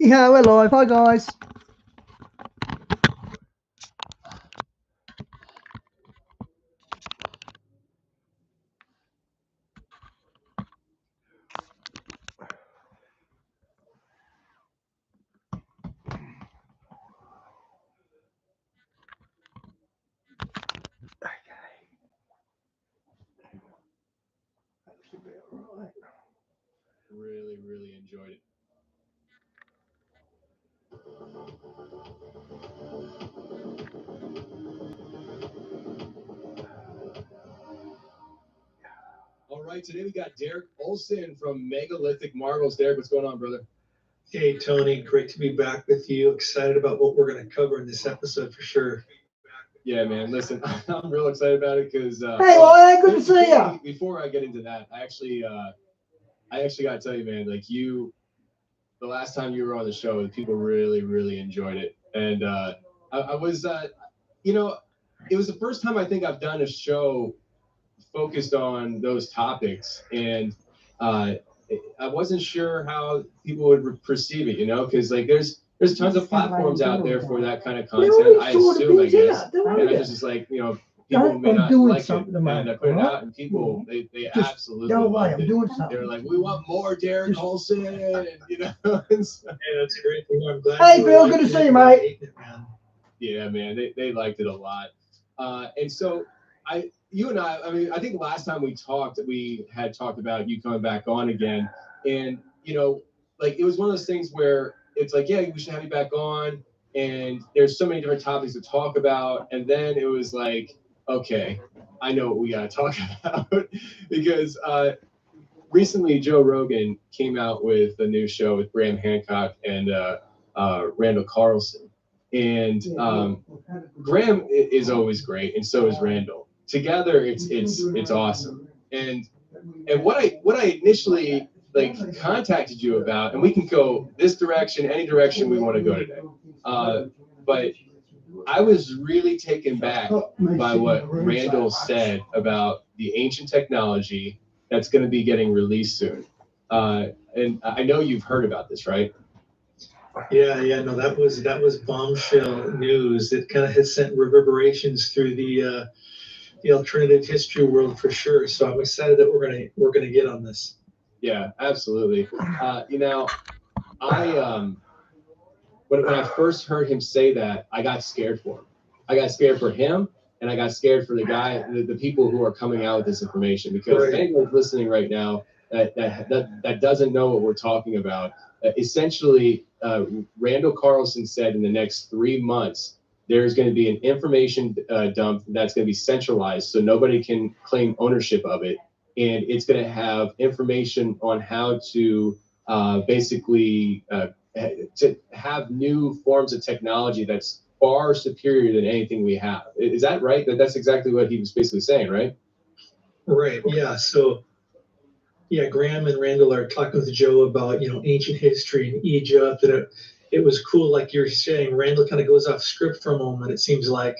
Yeah, we're live. Hi, guys. Really enjoyed it. All right, today we got Derek Olson from Megalithic Marvels. Derek, what's going on, brother? Hey, Tony, great to be back with you. Excited about what we're going to cover in this episode for sure. Yeah, man. Listen, I'm real excited about it because. Hey, Ryan, good to see you. Before I get into that, I actually got to tell you, man. Like the last time you were on the show, people really enjoyed it, and I was, it was the first time I think I've done a show focused on those topics, and I wasn't sure how people would perceive it, because like there's tons of platforms out there for that kind of content. I assume, I guess, and I just like people may not like it, and I put it out, and people they absolutely loved it. They're like, we want more Derek Olson, and and so, Yeah, that's great. I'm glad. Hey, Bill, good to see you, mate. yeah, man, they liked it a lot, and so you and I mean, I think last time we had talked about you coming back on again, and like it was one of those things where it's like, yeah, we should have you back on, and there's so many different topics to talk about, and then it was like, okay, I know what we gotta talk about because recently Joe Rogan came out with a new show with Graham Hancock and Randall Carlson, and Graham is always great, and so is Randall. Together, it's awesome. And what I initially like contacted you about, and we can go this direction, any direction we want to go today. But I was really taken back by what Randall said about the ancient technology that's going to be getting released soon. And I know you've heard about this, right? Yeah, no, that was bombshell news. It kind of has sent reverberations through the alternative history world for sure. So I'm excited that we're gonna get on this. Yeah, absolutely. I when I first heard him say that, I got scared for him. I got scared for him, and I got scared for the people who are coming out with this information. Because if anyone's listening right now that doesn't know what we're talking about, essentially, Randall Carlson said in the next 3 months there's going to be an information dump that's going to be centralized, so nobody can claim ownership of it, and it's going to have information on how to basically to have new forms of technology that's far superior than anything we have. Is that right? That's exactly what he was basically saying, right? Right. Yeah. So, yeah, Graham and Randall are talking with Joe about ancient history in Egypt, and it was cool. Like you're saying, Randall kind of goes off script for a moment. It seems like,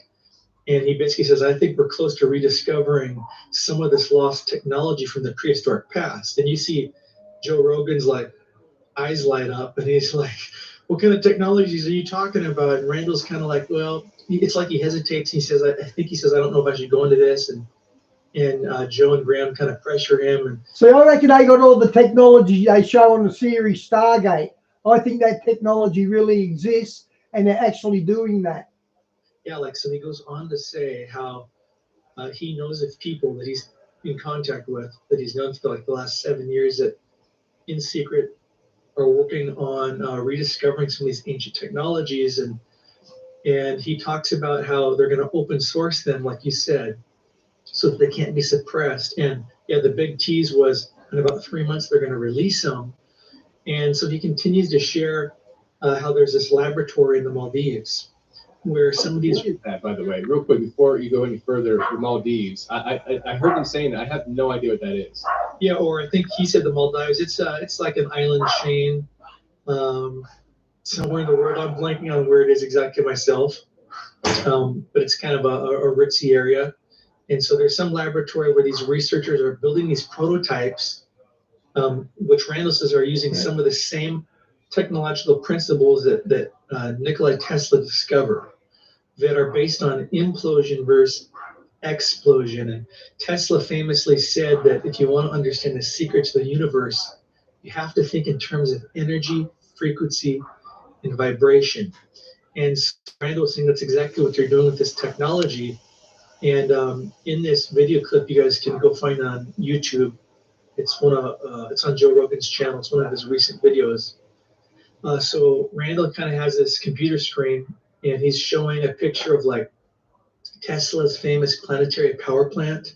and he basically says, "I think we're close to rediscovering some of this lost technology from the prehistoric past." And you see Joe Rogan's like eyes light up, and he's like, "What kind of technologies are you talking about?" And Randall's kind of like, "Well," it's like he hesitates. He says, "I think," he says, "I don't know if I should go into this." And Joe and Graham kind of pressure him. And so I reckon they got all the technology they show on the series Stargate. I think that technology really exists, and they're actually doing that. Yeah, like so he goes on to say how he knows of people that he's in contact with, that he's known for like the last 7 years, that in secret are working on rediscovering some of these ancient technologies, and he talks about how they're going to open source them, like you said, so that they can't be suppressed. And yeah, the big tease was in about 3 months they're going to release them. And so he continues to share how there's this laboratory in the Maldives where some of these. What is that, by the way, real quick before you go any further? The Maldives. I heard him saying that. I have no idea what that is. Yeah, or I think he said the Maldives. It's like an island chain somewhere in the world. I'm blanking on where it is exactly myself, but it's kind of a ritzy area. And so there's some laboratory where these researchers are building these prototypes, which Randall says are using some of the same technological principles that Nikola Tesla discovered that are based on implosion versus explosion. And Tesla famously said that if you want to understand the secrets of the universe, you have to think in terms of energy, frequency, and vibration. And Randall was saying that's exactly what they're doing with this technology. And in this video clip, you guys can go find on YouTube. It's it's on Joe Rogan's channel. It's one of his recent videos. So Randall kind of has this computer screen, and he's showing a picture of like Tesla's famous planetary power plant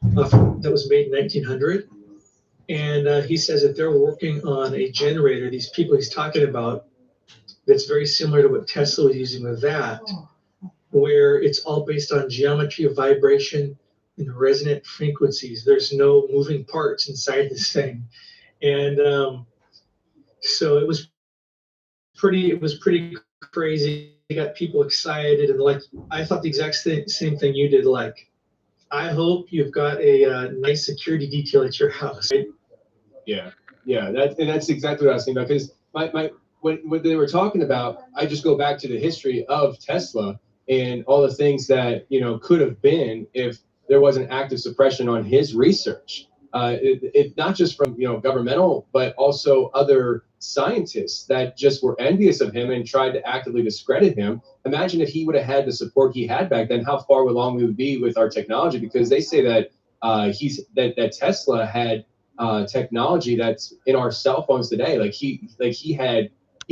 that was made in 1900. And he says that they're working on a generator, these people he's talking about, that's very similar to what Tesla was using with that, where it's all based on geometry of vibration and resonant frequencies. There's no moving parts inside this thing. And so it was pretty crazy. It got people excited, and like I thought the exact same thing you did. Like, I hope you've got a nice security detail at your house. Right? Yeah, that's exactly what I was thinking about. Because when they were talking about, I just go back to the history of Tesla and all the things that could have been if there was an active suppression on his research. It not just from governmental, but also other scientists that just were envious of him and tried to actively discredit him. Imagine if he would have had the support he had back then, how far along we would be with our technology. Because they say that that Tesla had technology that's in our cell phones today. He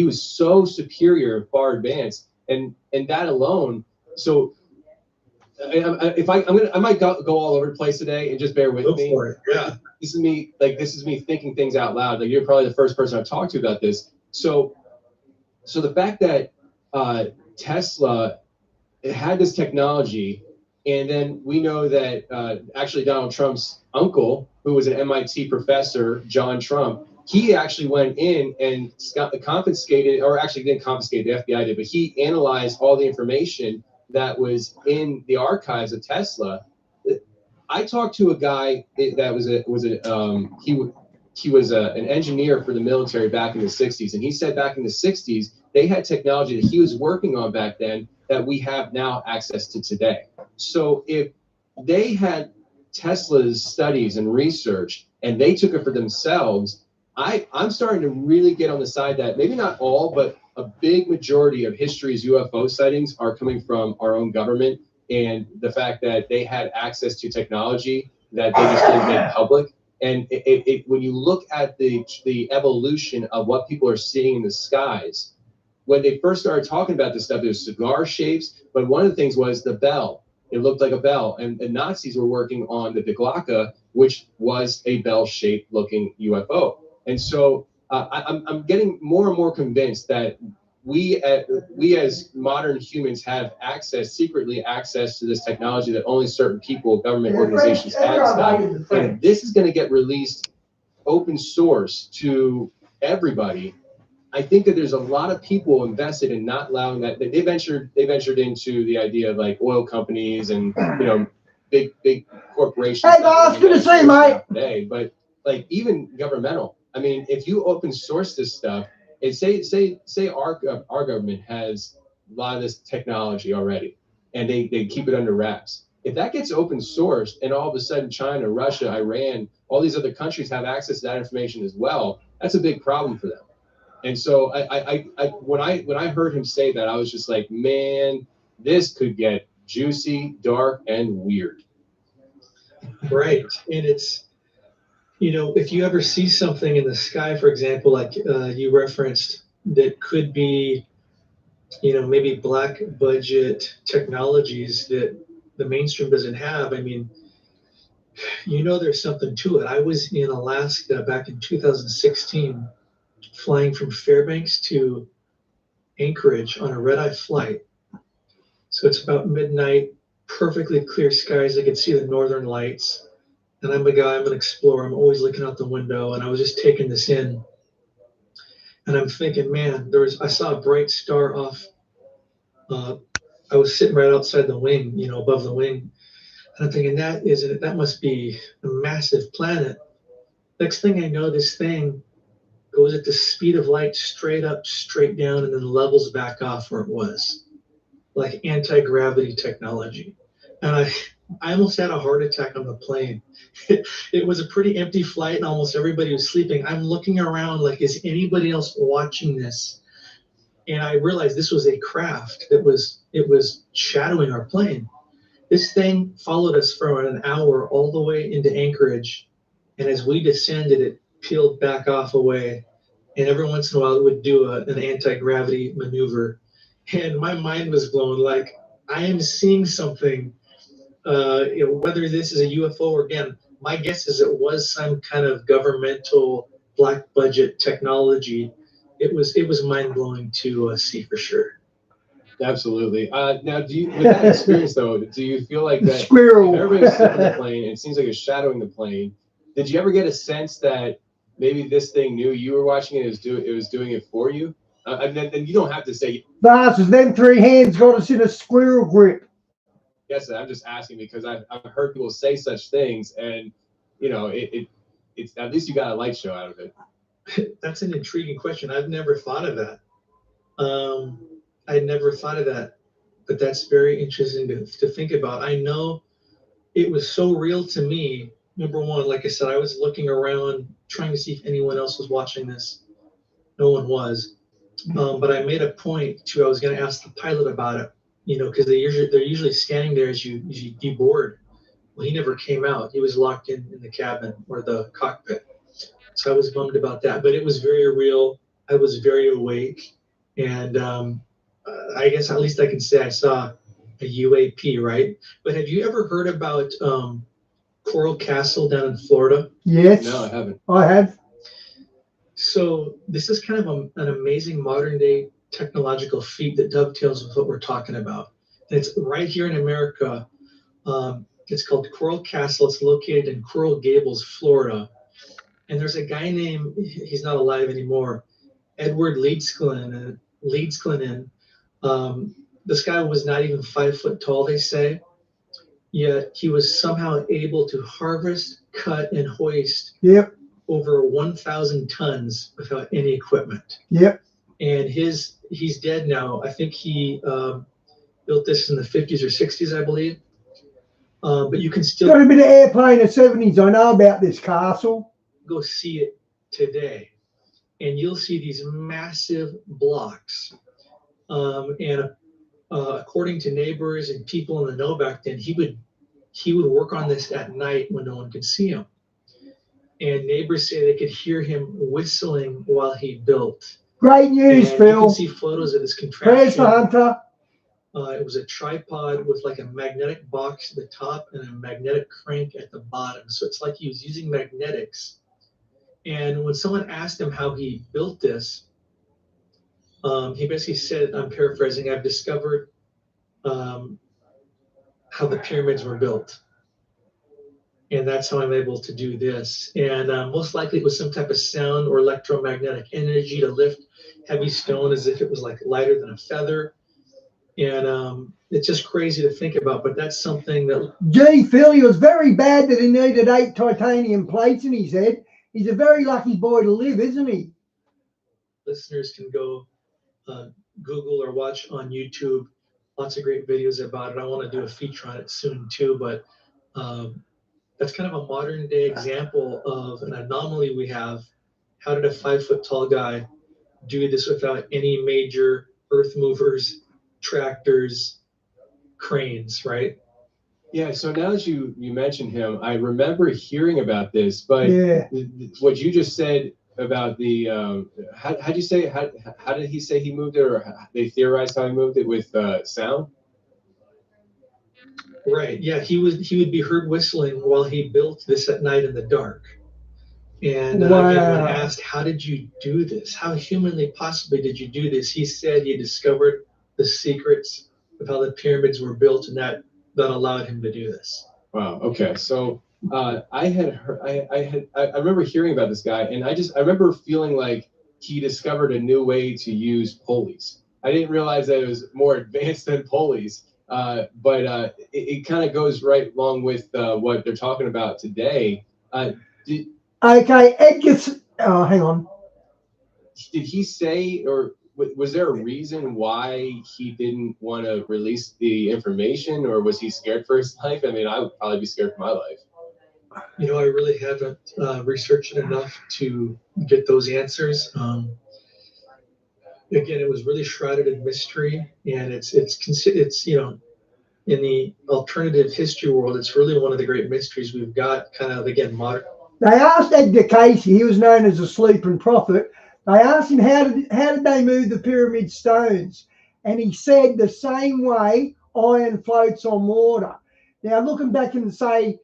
was so superior and far advanced, and that alone. So I might go all over the place today, and just bear with me. For it. Yeah. This is me thinking things out loud. Like, you're probably the first person I've talked to about this. So the fact that Tesla had this technology, and then we know that actually Donald Trump's uncle, who was an MIT professor, John Trump, he actually went in and confiscated, or actually didn't confiscate, the FBI did, but he analyzed all the information that was in the archives of Tesla. I talked to a guy that was an engineer for the military back in the 60s, and he said back in the 60s they had technology that he was working on back then that we have now access to today. So if they had Tesla's studies and research and they took it for themselves, I'm starting to really get on the side that maybe not all, but a big majority of history's UFO sightings are coming from our own government, and the fact that they had access to technology that they just didn't make public. And when you look at the evolution of what people are seeing in the skies, when they first started talking about this stuff, there was cigar shapes, but one of the things was the bell. It looked like a bell, and Nazis were working on the Glocke, which was a bell-shaped looking UFO. And so I'm getting more and more convinced that we as modern humans have secretly access to this technology that only certain people, government organizations have stuff. And this is going to get released open source to everybody. I think that there's a lot of people invested in not allowing that. They ventured into the idea of like oil companies and big corporations. Hey, I was going to say, mate. Today, but like even governmental. I mean, if you open source this stuff, and say our government has a lot of this technology already, and they keep it under wraps. If that gets open sourced, and all of a sudden China, Russia, Iran, all these other countries have access to that information as well, that's a big problem for them. And so when I heard him say that, I was just like, man, this could get juicy, dark, and weird. Right, and it's. If you ever see something in the sky, for example, like you referenced, that could be, maybe black budget technologies that the mainstream doesn't have, I mean, there's something to it. I was in Alaska back in 2016, flying from Fairbanks to Anchorage on a red-eye flight. So it's about midnight, perfectly clear skies. I could see the northern lights. And I'm an explorer. I'm always looking out the window, and I was just taking this in. And I'm thinking, man, I saw a bright star off. I was sitting right outside the wing, above the wing. And I'm thinking, that must be a massive planet. Next thing I know, this thing goes at the speed of light, straight up, straight down, and then levels back off where it was, like anti-gravity technology. And I almost had a heart attack on the plane. It was a pretty empty flight, and almost everybody was sleeping. I'm looking around like, is anybody else watching this? And I realized this was a craft it was shadowing our plane. This thing followed us for an hour all the way into Anchorage, and as we descended, it peeled back off away, and every once in a while it would do an anti-gravity maneuver, and my mind was blown. Like, I am seeing something. Whether this is a UFO or, again, my guess is it was some kind of governmental black budget technology. It was mind blowing to see for sure. Absolutely. Now, with that experience though, do you feel like that Squirrel. everybody's sitting on the plane and it seems like it's shadowing the plane? Did you ever get a sense that maybe this thing knew you were watching it, it was doing it for you? And then you don't have to say. Bastards, them 3 hands got us in a squirrel grip. Yes, I'm just asking because I've heard people say such things, and it's at least you got a light show out of it. That's an intriguing question. I've never thought of that. I never thought of that, but that's very interesting to think about. I know it was so real to me. Number one, like I said, I was looking around trying to see if anyone else was watching this. No one was. But I made a point I was going to ask the pilot about it, because they're usually standing there as you board. Well, he never came out. He was locked in the cabin or the cockpit. So I was bummed about that, but it was very real. I was very awake, and I guess at least I can say I saw a UAP, right? But have you ever heard about Coral Castle down in Florida? Yes. No, I haven't. I have. So this is kind of an amazing modern day technological feat that dovetails with what we're talking about. And it's right here in America. It's called Coral Castle. It's located in Coral Gables, Florida. And there's a guy named, he's not alive anymore, Edward Leedsklinen. This guy was not even 5 foot tall, they say. Yet he was somehow able to harvest, cut, and hoist over 1,000 tons without any equipment. Yep. And he's dead now. I think he built this in the 50s or 60s, I believe. But you can still got a bit of airplane in the 70s. I know about this castle. Go see it today, and you'll see these massive blocks. And according to neighbors and people in the know back then, he would work on this at night when no one could see him. And neighbors say they could hear him whistling while he built. Great news, and Phil. You can see photos of this contraption. Prayers for Hunter. It was a tripod with like a magnetic box at the top and a magnetic crank at the bottom. So it's like he was using magnetics. And when someone asked him how he built this, he basically said, I'm paraphrasing, I've discovered how the pyramids were built. And that's how I'm able to do this. And most likely it was some type of sound or electromagnetic energy to lift heavy stone as if it was like lighter than a feather. And it's just crazy to think about, but that's something that... Gee, Phil, he was very bad that he needed 8 titanium plates in his head. He's a very lucky boy to live, isn't he? Listeners can go Google or watch on YouTube. Lots of great videos about it. I want to do a feature on it soon too, but that's kind of a modern day example of an anomaly we have. How did a 5 foot tall guy do this without any major earth movers, tractors, cranes, right? Yeah, so now that you mentioned him, I remember hearing about this, but what you just said about the how'd you say how did he say he moved it, or they theorized how he moved it with sound? Right. Yeah, he would be heard whistling while he built this at night in the dark. And again, when asked, how did you do this? How humanly possibly did you do this? He said he discovered the secrets of how the pyramids were built, and that allowed him to do this. Wow. Okay. So I remember hearing about this guy, and I remember feeling like he discovered a new way to use pulleys. I didn't realize that it was more advanced than pulleys, but it kind of goes right along with what they're talking about today. Okay, Edgar. Oh, hang on. did he say, or was there a reason why he didn't want to release the information, or was he scared for his life? I mean, I would probably be scared for my life. I really haven't researched it enough to get those answers. Again, it was really shrouded in mystery, and it's in the alternative history world, it's really one of the great mysteries we've got. Kind of again, modern. They asked Edgar Cayce, he was known as a sleeping prophet. They asked him how did they move the pyramid stones, and he said the same way iron floats on water. Now, looking back in say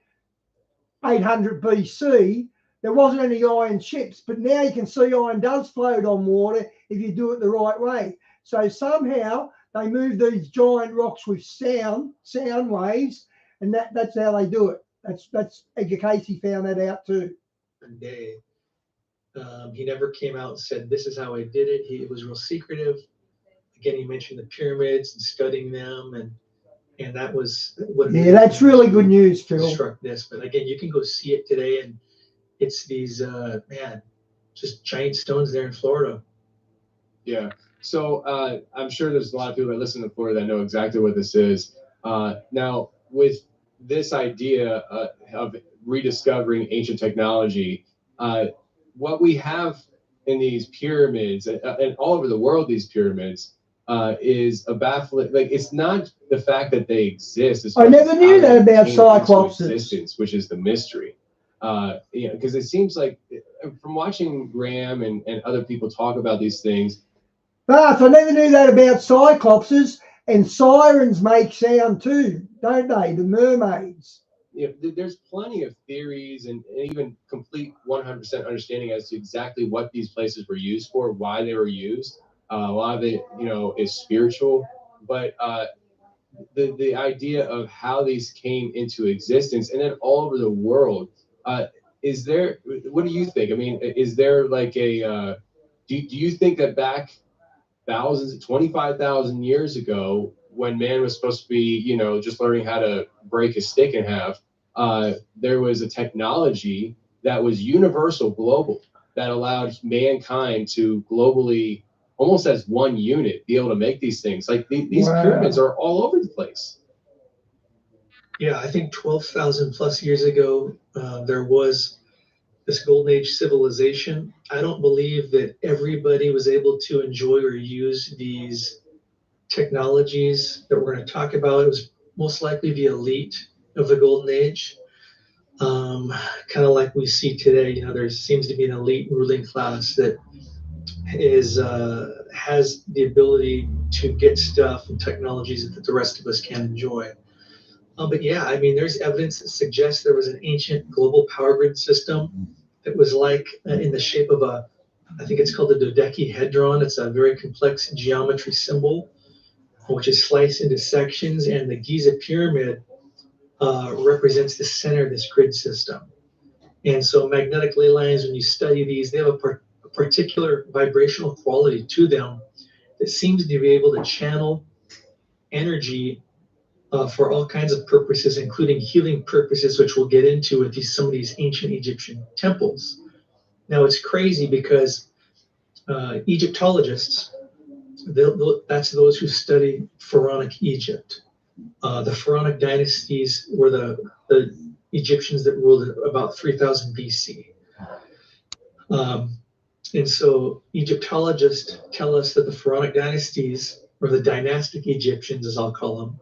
800 BC, there wasn't any iron ships, but now you can see iron does float on water if you do it the right way. So somehow they move these giant rocks with sound waves, and that's how they do it. That's Edgar Cayce found that out too. Day. He never came out and said, this is how I did it. He was real secretive. Again, he mentioned the pyramids and studying them, and that was what. Yeah, that's really good news, Phil. Struck this, but again, you can go see it today, and it's these just giant stones there in Florida. Yeah. So I'm sure there's a lot of people that listen to Florida that know exactly what this is. Now, with this idea of rediscovering ancient technology, what we have in these pyramids and all over the world, these pyramids, is a baffling. Like, it's not the fact that they exist. I never knew that about Cyclopses, which is the mystery. Because it seems like from watching Graham and other people talk about these things. But I never knew that about Cyclopses, and sirens make sound too, don't they? The mermaids. There's plenty of theories and even complete 100% understanding as to exactly what these places were used for, why they were used. A lot of it, is spiritual, but the idea of how these came into existence and then all over the world. Is there? What do you think? I mean, is there like a? Do you think that back 25,000 years ago, when man was supposed to be, just learning how to break a stick in half, there was a technology that was universal, global, that allowed mankind to globally, almost as one unit, be able to make these things? Like these pyramids are all over the place. Yeah, I think 12,000 plus years ago, there was this golden age civilization. I don't believe that everybody was able to enjoy or use these technologies that we're going to talk about. It was most likely the elite of the golden age, kind of like we see today. There seems to be an elite ruling class that has the ability to get stuff and technologies that the rest of us can't enjoy. But yeah, I mean, there's evidence that suggests there was an ancient global power grid system that was like in the shape of I think it's called the dodecahedron. It's a very complex geometry symbol, which is sliced into sections, and the Giza pyramid represents the center of this grid system. And so magnetic ley lines, when you study these, they have a particular vibrational quality to them that seems to be able to channel energy for all kinds of purposes, including healing purposes, which we'll get into with some of these ancient Egyptian temples. Now, it's crazy because Egyptologists, that's those who study Pharaonic Egypt. The Pharaonic dynasties were the Egyptians that ruled about 3000 BC. And so Egyptologists tell us that the Pharaonic dynasties, or the dynastic Egyptians, as I'll call them,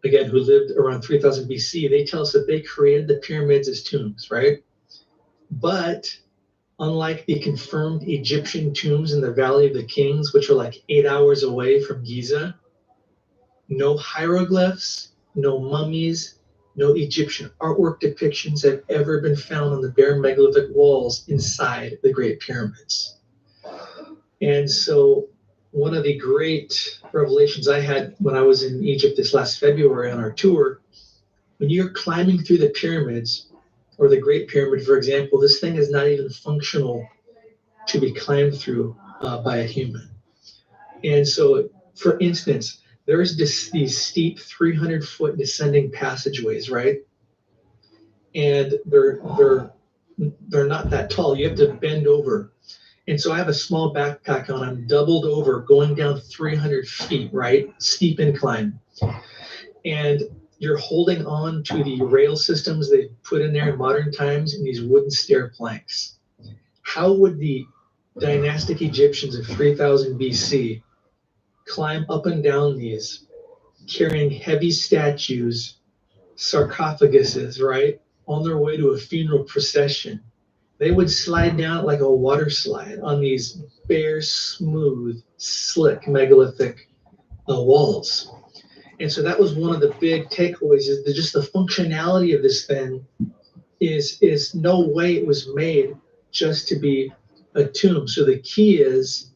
again, who lived around 3000 BC, they tell us that they created the pyramids as tombs, right? But unlike the confirmed Egyptian tombs in the Valley of the Kings, which are like 8 hours away from Giza, no hieroglyphs, no mummies, no Egyptian artwork depictions have ever been found on the bare megalithic walls inside the Great Pyramids. And so one of the great revelations I had when I was in Egypt this last February on our tour, when you're climbing through the pyramids, or the Great Pyramid, for example, this thing is not even functional to be climbed through by a human. And so, for instance, there's these steep 300-foot descending passageways, right? And they're not that tall. You have to bend over. And so I have a small backpack on. I'm doubled over, going down 300 feet, right? Steep incline. And you're holding on to the rail systems they put in there in modern times in these wooden stair planks. How would the dynastic Egyptians of 3000 BC climb up and down these, carrying heavy statues, sarcophaguses, right, on their way to a funeral procession? They would slide down like a water slide on these bare, smooth, slick, megalithic walls. And so that was one of the big takeaways, is that just the functionality of this thing is no way it was made just to be a tomb. So the key is,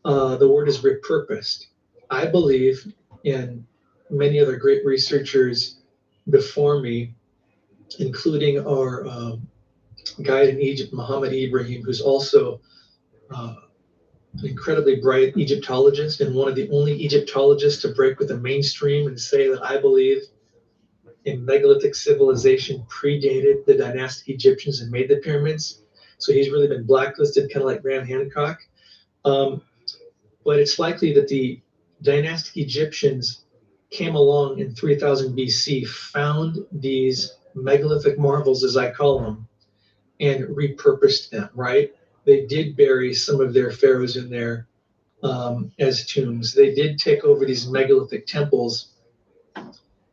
the word is repurposed. I believe, in many other great researchers before me, including our guide in Egypt, Muhammad Ibrahim, who's also an incredibly bright Egyptologist and one of the only Egyptologists to break with the mainstream and say that I believe a megalithic civilization predated the dynastic Egyptians and made the pyramids. So he's really been blacklisted, kind of like Graham Hancock. But it's likely that the dynastic Egyptians came along in 3000 BC, found these megalithic marvels, as I call them, and repurposed them, right? They did bury some of their pharaohs in there as tombs. They did take over these megalithic temples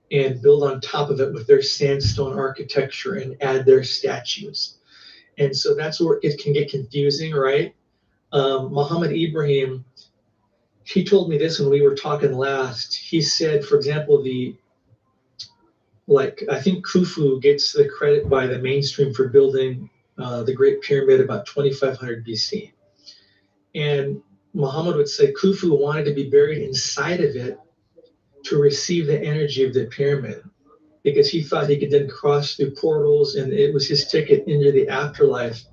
and build on top of it with their sandstone architecture and add their statues. And so that's where it can get confusing, right? Muhammad Ibrahim, he told me this when we were talking last. He said, for example, I think Khufu gets the credit by the mainstream for building the Great Pyramid about 2500 BC. And Muhammad would say Khufu wanted to be buried inside of it to receive the energy of the pyramid, because he thought he could then cross through portals, and it was his ticket into the afterlife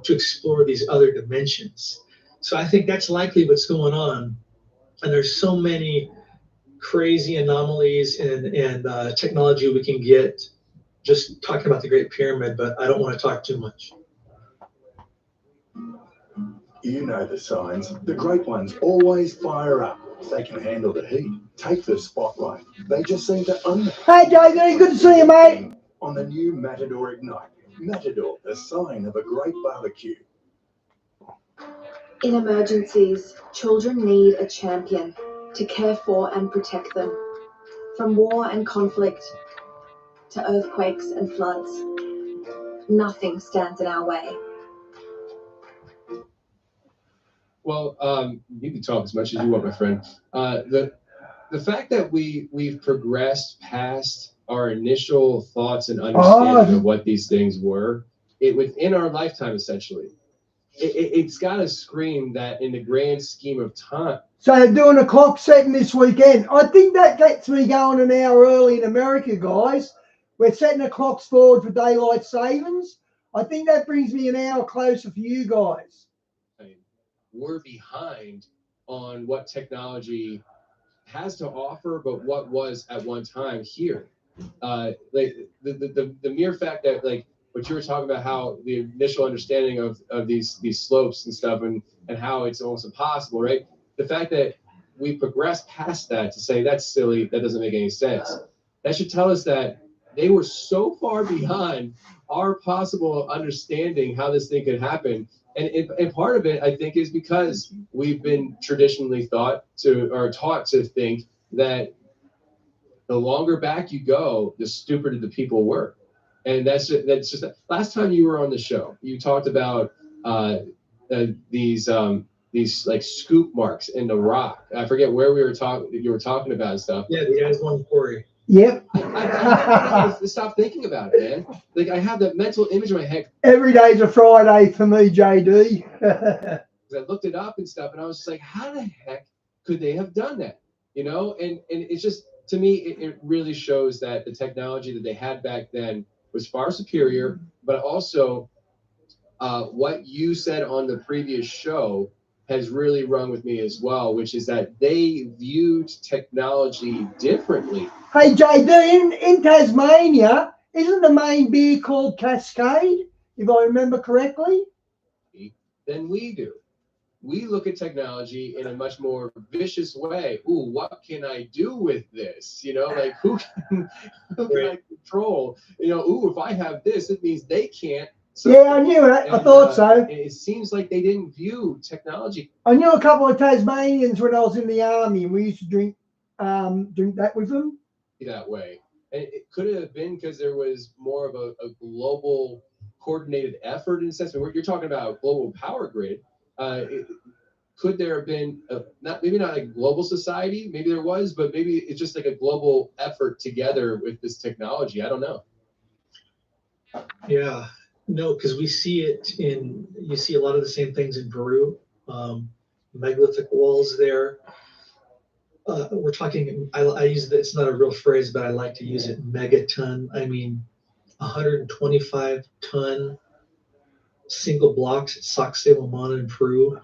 to explore these other dimensions. So I think that's likely what's going on. And there's so many crazy anomalies and technology we can get just talking about the Great Pyramid, but I don't want to talk too much. You know the signs. The great ones always fire up. They can handle the heat, take the spotlight. They just seem to own it. Hey, JD, good to see you, mate. On the new Matador Ignite. Matador, the sign of a great barbecue. In emergencies, children need a champion to care for and protect them. From war and conflict to earthquakes and floods, nothing stands in our way. Well, you can talk as much as you want, my friend. The fact that we've progressed past our initial thoughts and understanding of what these things were, within our lifetime, essentially, it's got to scream that in the grand scheme of time. So they're doing a clock setting this weekend. I think that gets me going an hour early in America, guys. We're setting the clocks forward for daylight savings. I think that brings me an hour closer for you guys. We're behind on what technology has to offer, but what was at one time here. Like the mere fact that, like, what you were talking about, how the initial understanding of these slopes and stuff, and how it's almost impossible, right? The fact that we progressed past that to say that's silly, that doesn't make any sense. That should tell us that they were so far behind our possible understanding how this thing could happen. And part of it, I think, is because we've been traditionally taught to think that the longer back you go, the stupider the people were. And that's just last time you were on the show, you talked about these like scoop marks in the rock. I forget where you were talking about and stuff. Yeah, the Aswan Quarry. Yep. I stop thinking about it, man. Like, I have that mental image in my head. Every day's a Friday for me, JD. I looked it up and stuff, and I was just like, how the heck could they have done that? You know, and it's just, to me, it really shows that the technology that they had back then was far superior, but also what you said on the previous show has really rung with me as well, which is that they viewed technology differently. Hey, JD, in Tasmania, isn't the main beer called Cascade, if I remember correctly? Than we do. we look at technology in a much more vicious way. Ooh, what can I do with this? Like who can I control? Ooh, if I have this, it means they can't. Yeah, I knew it. I thought so. It seems like they didn't view technology. I knew a couple of Tasmanians when I was in the army, and we used to drink that with them. That way. And it could have been because there was more of a global coordinated effort in a sense. You're talking about global power grid. Could there have been maybe not a global society? Maybe there was, but maybe it's just like a global effort together with this technology. I don't know. Yeah, no, because you see a lot of the same things in Peru, megalithic walls there. We're talking, I use it's not a real phrase, but I like to use it, megaton. I mean, 125 ton single blocks at Sacsayhuaman in Peru.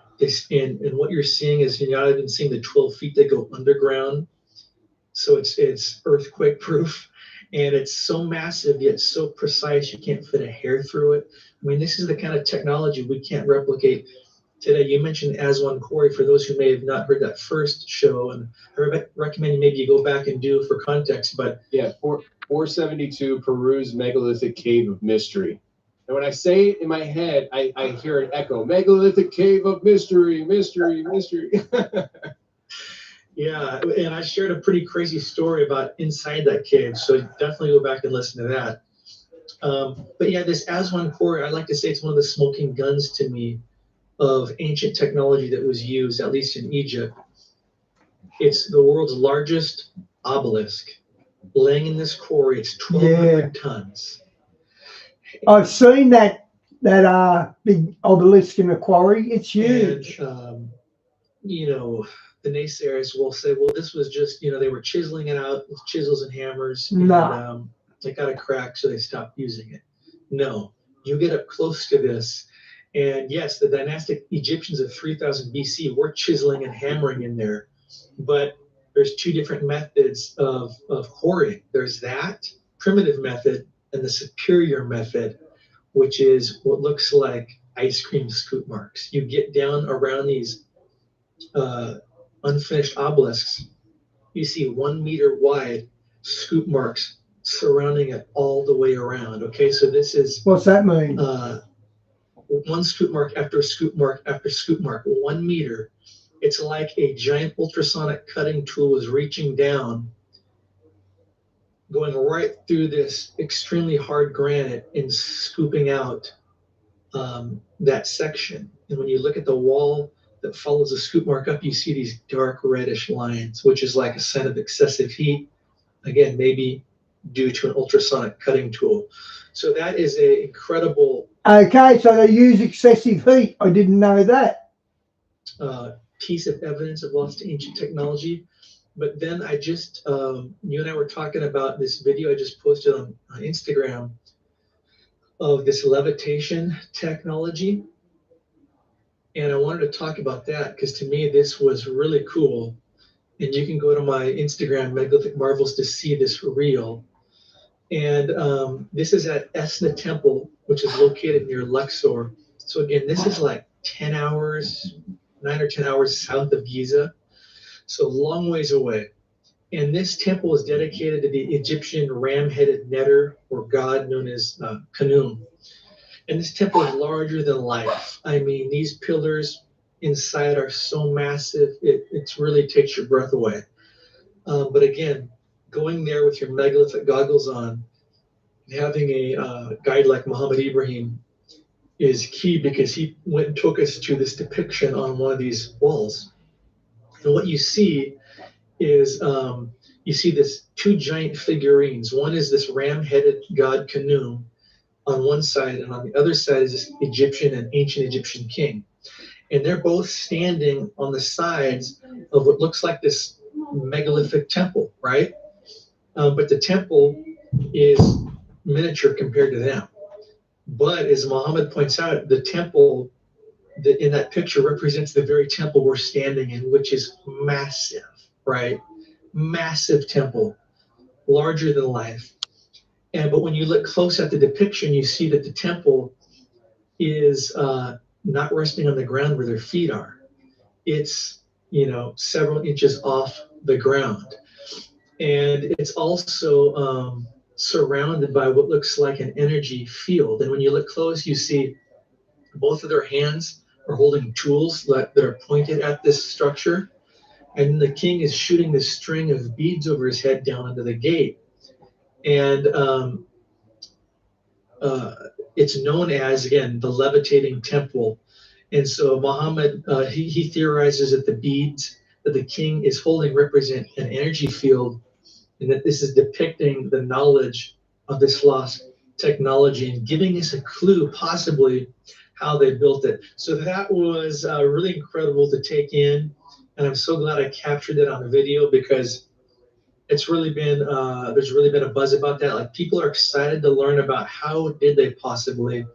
And what you're seeing is you're not even seeing the 12 feet that go underground. So it's earthquake proof, and it's so massive yet so precise you can't fit a hair through it. I mean, this is the kind of technology we can't replicate today. You mentioned Aswan Quarry. For those who may have not heard that first show, and I recommend maybe you go back and do for context. But yeah, 472 Peru's megalithic cave of mystery. And when I say it in my head, I hear an echo: megalithic cave of mystery, mystery, mystery. Yeah, and I shared a pretty crazy story about inside that cave, so definitely go back and listen to that. But yeah, this Aswan Quarry, I like to say it's one of the smoking guns to me of ancient technology that was used, at least in Egypt. It's the world's largest obelisk laying in this quarry. It's 1,200 tons. I've seen that big obelisk in the quarry. It's huge. And, the naysayers will say, well, this was just, they were chiseling it out with chisels and hammers. And it got a crack, so they stopped using it. No, you get up close to this. And yes, the dynastic Egyptians of 3000 BC were chiseling and hammering in there. But there's two different methods of quarrying. There's that primitive method and the superior method, which is what looks like ice cream scoop marks. You get down around these unfinished obelisks, you see 1 meter wide scoop marks surrounding it all the way around. Okay, so this is what's that mean? One scoop mark after scoop mark after scoop mark, 1 meter. It's like a giant ultrasonic cutting tool was reaching down, going right through this extremely hard granite and scooping out that section. And when you look at the wall that follows the scoop mark up, you see these dark reddish lines, which is like a sign of excessive heat. Again, maybe due to an ultrasonic cutting tool. So that is an incredible. Okay, so they use excessive heat. I didn't know that. Piece of evidence of lost ancient technology. But then I just, you and I were talking about this video I just posted on Instagram of this levitation technology. And I wanted to talk about that because to me, this was really cool. And you can go to my Instagram, Megalithic Marvels, to see this reel. And this is at Esna Temple, which is located near Luxor. So again, this is like 9 or 10 hours south of Giza. So long ways away. And this temple is dedicated to the Egyptian ram-headed neter, or god known as Khnum. And this temple is larger than life. I mean, these pillars inside are so massive, it really takes your breath away. But again, going there with your megalithic goggles on, and having a guide like Muhammad Ibrahim is key, because he went and took us to this depiction on one of these walls. And what you see is you see this two giant figurines. One is this ram-headed god Khnum on one side, and on the other side is this Egyptian and ancient Egyptian king. And they're both standing on the sides of what looks like this megalithic temple, right? But the temple is miniature compared to them. But as Muhammad points out, the temple in that picture represents the very temple we're standing in, which is massive, right? Massive temple, larger than life. But when you look close at the depiction, you see that the temple is not resting on the ground where their feet are. it's, several inches off the ground. And it's also surrounded by what looks like an energy field. And when you look close, you see both of their hands are holding tools that are pointed at this structure. And the king is shooting this string of beads over his head down into the gate. And it's known as, again, the levitating temple. And so Muhammad, he theorizes that the beads that the king is holding represent an energy field, and that this is depicting the knowledge of this lost technology and giving us a clue, possibly, how they built it. So that was really incredible to take in, and I'm so glad I captured it on video, because it's really been there's really been a buzz about that. Like, people are excited to learn about how did they possibly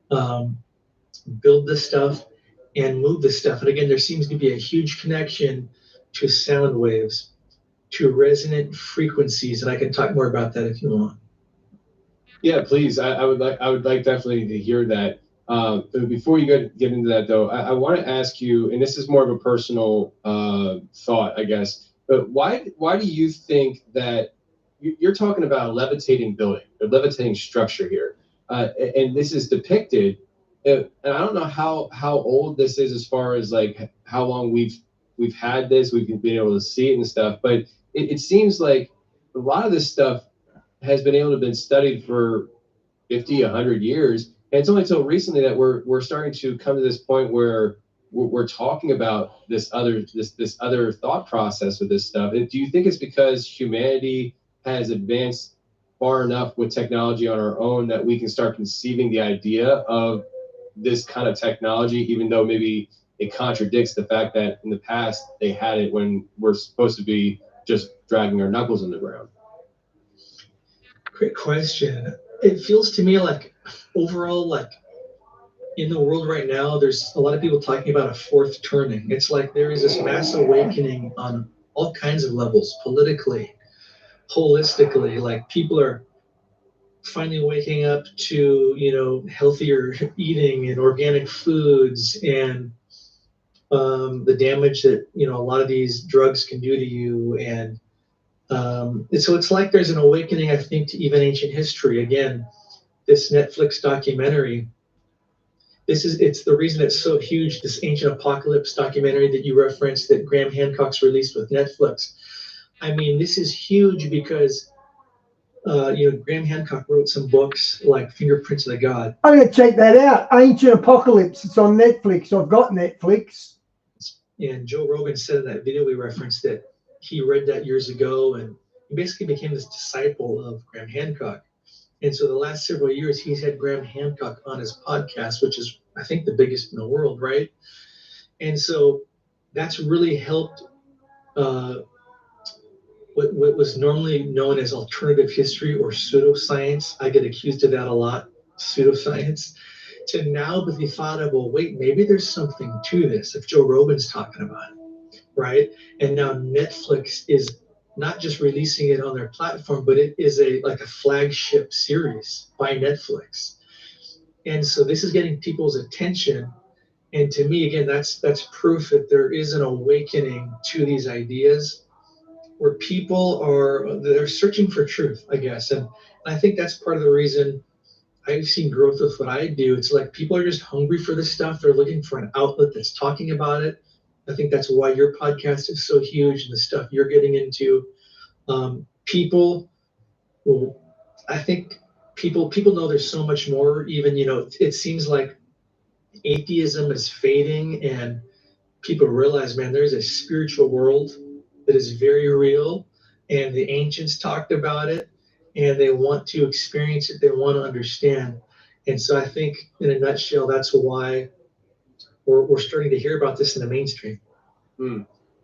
build this stuff and move this stuff. And again, there seems to be a huge connection to sound waves, to resonant frequencies, and I can talk more about that if you want. Yeah, please. I would like definitely to hear that. Before you get into that, though, I want to ask you, and this is more of a personal thought, I guess, but why do you think that you're talking about a levitating building, a levitating structure here, and this is depicted, and I don't know how old this is as far as like how long we've had this, we've been able to see it and stuff, but it seems like a lot of this stuff has been able to been studied for 50, 100 years. And it's only until recently that we're starting to come to this point where we're talking about this other thought process with this stuff. And do you think it's because humanity has advanced far enough with technology on our own that we can start conceiving the idea of this kind of technology, even though maybe it contradicts the fact that in the past they had it when we're supposed to be just dragging our knuckles in the ground? Great question. It feels to me like overall, like in the world right now, there's a lot of people talking about a fourth turning. It's like there is this mass awakening on all kinds of levels, politically, holistically. Like, people are finally waking up to, healthier eating and organic foods, and the damage that, a lot of these drugs can do to you. And so it's like there's an awakening, I think, to even ancient history. Again, this Netflix documentary, it's the reason it's so huge, this Ancient Apocalypse documentary that you referenced that Graham Hancock's released with Netflix. I mean, this is huge because, Graham Hancock wrote some books like Fingerprints of the God. I'm going to check that out. Ancient Apocalypse. It's on Netflix. I've got Netflix. And Joe Rogan said in that video we referenced that he read that years ago, and he basically became this disciple of Graham Hancock. And so the last several years, he's had Graham Hancock on his podcast, which is, I think, the biggest in the world, right? And so that's really helped what was normally known as alternative history or pseudoscience. I get accused of that a lot, pseudoscience, to now be thought of, well, wait, maybe there's something to this if Joe Rogan's talking about it, right? And now Netflix is not just releasing it on their platform, but it is like a flagship series by Netflix. And so this is getting people's attention. And to me, again, that's proof that there is an awakening to these ideas where people they're searching for truth, I guess. And I think that's part of the reason I've seen growth with what I do. It's like people are just hungry for this stuff. They're looking for an outlet that's talking about it. I think that's why your podcast is so huge and the stuff you're getting into. I think people know there's so much more. Even, it seems like atheism is fading and people realize, man, there's a spiritual world that is very real, and the ancients talked about it, and they want to experience it. They want to understand. And so I think, in a nutshell, that's why we're starting to hear about this in the mainstream.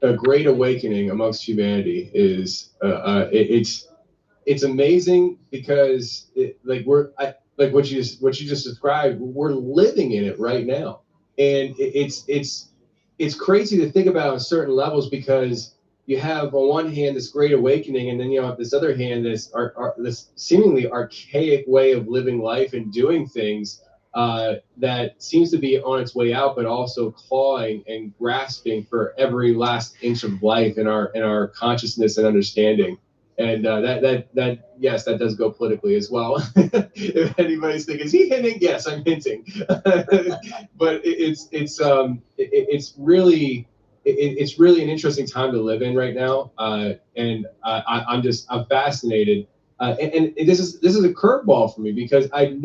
A great awakening amongst humanity is it's amazing because like what you just described, we're living in it right now, and it's crazy to think about on certain levels, because you have on one hand this great awakening, and then you have this other hand this seemingly archaic way of living life and doing things that seems to be on its way out, but also clawing and grasping for every last inch of life in our consciousness and understanding. And that yes, that does go politically as well. If anybody's thinking, is he hinting? Yes, I'm hinting. But it's really an interesting time to live in right now, and I'm fascinated. And this is a curveball for me because I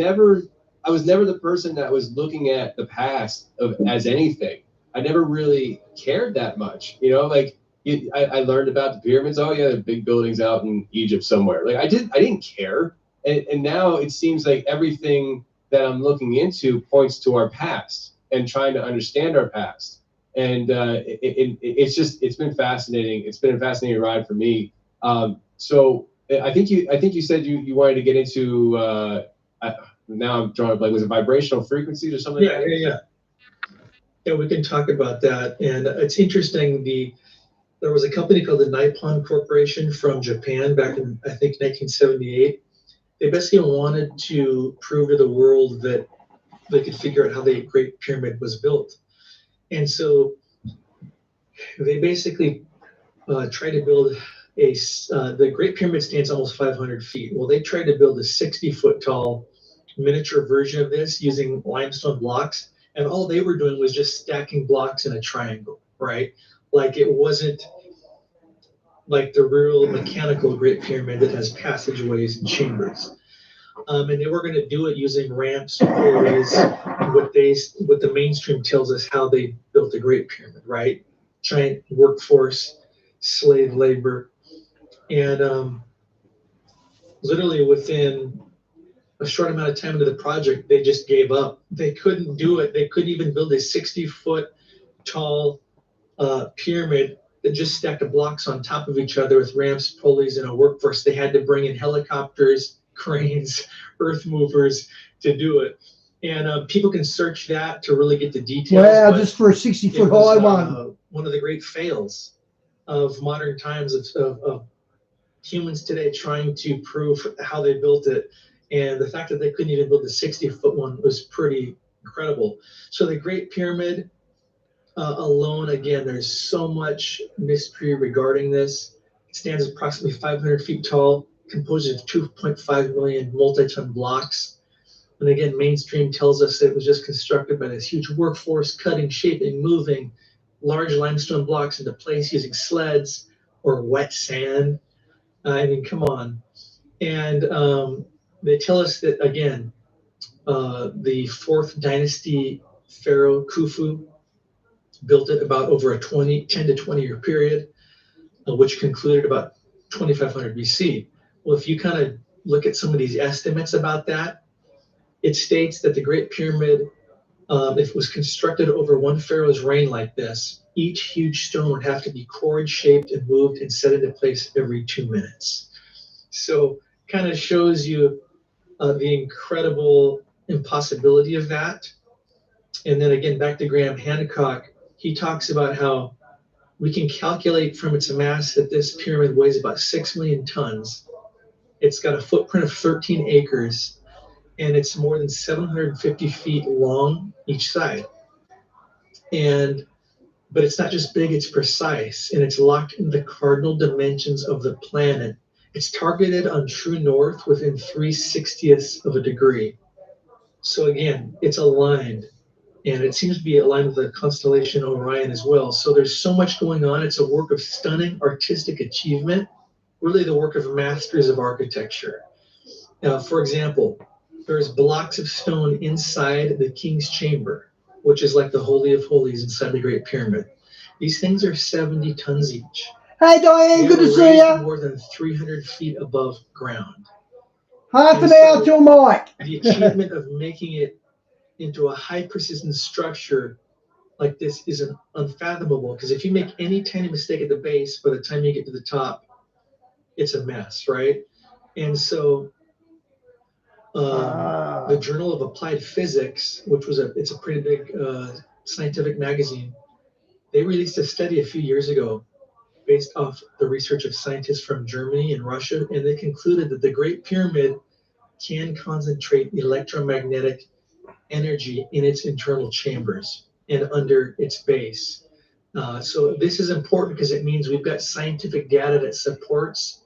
was never the person that was looking at the past as anything. I never really cared that much, like. I learned about the pyramids. Oh yeah, the big buildings out in Egypt somewhere. Like I didn't care. And now it seems like everything that I'm looking into points to our past and trying to understand our past. And it's been fascinating. It's been a fascinating ride for me. So I think you said you wanted to get into. Now I'm drawing a blank. Was it vibrational frequencies or something? Yeah. We can talk about that. And it's interesting. There was a company called the Nippon Corporation from Japan back in, I think, 1978. They basically wanted to prove to the world that they could figure out how the Great Pyramid was built. And so they basically tried to build the Great Pyramid stands almost 500 feet. Well, they tried to build a 60-foot tall miniature version of this using limestone blocks. And all they were doing was just stacking blocks in a triangle, right? Like it wasn't like the real mechanical Great Pyramid that has passageways and chambers. And they were going to do it using ramps, pulleys, what the mainstream tells us how they built the Great Pyramid, right? Giant workforce, slave labor. And literally within a short amount of time into the project, they just gave up. They couldn't do it. They couldn't even build a 60-foot tall pyramid that just stacked blocks on top of each other with ramps, pulleys, and a workforce. They had to bring in helicopters, cranes, earth movers to do it. And people can search that to really get the details. Wow, just for a 60-foot high one. One of the great fails of modern times of humans today trying to prove how they built it. And the fact that they couldn't even build the 60-foot one was pretty incredible. So the Great Pyramid, alone, again, there's so much mystery regarding this. It stands approximately 500 feet tall, composed of 2.5 million multi-ton blocks. And again, mainstream tells us that it was just constructed by this huge workforce, cutting, shaping, moving large limestone blocks into place using sleds or wet sand. I mean, come on. And they tell us that, again, the 4th dynasty pharaoh Khufu built it about over a 10 to 20 year period, which concluded about 2500 BC. Well, if you kind of look at some of these estimates about that, it states that the Great Pyramid, if it was constructed over one pharaoh's reign like this, each huge stone would have to be quarried, shaped, and moved and set into place every 2 minutes. So kind of shows you the incredible impossibility of that. And then again, back to Graham Hancock, he talks about how we can calculate from its mass that this pyramid weighs about 6 million tons. It's got a footprint of 13 acres, and it's more than 750 feet long each side. But it's not just big, it's precise, and it's locked in the cardinal dimensions of the planet. It's targeted on true north within 3/60ths of a degree. So again, it's aligned. And it seems to be aligned with the constellation Orion as well. So there's so much going on. It's a work of stunning artistic achievement, really the work of masters of architecture. For example, there's blocks of stone inside the king's chamber, which is like the Holy of Holies inside the Great Pyramid. These things are 70 tons each. Hey, Diane, good to see you. More than 300 feet above ground. Half an hour till Mike. The achievement of making it into a high precision structure like this is unfathomable, because if you make any tiny mistake at the base, by the time you get to the top, it's a mess, right? And so the Journal of Applied Physics, which it's a pretty big scientific magazine, they released a study a few years ago based off the research of scientists from Germany and Russia, and they concluded that the Great Pyramid can concentrate electromagnetic energy in its internal chambers and under its base. So this is important because it means we've got scientific data that supports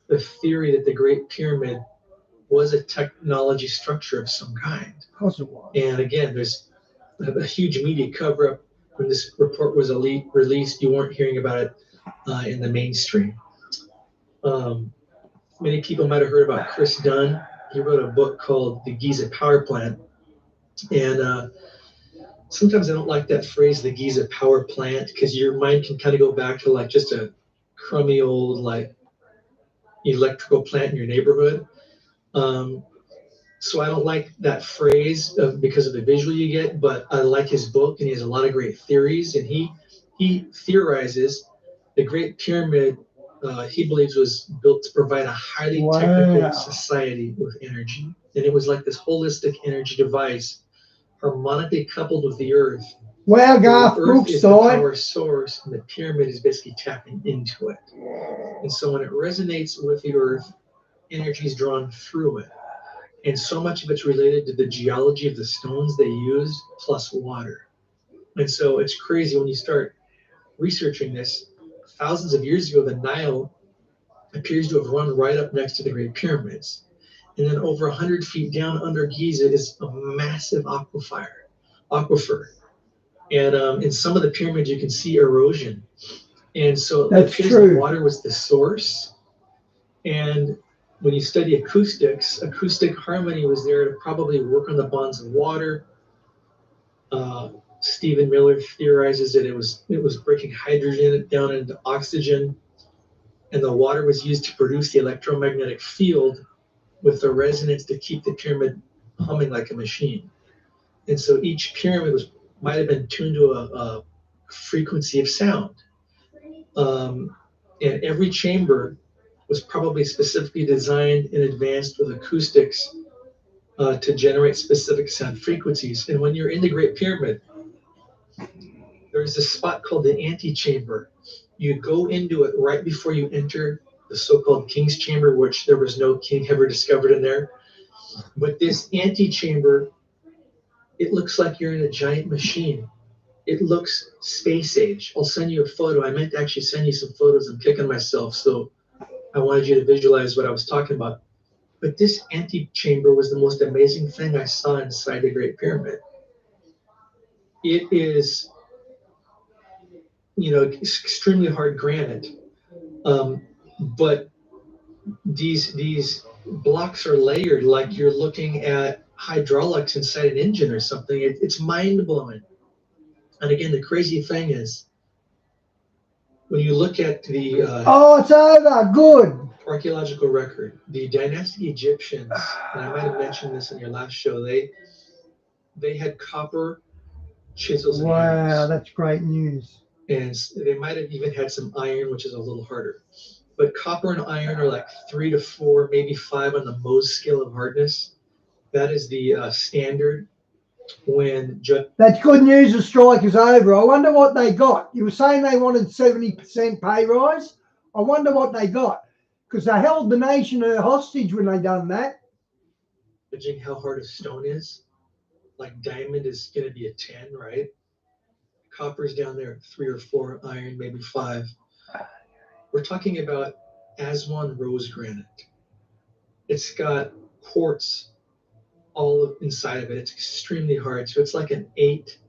the theory that the Great Pyramid was a technology structure of some kind. Of course it was. And again, there's a huge media cover-up. When this report was released, you weren't hearing about it in the mainstream. Many people might have heard about Chris Dunn. He wrote a book called The Giza Power Plant. And sometimes I don't like that phrase, the Giza Power Plant, because your mind can kind of go back to like just a crummy old like electrical plant in your neighborhood. So I don't like that phrase because of the visual you get, but I like his book, and he has a lot of great theories. And he theorizes the Great Pyramid, he believes, was built to provide a highly technical society with energy. And it was like this holistic energy device, harmonically coupled with the Earth. Wow, Garth Brooks is the died. power source, and the pyramid is basically tapping into it. And so when it resonates with the Earth, energy is drawn through it. And so much of it's related to the geology of the stones they use, plus water. And so it's crazy when you start researching this. Thousands of years ago, the Nile appears to have run right up next to the Great Pyramids. And then over 100 feet down under Giza is a massive aquifer. And in some of the pyramids, you can see erosion. And so That's it appears true. the water was the source. And when you study acoustics, acoustic harmony was there to probably work on the bonds of water. Stephen Miller theorizes that it was breaking hydrogen down into oxygen, and the water was used to produce the electromagnetic field with the resonance to keep the pyramid humming like a machine. And so each pyramid might have been tuned to a frequency of sound. And every chamber was probably specifically designed in advance with acoustics to generate specific sound frequencies. And when you're in the Great Pyramid, there's a spot called the antechamber. You go into it right before you enter the so-called King's Chamber, which there was no king ever discovered in there. But this antechamber, it looks like you're in a giant machine. It looks space age. I'll send you a photo. I meant to actually send you some photos. I'm kicking myself, so I wanted you to visualize what I was talking about. But this antechamber was the most amazing thing I saw inside the Great Pyramid. It is, extremely hard granite, but these blocks are layered like you're looking at hydraulics inside an engine or something. It's mind-blowing. And again, the crazy thing is, when you look at the it's over. Good. archaeological record, the dynastic Egyptians, and I might have mentioned this in your last show, they had copper chisels and hammers. Wow, that's great news. And they might have even had some iron, which is a little harder. But copper and iron are like 3 to 4, maybe 5 on the Mohs scale of hardness. That is the standard. That's good news. The strike is over. I wonder what they got. You were saying they wanted 70% pay rise. I wonder what they got, because they held the nation hostage when they done that. Judging how hard a stone is, like diamond is going to be a 10, right? Copper's down there at 3 or 4, iron maybe 5. We're talking about Aswan rose granite. It's got quartz all inside of it. It's extremely hard. So it's like an 8,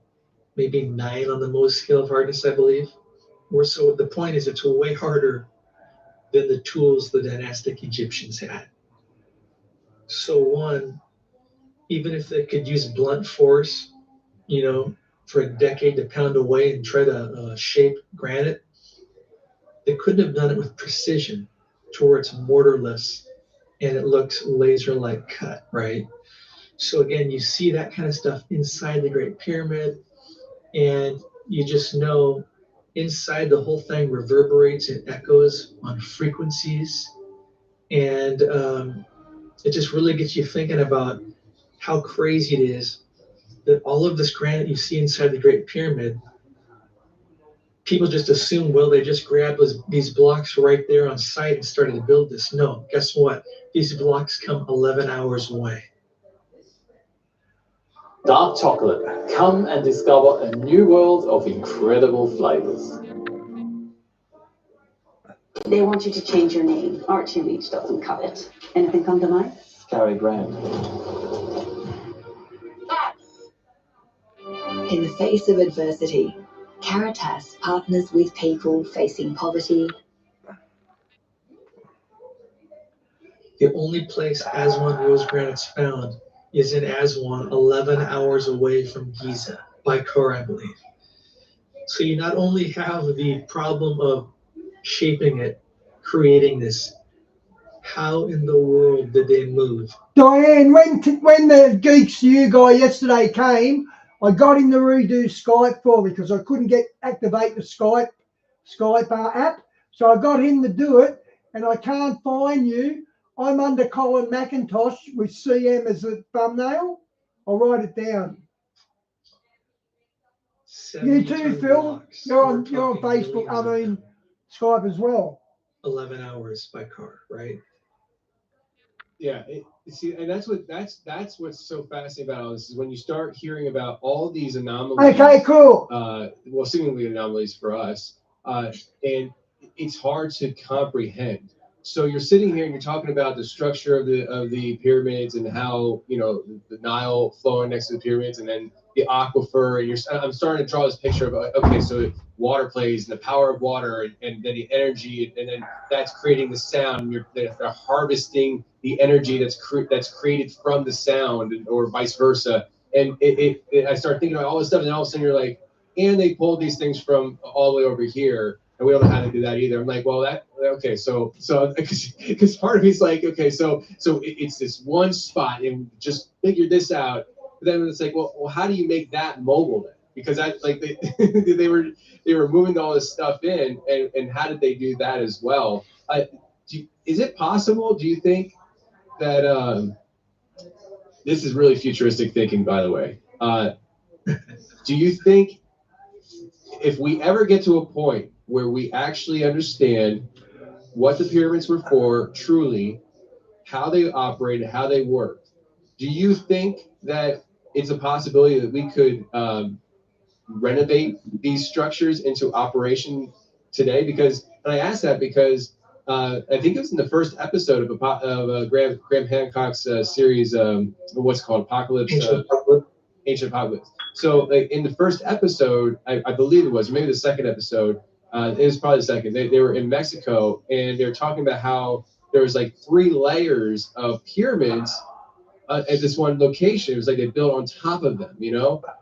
maybe 9 on the Mohs scale of hardness, I believe. So the point is, it's way harder than the tools the dynastic Egyptians had. So one, even if they could use blunt force, for a decade to pound away and try to shape granite, they couldn't have done it with precision to where it's mortarless and it looks laser-like cut, right? So again, you see that kind of stuff inside the Great Pyramid, and you just know inside the whole thing reverberates and echoes on frequencies. And it just really gets you thinking about how crazy it is that all of this granite you see inside the Great Pyramid, people just assume, well, they just grabbed these blocks right there on site and started to build this. No, guess what? These blocks come 11 hours away. Dark chocolate. Come and discover a new world of incredible flavors. They want you to change your name. Archie Leach doesn't cut it. Anything come to mind? Cary Grant. In the face of adversity, Caritas partners with people facing poverty. The only place Aswan rose granite's found is in Aswan, 11 hours away from Giza, by car, I believe. So you not only have the problem of shaping it, creating this, how in the world did they move? Diane, when the Geeks You guy yesterday came, I got him to redo Skype for me because I couldn't activate the Skype app. So I got him to do it, and I can't find you. I'm under Colin McIntosh with CM as a thumbnail. I'll write it down. You too, Phil. You're on Facebook. Skype as well. 11 hours by car, right? Yeah, see, and that's what's so fascinating about all this is when you start hearing about all these anomalies. Okay, cool. Well, seemingly anomalies for us, and it's hard to comprehend. So you're sitting here and you're talking about the structure of the pyramids and how the Nile flowing next to the pyramids, and then the aquifer. And I'm starting to draw this picture of okay, so water plays and the power of water, and then the energy, and then that's creating the sound. They're harvesting the energy that's created from the sound, or vice versa. And I start thinking about all this stuff, and all of a sudden you're like, and they pulled these things from all the way over here. And we don't know how to do that either. I'm like, well, so because part of me's like, okay, so it's this one spot, and just figure this out. But then it's like, well, how do you make that mobile then? Because that's like they were moving all this stuff in, and how did they do that as well? Is it possible? Do you think that this is really futuristic thinking, by the way? Do you think if we ever get to a point where we actually understand what the pyramids were for, truly, how they operated, how they worked, do you think that it's a possibility that we could renovate these structures into operation today? Because, and I ask that because I think it was in the first episode of Graham Hancock's series, what's it called, Apocalypse. Ancient Apocalypse. So like, in the first episode, I believe it was, or maybe the second episode, it was probably the second, they were in Mexico, and they were talking about how there was like 3 layers of pyramids at this one location. It was like they built on top of them,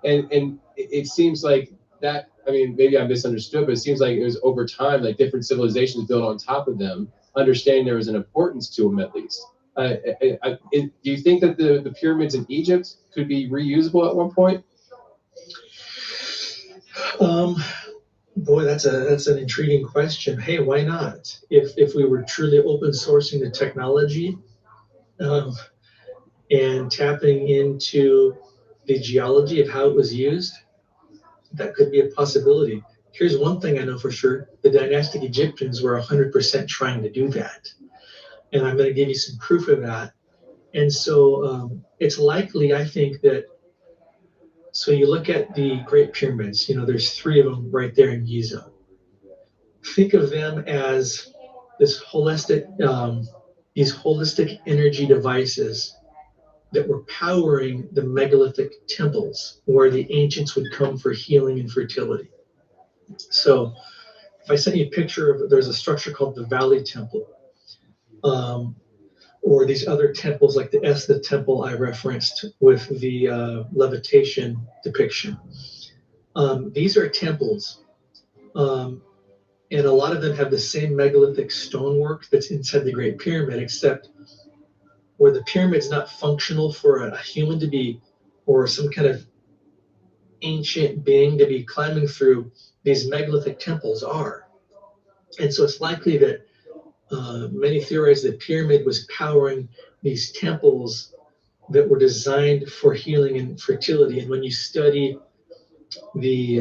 and it seems like that, I mean, maybe I misunderstood, but it seems like it was over time, like different civilizations built on top of them, understanding there was an importance to them at least. Do you think that the pyramids in Egypt could be reusable at one point? Boy, that's an intriguing question. Hey, why not? If we were truly open sourcing the technology and tapping into the geology of how it was used, that could be a possibility. Here's one thing I know for sure: the dynastic Egyptians were 100% trying to do that. And I'm going to give you some proof of that. And so it's likely, I think, that, so you look at the Great Pyramids, there's 3 of them right there in Giza. Think of them as this these holistic energy devices that were powering the megalithic temples where the ancients would come for healing and fertility. So if I send you a picture of, there's a structure called the Valley Temple, or these other temples like the Esna Temple I referenced with the levitation depiction. These are temples, and a lot of them have the same megalithic stonework that's inside the Great Pyramid, except where the pyramid's not functional for a human to be, or some kind of ancient being to be climbing through, these megalithic temples are. And so it's likely that many theorize the pyramid was powering these temples that were designed for healing and fertility. And when you study the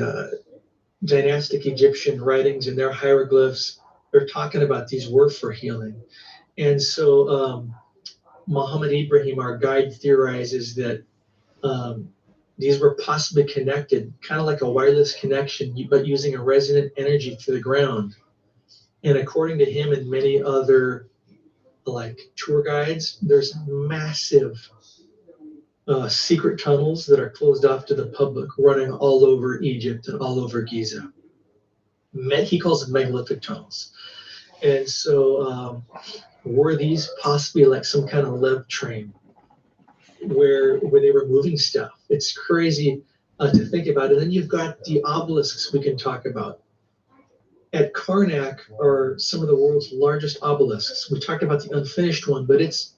dynastic Egyptian writings and their hieroglyphs, they're talking about these were for healing. And so Muhammad Ibrahim, our guide, theorizes that these were possibly connected, kind of like a wireless connection, but using a resonant energy to the ground. And according to him and many other like tour guides, there's massive secret tunnels that are closed off to the public running all over Egypt and all over Giza. He calls them megalithic tunnels. And so were these possibly like some kind of lev train where they were moving stuff? It's crazy to think about. And then you've got the obelisks we can talk about. At Karnak are some of the world's largest obelisks. We talked about the unfinished one, but it's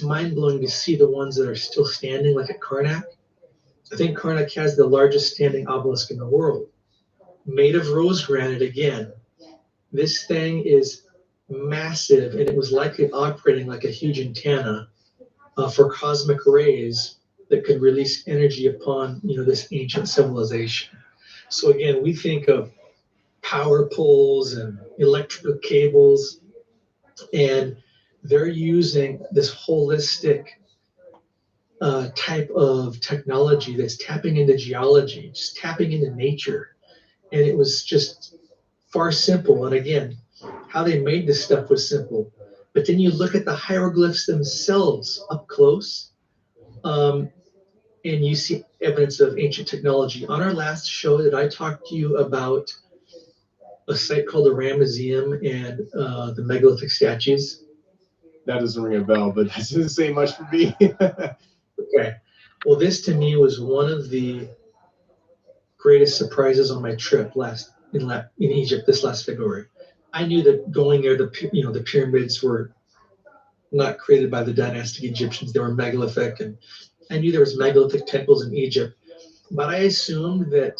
mind-blowing to see the ones that are still standing, like at Karnak. I think Karnak has the largest standing obelisk in the world, made of rose granite again. This thing is massive, and it was likely operating like a huge antenna for cosmic rays that could release energy upon this ancient civilization. So again, we think of power poles and electrical cables, and they're using this holistic type of technology that's tapping into geology, just tapping into nature. And it was just far simple. And again, how they made this stuff was simple. But then you look at the hieroglyphs themselves up close, and you see evidence of ancient technology. On our last show that I talked to you about a site called the Ramesseum and the megalithic statues. That doesn't ring a bell, but that doesn't say much for me. Okay. Well, this to me was one of the greatest surprises on my trip in Egypt this last February. I knew that going there, the pyramids were not created by the dynastic Egyptians; they were megalithic, and I knew there was megalithic temples in Egypt. But I assumed that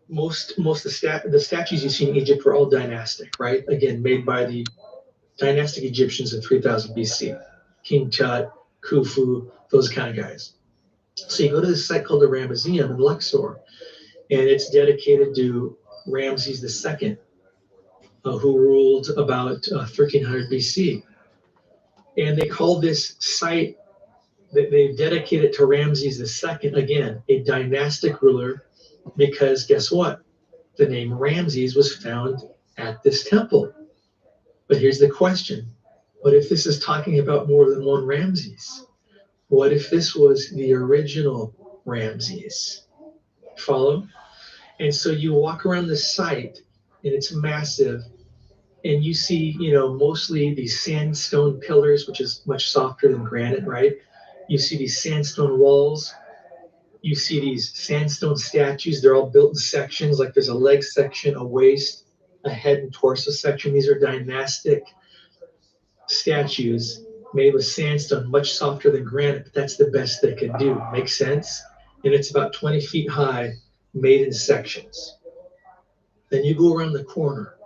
most of the statues you see in Egypt were all dynastic, right? Again, made by the dynastic Egyptians in 3000 BC, King Tut, Khufu, those kind of guys. So you go to this site called the Ramesseum in Luxor, and it's dedicated to Ramses II, who ruled about 1300 BC. And they call this site that they dedicated to Ramses II, again, a dynastic ruler, because guess what? The name Ramses was found at this temple. But here's the question. What if this is talking about more than one Ramses? What if this was the original Ramses? Follow? And so you walk around the site, and it's massive, and you see, mostly these sandstone pillars, which is much softer than granite, right? You see these sandstone walls. You see these sandstone statues. They're all built in sections, like there's a leg section, a waist, a head and torso section. These are dynastic statues made with sandstone, much softer than granite, but that's the best they could do. Makes sense? And it's about 20 feet high, made in sections. Then you go around the corner,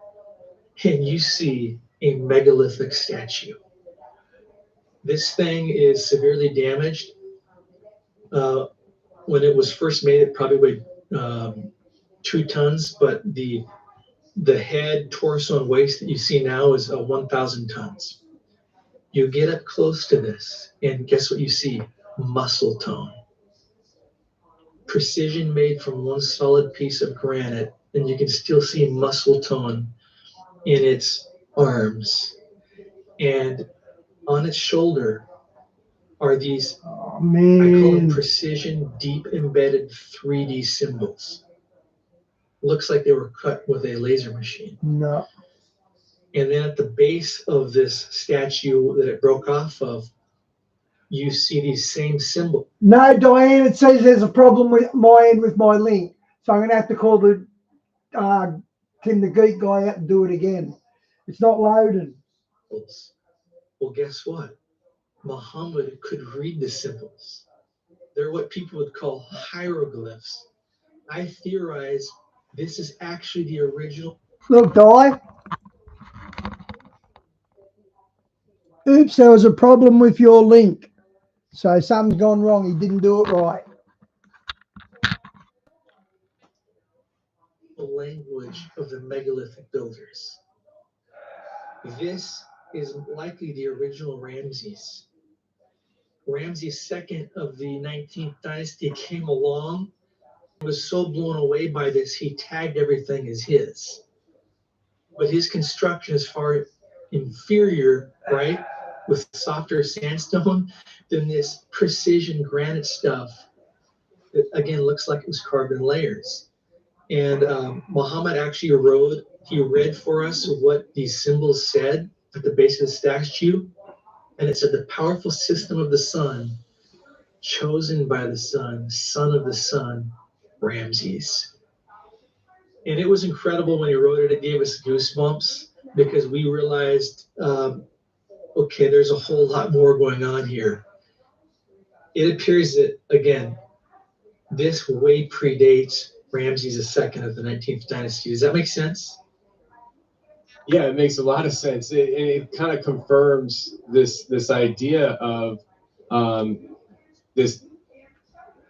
and you see a megalithic statue. This thing is severely damaged. When it was first made, it probably weighed 2 tons, but the head, torso, and waist that you see now is 1,000 tons. You get up close to this, and guess what you see? Muscle tone. Precision made from one solid piece of granite, and you can still see muscle tone in its arms. And on its shoulder are these, I call them precision, deep embedded 3D symbols. Looks like they were cut with a laser machine. No. And then at the base of this statue that it broke off of, you see these same symbols. No, Diane, it says there's a problem with my end with my link. So I'm going to have to call the Tim the Geek guy out and do it again. It's not loading. Well, guess what? Muhammad could read the symbols. They're what people would call hieroglyphs. I theorize this is actually the original. Look, Di. Oops, there was a problem with your link. So something's gone wrong. He didn't do it right. The language of the megalithic builders. This is likely the original Ramses. Ramses II of the 19th dynasty came along, was so blown away by this, he tagged everything as his. But his construction is far inferior, right, with softer sandstone than this precision granite stuff that, again, looks like it was carved in layers. And Muhammad actually read for us what these symbols said at the base of the statue. And it said, the powerful system of the sun, chosen by the sun, son of the sun, Ramses. And it was incredible when he wrote it. It gave us goosebumps because we realized, okay, there's a whole lot more going on here. It appears that, again, this way predates Ramses II of the 19th dynasty. Does that make sense? Yeah, it makes a lot of sense. It kind of confirms this idea of this,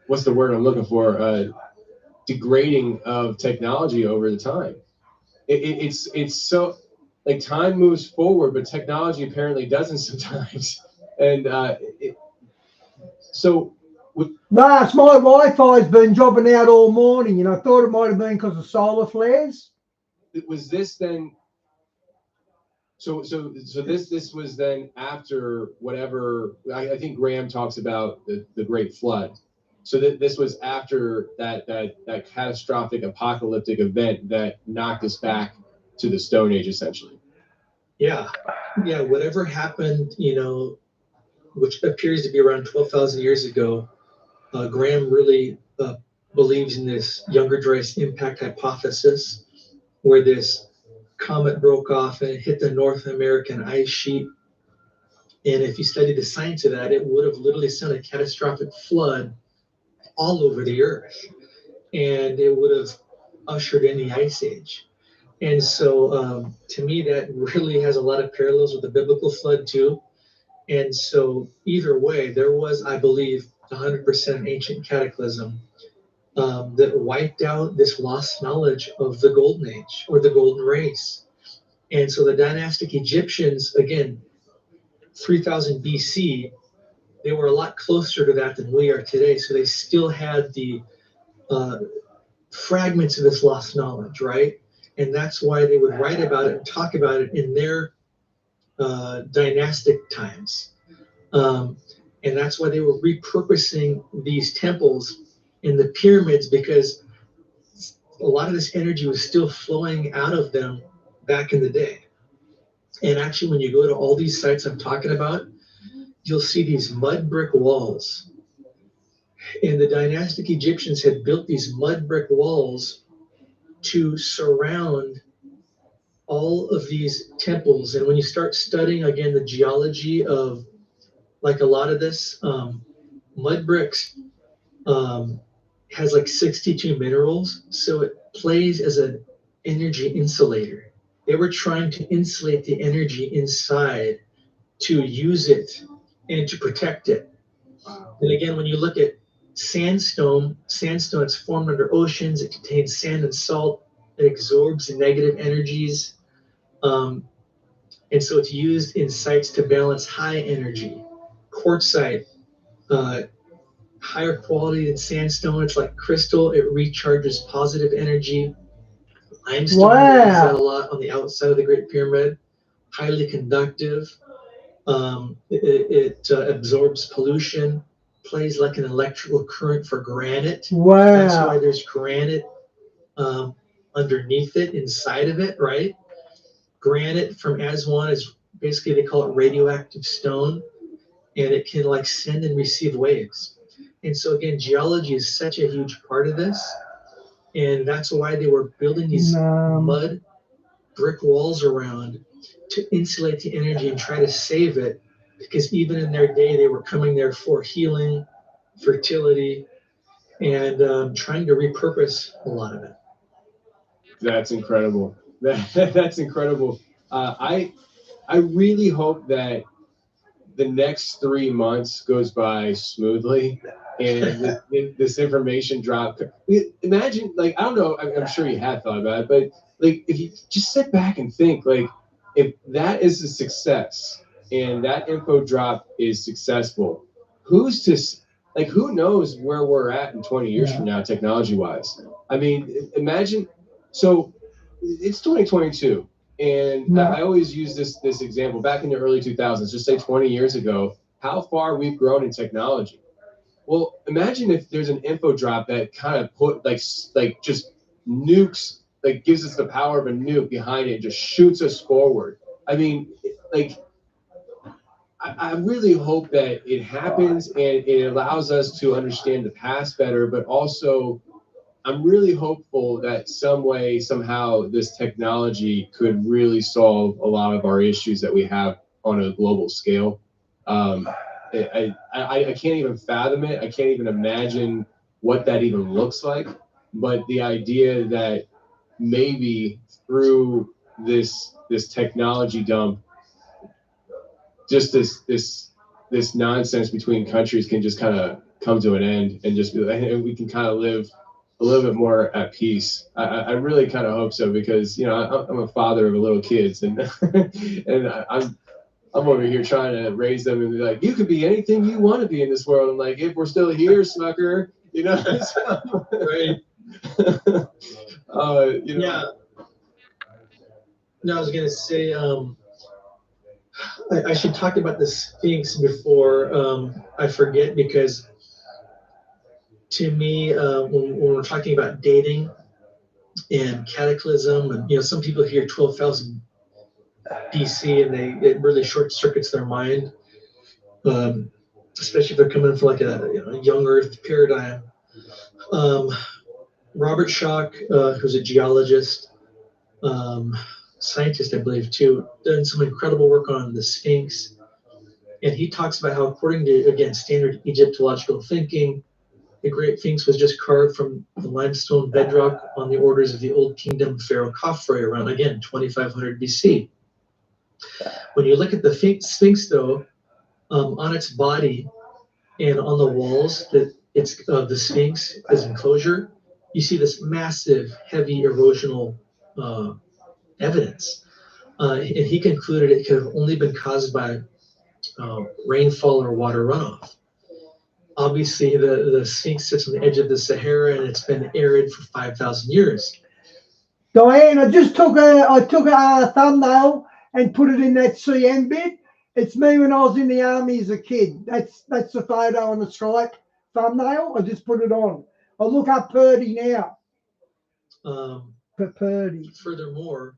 what's the word I'm looking for? Degrading of technology over the time. It's so, like, time moves forward, but technology apparently doesn't sometimes. And so. My Wi-Fi's been dropping out all morning, and I thought it might have been because of solar flares. Was this then? So this was then after whatever. I think Graham talks about the Great Flood. So this was after that catastrophic apocalyptic event that knocked us back to the Stone Age, essentially. Yeah. Whatever happened, which appears to be around 12,000 years ago. Graham really believes in this Younger Dryas impact hypothesis, where this comet broke off and it hit the North American ice sheet. And if you study the science of that, it would have literally sent a catastrophic flood all over the earth. And it would have ushered in the Ice Age. And so to me, that really has a lot of parallels with the biblical flood too. And so either way, there was, I believe, 100% ancient cataclysm that wiped out this lost knowledge of the Golden Age or the Golden Race. And so the dynastic Egyptians, again, 3000 BC, they were a lot closer to that than we are today. So they still had the fragments of this lost knowledge, right? And that's why they would write about it and talk about it in their dynastic times. And that's why they were repurposing these temples in the pyramids, because a lot of this energy was still flowing out of them back in the day. And actually, when you go to all these sites I'm talking about, you'll see these mud brick walls. And the dynastic Egyptians had built these mud brick walls to surround all of these temples. And when you start studying, again, the geology of, like, a lot of this, mud bricks has like 62 minerals, so it plays as an energy insulator. They were trying to insulate the energy inside to use it and to protect it. And again, when you look at sandstone is formed under oceans. It contains sand and salt. It absorbs negative energies. And so it's used in sites to balance high energy. Quartzite, higher quality than sandstone. It's like crystal. It recharges positive energy. Limestone uses that a lot on the outside of the Great Pyramid. Highly conductive. It absorbs pollution. Plays like an electrical current for granite. Wow. That's why there's granite underneath it, inside of it, right? Granite from Aswan is basically, they call it radioactive stone, and it can like send and receive waves. And so again, geology is such a huge part of this, and that's why they were building these mud brick walls around to insulate the energy and try to save it, because even in their day, they were coming there for healing, fertility, and trying to repurpose a lot of it. That's incredible. That's incredible. I really hope that the next 3 months goes by smoothly and this information drop. Imagine, like, I don't know, I'm sure you had thought about it, but like, if you just sit back and think, like, if that is a success and that info drop is successful, who's to like, who knows where we're at in 20 years from now, technology wise? I mean, imagine. So it's 2022, and I always use this example. Back in the early 2000s, just say 20 years ago, how far we've grown in technology. Well, imagine if there's an info drop that kind of put like just nukes, like gives us the power of a nuke behind it, just shoots us forward. I mean, like, I really hope that it happens and it allows us to understand the past better, but also I'm really hopeful that some way, somehow, this technology could really solve a lot of our issues that we have on a global scale. I can't even fathom it. I can't even imagine what that even looks like. But the idea that maybe through this technology dump, just this nonsense between countries can just kind of come to an end, and just we can kind of live a little bit more at peace. I really kind of hope so, because I'm a father of little kids, and and I'm over here trying to raise them and be like, you could be anything you want to be in this world. I'm like, if we're still here, sucker, so, Right. Yeah. No, I was gonna say, I should talk about the Sphinx before I forget, because to me, when we're talking about dating and cataclysm, and some people hear 12,000 BC and it really short circuits their mind, especially if they're coming from like a young Earth paradigm. Robert Schoch, who's a geologist, scientist, I believe too, done some incredible work on the Sphinx, and he talks about how, according to, again, standard Egyptological thinking, the Great Sphinx was just carved from the limestone bedrock on the orders of the Old Kingdom Pharaoh Khafre around, again, 2500 BC. When you look at the Sphinx, though, on its body and on the walls that it's the Sphinx as enclosure, you see this massive, heavy erosional evidence. And he concluded it could have only been caused by rainfall or water runoff. Obviously, the Sphinx sits on the edge of the Sahara, and it's been arid for 5,000 years. Diane, I took a thumbnail and put it in that CM bit. It's me when I was in the army as a kid. That's the photo on the Stripe thumbnail. I just put it on. I'll look up Purdy now. Purdy. Furthermore,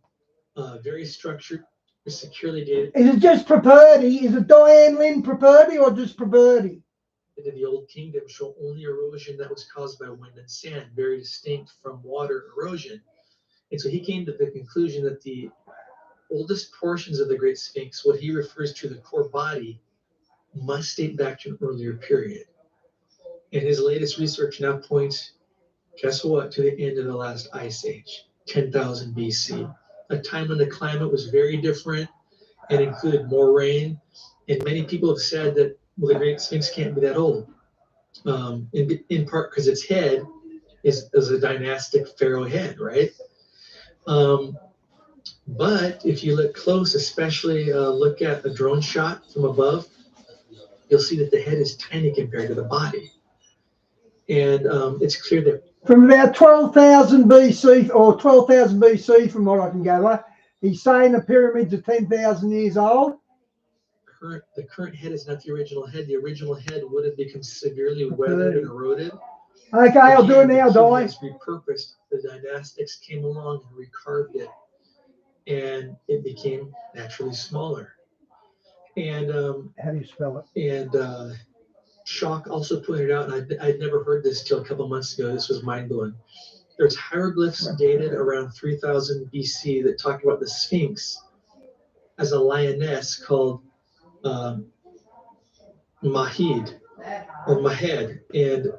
very structured, securely dated. Is it just Purdy? Is it Diane Lynn Purdy or just Purdy? Into the Old Kingdom show only erosion that was caused by wind and sand, very distinct from water erosion. And so he came to the conclusion that the oldest portions of the Great Sphinx, what he refers to the core body, must date back to an earlier period. And his latest research now points, guess what, to the end of the last ice age, 10,000 BC, a time when the climate was very different and included more rain. And many people have said that, well, the Great Sphinx can't be that old, in part because its head is a dynastic pharaoh head, right? But if you look close, especially look at a drone shot from above, you'll see that the head is tiny compared to the body. And it's clear that from about 12,000 BC or 12,000 BC, from what I can gather, he's saying the pyramids are 10,000 years old. The current head is not the original head. The original head would have become severely weathered and eroded. Okay, I'll do it now, Di. Repurposed. The dynastics came along and recarved it, and it became naturally smaller. And how do you spell it? And Schoch also pointed out, and I'd never heard this till a couple months ago. This was mind-blowing. There's hieroglyphs dated around 3000 BC that talk about the Sphinx as a lioness called Mahid or Mahed, and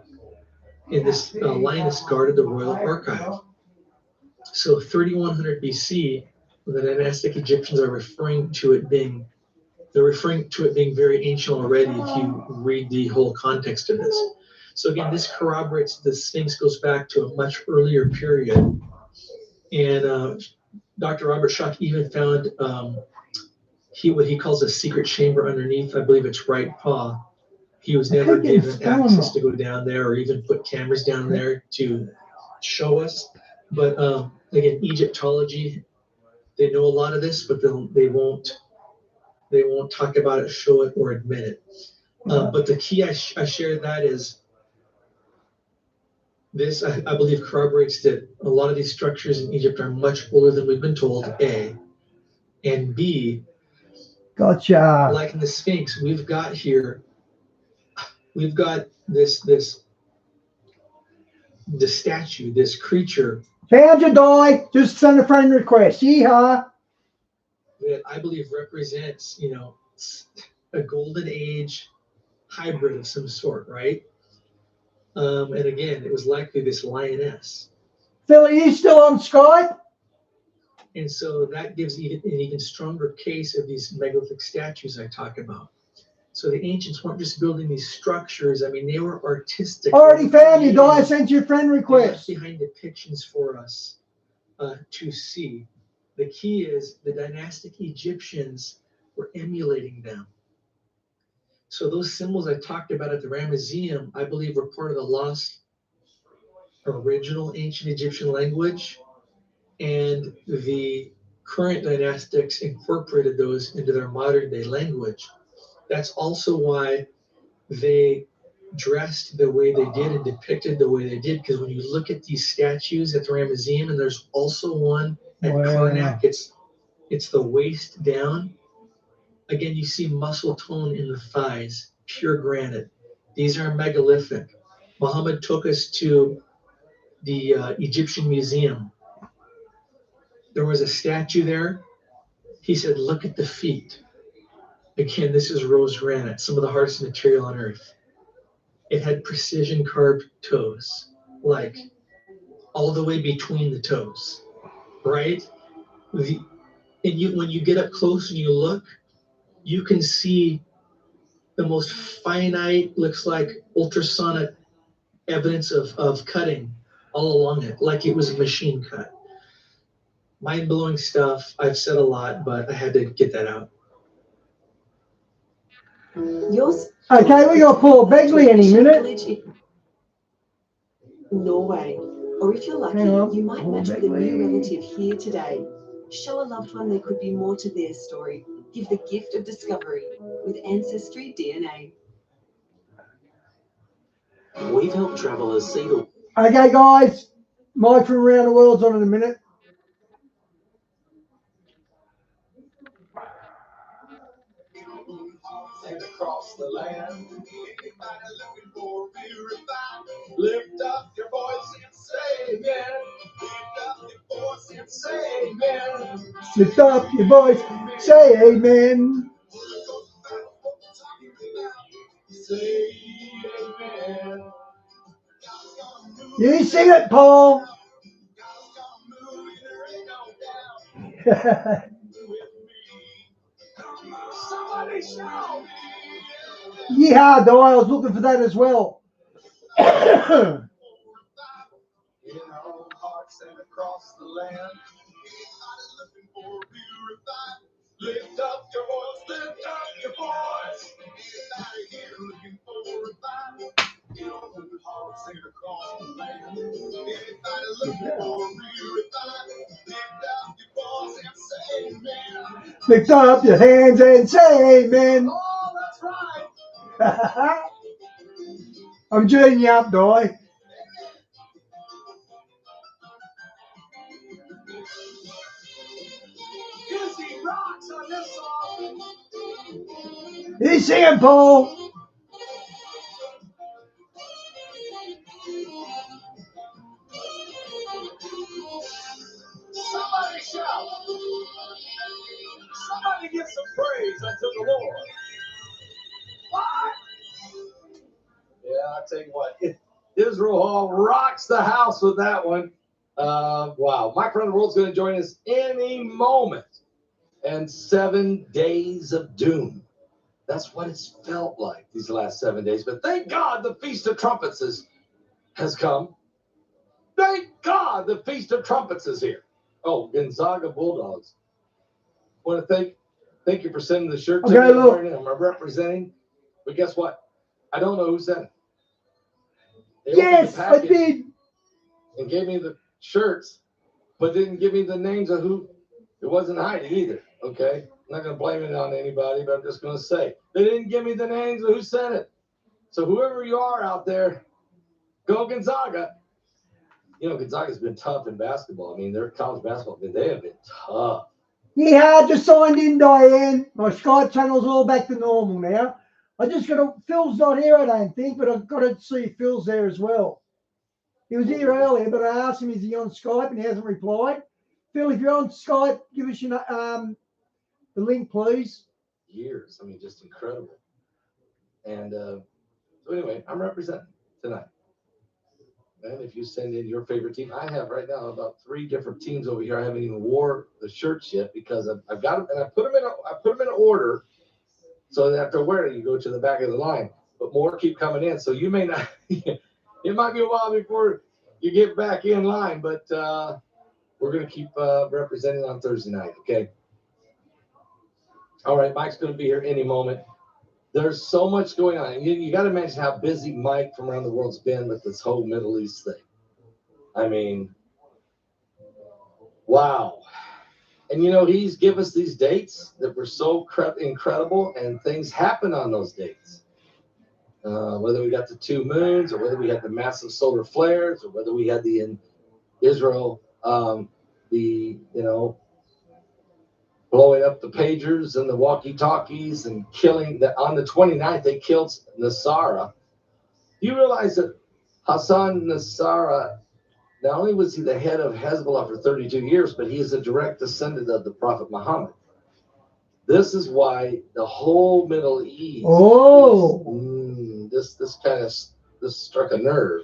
this lioness guarded the royal archive. So 3100 BC, the dynastic Egyptians are referring to it being very ancient already if you read the whole context of this. So again, this corroborates the Sphinx goes back to a much earlier period. And Dr. Robert Schoch even found what he calls a secret chamber underneath, I believe it's right paw. He was never given access to go down there or even put cameras down there to show us. But again, Egyptology, they know a lot of this, but they won't talk about it, show it, or admit it. But the key I shared that is this, I believe, corroborates that a lot of these structures in Egypt are much older than we've been told, A. And B, Gotcha. like in the Sphinx, we've got this statue, this creature. Found you, Di. Just send a friend request. Yeehaw. That I believe represents, a golden age hybrid of some sort, right? And again, it was likely this lioness. Phil, are you still on Skype? And so that gives an even stronger case of these megalithic statues I talk about. So the ancients weren't just building these structures. I mean, they were artistic. Already found you, Di. I sent you a friend request. Behind depictions for us to see. The key is the dynastic Egyptians were emulating them. So those symbols I talked about at the Ramesseum, I believe, were part of the lost original ancient Egyptian language, and the current dynastics incorporated those into their modern day language. That's also why they dressed the way they did and depicted the way they did, because when you look at these statues at the Ramesseum, and there's also one at Karnak, it's the waist down. Again, you see muscle tone in the thighs, pure granite. These are megalithic. Muhammad took us to the Egyptian Museum. There was a statue there. He said, look at the feet. Again, this is rose granite, some of the hardest material on earth. It had precision carved toes, like all the way between the toes, right? When you get up close and you look, you can see the most finite, looks like ultrasonic evidence of cutting all along it, like it was a machine cut. Mind-blowing stuff. I've said a lot, but I had to get that out. Okay, we got Paul Begley any minute. Norway. Or if you're lucky, you might match with a new relative here today. Show a loved one there could be more to their story. Give the gift of discovery with Ancestry DNA. We've helped travelers see the... Okay, guys. Mike from Around the World's on in a minute. Across the land, anybody looking for purified, lift up your voice and say amen. Lift up your voice and say amen. Lift up your voice, say amen. Say amen. You sing it, Paul. Somebody shout. Yeah, Di, I was looking for that as well. In our own hearts and across the land, anybody looking for purified, lift up your voice, lift up your voice. Anybody here looking for revival, in our own hearts and across the land, anybody looking for purified, lift up your voice and say amen. Lift up your hands and say amen. Oh, that's right. I'm tuning you up, Di. Dizzy rocks on this song. You sing it, Paul. Somebody shout. Somebody give some praise unto the Lord. What? Yeah, I'll tell you what. Israel Hall rocks the house with that one. Wow. Mike Around the World's going to join us any moment. And 7 days of doom. That's what it's felt like these last 7 days. But thank God the Feast of Trumpets has come. Thank God the Feast of Trumpets is here. Oh, Gonzaga Bulldogs. Want to thank you for sending the shirt to me. I'm representing. But guess what? I don't know who sent it. They opened the Yes, I package did. and gave me the shirts, but didn't give me the names of who. It wasn't Heidi either. Okay, I'm not gonna blame it on anybody, but I'm just gonna say they didn't give me the names of who sent it. So whoever you are out there, go Gonzaga. You know, Gonzaga's been tough in basketball. I mean, their college basketball, they have been tough. Yeah, just signed in, Diane. My Skype channel's all back to normal now. I just got to. Phil's not here, I don't think, but I've got to see if Phil's there as well. He was here earlier, but I asked him, is he on Skype, and he hasn't replied. Phil, if you're on Skype, give us your the link, please. Years, I mean, just incredible. And so anyway, I'm representing tonight. And if you send in your favorite team, I have right now about 3 different teams over here. I haven't even wore the shirts yet because I've got them, and I put them in order so that after wearing, you go to the back of the line. But more keep coming in, so you may not. It might be a while before you get back in line, but we're gonna keep representing on Thursday night. Okay. All right, Mike's gonna be here any moment. There's so much going on. You got to imagine how busy Mike from around the world's been with this whole Middle East thing. I mean, wow. And, you know, he's given us these dates that were so incredible, and things happen on those dates. Whether we got the 2 moons, or whether we had the massive solar flares, or whether we had the in Israel, blowing up the pagers and the walkie-talkies and killing on the 29th, they killed Nasrallah. You realize that Hassan Nasrallah, not only was he the head of Hezbollah for 32 years, but he is a direct descendant of the Prophet Muhammad. This is why the whole Middle East, this struck a nerve.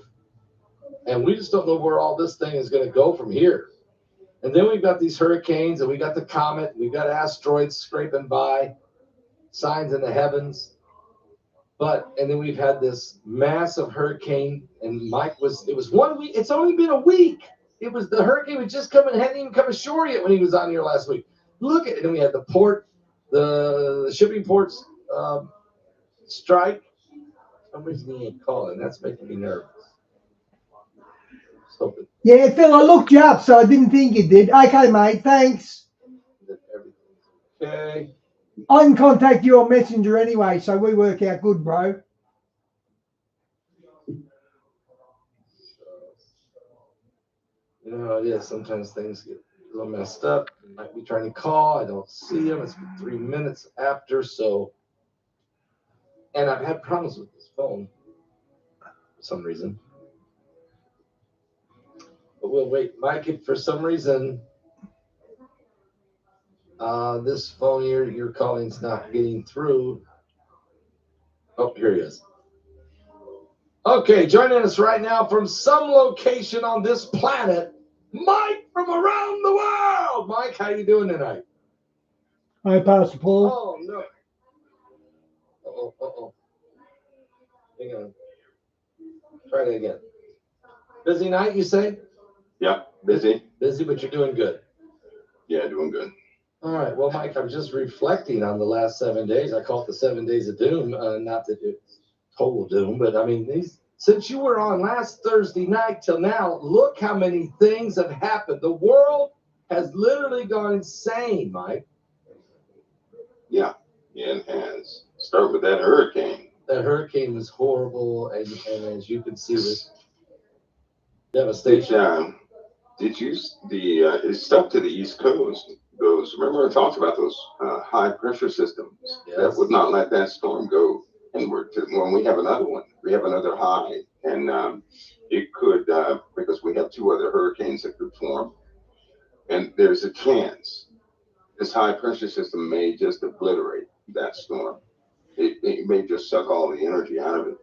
And we just don't know where all this thing is going to go from here. And then we've got these hurricanes, and we got the comet, we've got asteroids scraping by, signs in the heavens. And then we've had this massive hurricane, and it was 1 week. It's only been a week. The hurricane was just coming, hadn't even come ashore yet when he was on here last week. Look at it. And we had the shipping ports strike. Somebody's being called, and that's making me nervous. Yeah, Phil, I looked you up, so I didn't think you did. Okay, mate, thanks. Okay. I can contact you on Messenger anyway, so we work out good, bro. You know how it is. Sometimes things get a little messed up. You might be trying to call. I don't see them. It's been 3 minutes after, so. And I've had problems with this phone for some reason. But we'll wait. Mike, if for some reason this phone here you're calling's not getting through. Oh, here he is. Okay, joining us right now from some location on this planet, Mike from around the world. Mike, how you doing tonight? Hi, Pastor Paul. Oh, no. Uh-oh. Hang on. Try that again. Busy night, you say? Yeah, busy. Busy, but you're doing good. Yeah, doing good. All right. Well, Mike, I'm just reflecting on the last 7 days. I call it the 7 days of doom. Not that it's total doom, but I mean, since you were on last Thursday night till now, look how many things have happened. The world has literally gone insane, Mike. Yeah, it has. Start with that hurricane. That hurricane was horrible, and as you can see, the devastation. It stuck to the East Coast. Remember I talked about those high pressure systems that would not let that storm go inward. When we have another one, we have another high, and it could because we have 2 other hurricanes that could form, and there's a chance this high pressure system may just obliterate that storm. It may just suck all the energy out of it.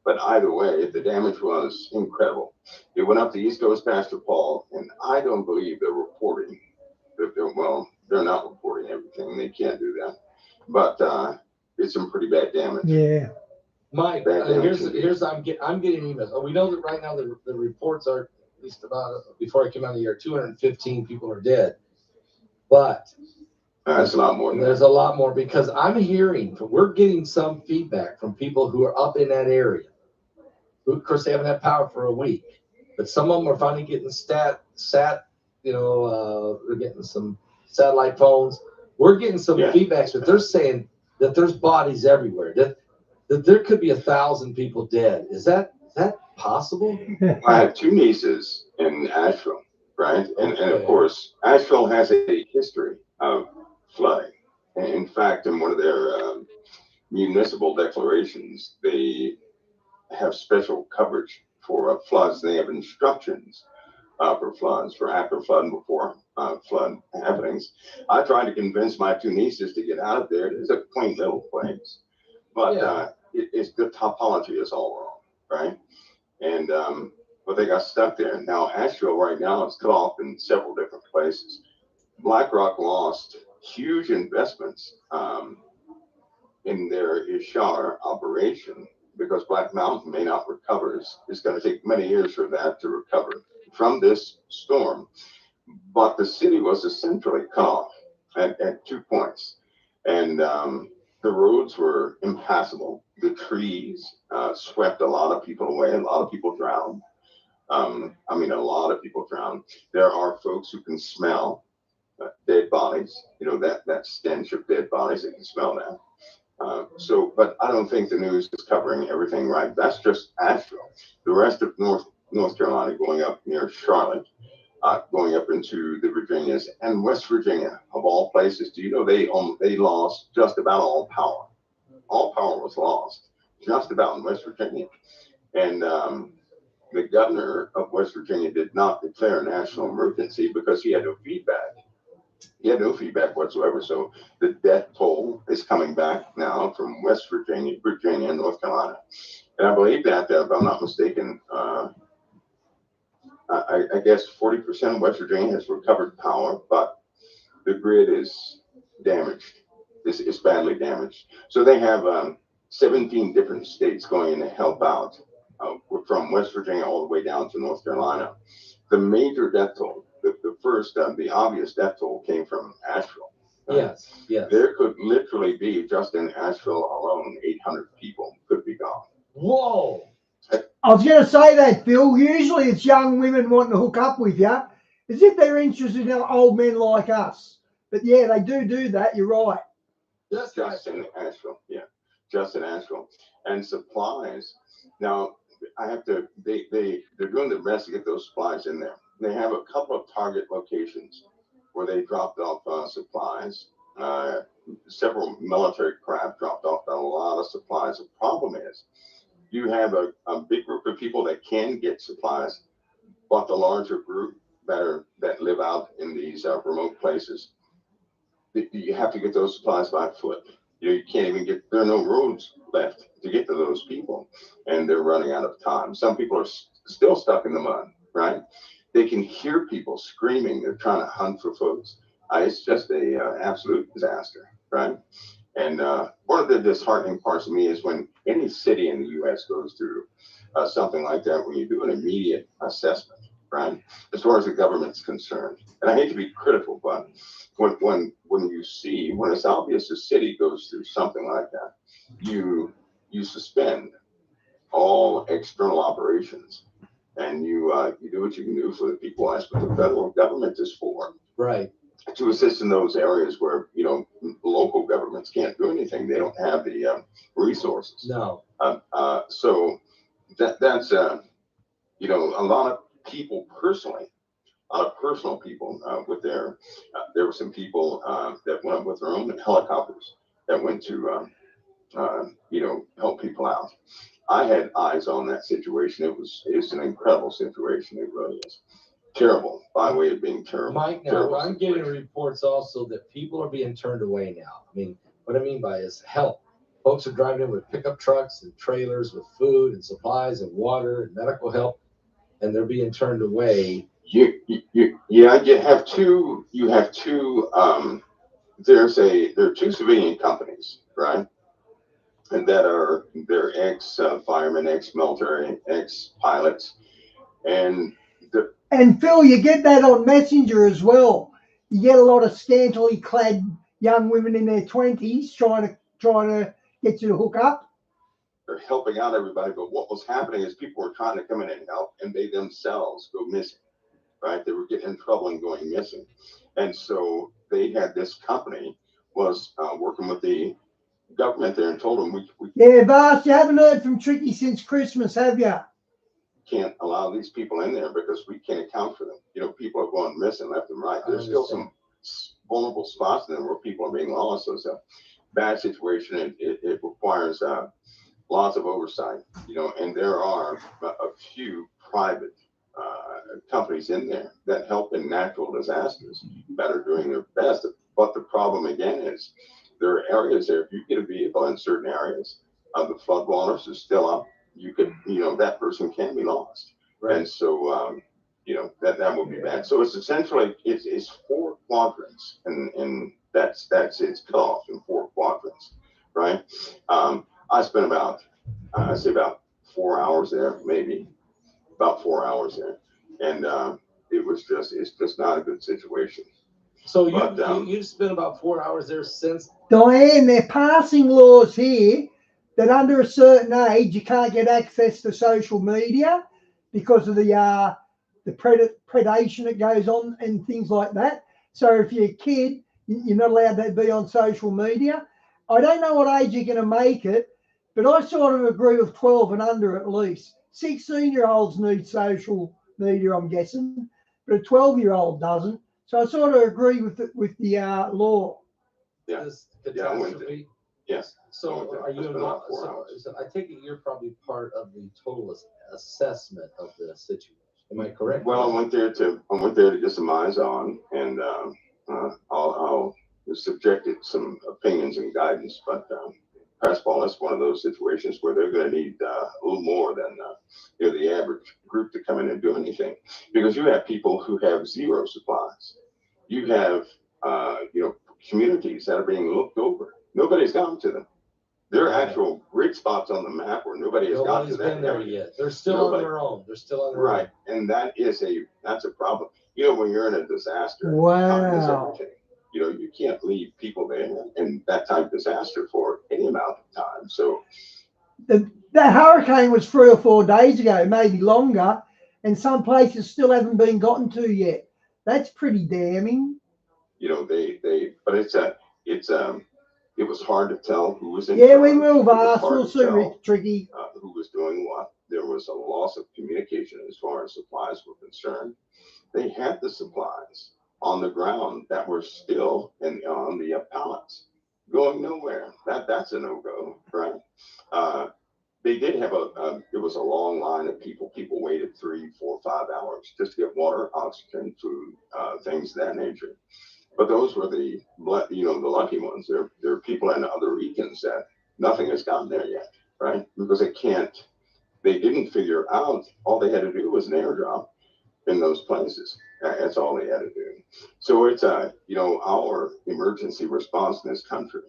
But either way, the damage was incredible. It went up the East Coast, Pastor Paul, and I don't believe they're reporting. They're not reporting everything. They can't do that. But it's some pretty bad damage. Yeah. Mike, here's I'm getting emails. Oh, we know that right now the reports are, at least about before I came out of the year, 215 people are dead. But That's a lot more. There's a lot more because we're getting some feedback from people who are up in that area. Who, of course, they haven't had power for a week, but some of them are finally getting they're getting some satellite phones. We're getting some feedbacks, but they're saying that there's bodies everywhere. That there could be 1,000 people dead. Is that possible? I have two nieces in Asheville, right? And of course, Asheville has a history of flooding. And in fact, in one of their municipal declarations, they have special coverage for floods. They have instructions for floods, for after flood and before flood happenings. I tried to convince my two nieces to get out of there. It's a quaint little place, but it's the topology is all wrong, right? And but they got stuck there. Now Asheville right now is cut off in several different places. BlackRock lost huge investments in their Ishar operation because Black Mountain may not recover. It's going to take many years for that to recover from this storm. But the city was essentially cut off at 2 points. And the roads were impassable. The trees swept a lot of people away. A lot of people drowned. I mean, a lot of people drowned. There are folks who can smell dead bodies, that stench of dead bodies, they can smell that. But I don't think the news is covering everything right. That's just Asheville. The rest of North Carolina, going up near Charlotte, going up into the Virginias and West Virginia, of all places. Do you know they lost just about all power? All power was lost, just about in West Virginia. And the governor of West Virginia did not declare a national emergency because he had no feedback. He had no feedback whatsoever. So the death toll is coming back now from West Virginia, and North Carolina. And I believe that, if I'm not mistaken, I guess 40% of West Virginia has recovered power, but the grid is damaged. It's badly damaged. So they have 17 different states going in to help out from West Virginia all the way down to North Carolina. The major death toll, the first, the obvious death toll came from Asheville. Yes. There could literally be, just in Asheville alone, 800 people could be gone. Whoa. I was going to say that, Phil. Usually it's young women wanting to hook up with you, as if they're interested in old men like us. But yeah, they do that. You're right. Just in Asheville, just in Asheville. And supplies. Now, they're doing their best to get those supplies in there. They have a couple of target locations where they dropped off supplies. Several military craft dropped off a lot of supplies. The problem is, you have a big group of people that can get supplies, but the larger group that live out in these remote places, you have to get those supplies by foot. You can't even there are no roads left to get to those people, and they're running out of time. Some people are still stuck in the mud, right? They can hear people screaming. They're trying to hunt for folks. It's just a absolute disaster, right? And one of the disheartening parts of me is when any city in the U.S. goes through something like that, when you do an immediate assessment, right, as far as the government's concerned. And I hate to be critical, but when it's obvious a city goes through something like that, you suspend all external operations, and you do what you can do for the people. That's what the federal government is for. Right. To assist in those areas where local governments can't do anything. They don't have the resources. No. So that's a lot of people personally, a lot of personal people with there were some people that went up with their own helicopters that went to help people out. I had eyes on that situation. It's an incredible situation. It really is. Terrible, by way of being terrible. Mike, now I'm getting reports also that people are being turned away now. I mean, what I mean by is help. Folks are driving in with pickup trucks and trailers with food and supplies and water and medical help, and they're being turned away. You have two. There are two civilian companies, right? And they're ex-firemen, ex-military, ex-pilots, and Phil, you get that on Messenger as well. You get a lot of scantily clad young women in their 20s trying to get you to hook up. They're helping out everybody, but what was happening is people were trying to come in and help, and they themselves go missing, right? They were getting in trouble and going missing. And so they had this company was working with the government there and told them, we Yeah, Vast, you haven't heard from Tricky since Christmas, have you? can't allow these people in there because we can't account for them. You know, people are going missing left and right. There's still some vulnerable spots in there where people are being lost. So it's a bad situation. It requires lots of oversight, you know, and there are a few private companies in there that help in natural disasters that are doing their best. But the problem again is there are areas there, if you get a vehicle in certain areas, the flood waters are still up, you could, you know, that person can be lost. Right. And so, you know, that would be bad. So it's essentially, it's 4 quadrants, and that's its cutoff in 4 quadrants, right? I spent about, I say about 4 hours there, maybe about 4 hours there. And it's just not a good situation. So you've spent about 4 hours there since? Diane, they're passing laws here that under a certain age, you can't get access to social media because of the predation that goes on and things like that. So if you're a kid, you're not allowed to be on social media. I don't know what age you're going to make it, but I sort of agree with 12 and under at least. 16-year-olds need social media, I'm guessing, but a 12-year-old doesn't. So I sort of agree with the law. Yeah. Yes. So are you involved? So I take it you're probably part of the total assessment of the situation. Am I correct? Well, I went there to get some eyes on, and I'll subject it to some opinions and guidance. But Fastball is one of those situations where they're going to need a little more than you know, the average group to come in and do anything, because you have people who have zero supplies. You have you know, communities that are being looked over. Nobody's gone to them. There are actual great spots on the map where nobody has gone to them. Nobody's been there yet. They're still on their own. They're still on their own. Right, and that's a problem. You know, when you're in a disaster, wow. You know, you can't leave people there in that type of disaster for any amount of time. So that hurricane was 3 or 4 days ago, maybe longer, and some places still haven't been gotten to yet. That's pretty damning. You know, but it was hard to tell who was in charge. We will, Vast. We'll see, Tricky. Who was doing what. There was a loss of communication as far as supplies were concerned. They had the supplies on the ground that were still on the pallets, going nowhere. That's a no-go, right? They did have it was a long line of people. People waited 3, 4, 5 hours just to get water, oxygen, food, things of that nature. But those were the lucky ones. There are people in other regions that nothing has gotten there yet, right? Because they didn't figure out, all they had to do was an airdrop in those places. That's all they had to do. So it's you know, our emergency response in this country,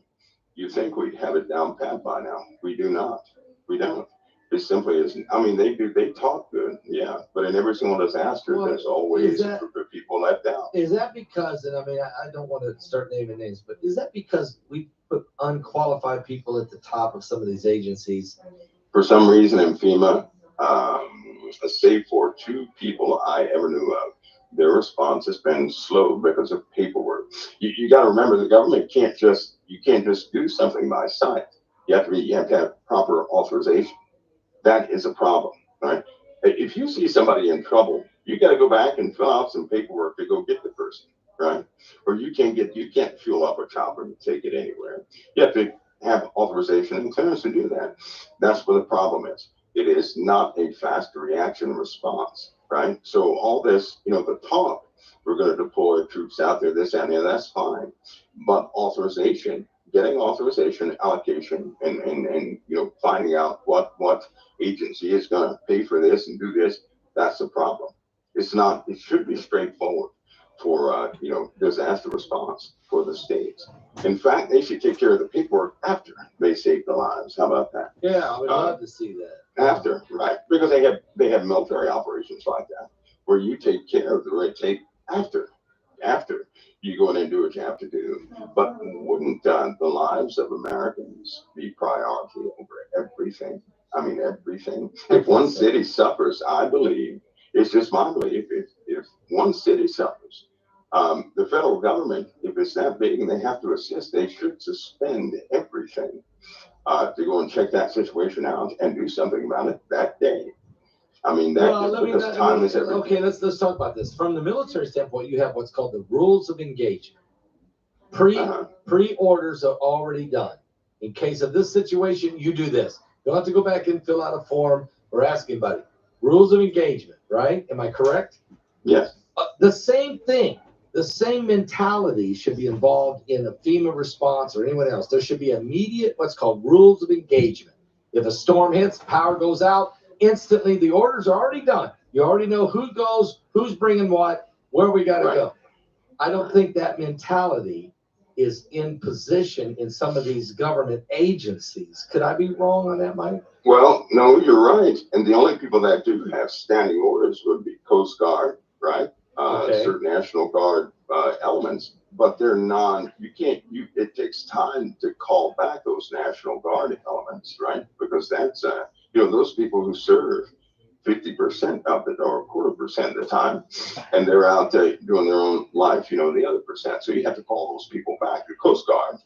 you think we'd have it down pat by now. We do not. We don't. It simply isn't. I mean, they talk good, yeah, but in every single disaster, there's always a group of people left out. Is that because, and I mean, I don't want to start naming names, but is that because we put unqualified people at the top of some of these agencies? For some reason in FEMA, save for 2 people I ever knew of, their response has been slow because of paperwork. You got to remember, the government can't just do something by sight. You have to have proper authorization. That is a problem, right? If you see somebody in trouble, you got to go back and fill out some paperwork to go get the person, right? Or you can't fuel up a chopper and take it anywhere. You have to have authorization and clearance to do that. That's where the problem is. It is not a fast reaction response, right? So all this, you know, the talk, we're going to deploy troops out there, this and that, that's fine. But authorization, getting authorization, allocation, and you know, finding out what agency is going to pay for this and do this, that's the problem. It's not. It should be straightforward for you know, disaster response for the states. In fact, they should take care of the paperwork after they save the lives. How about that? Yeah, I would love to see that. After, right? Because they have military operations like that where you take care of the red tape after after you go in and do what you have to do. But wouldn't the lives of Americans be priority over everything? I mean, everything. If one city suffers, I believe, it's just my belief, if one city suffers, the federal government, if it's that big and they have to assist, they should suspend everything to go and check that situation out and do something about it that day. I mean, time is everything. Okay, let's talk about this. From the military standpoint, you have what's called the rules of engagement. Pre-orders are already done. In case of this situation, you do this. You don't have to go back and fill out a form or ask anybody. Rules of engagement, right? Am I correct? Yes. The same thing, the same mentality should be involved in a FEMA response or anyone else. There should be immediate, what's called rules of engagement. If a storm hits, power goes out, instantly the orders are already done. You already know who goes, who's bringing what, where we got to go. I don't think that mentality is in position in some of these government agencies. Could I be wrong on that, Mike? Well, no, you're right. And the only people that do have standing orders would be Coast Guard, right? Certain National Guard elements, but they're it takes time to call back those National Guard elements, right? Because that's, those people who serve 50% of it or a quarter% of the time, and they're out doing their own life, the other percent. So you have to call those people back. The Coast Guard,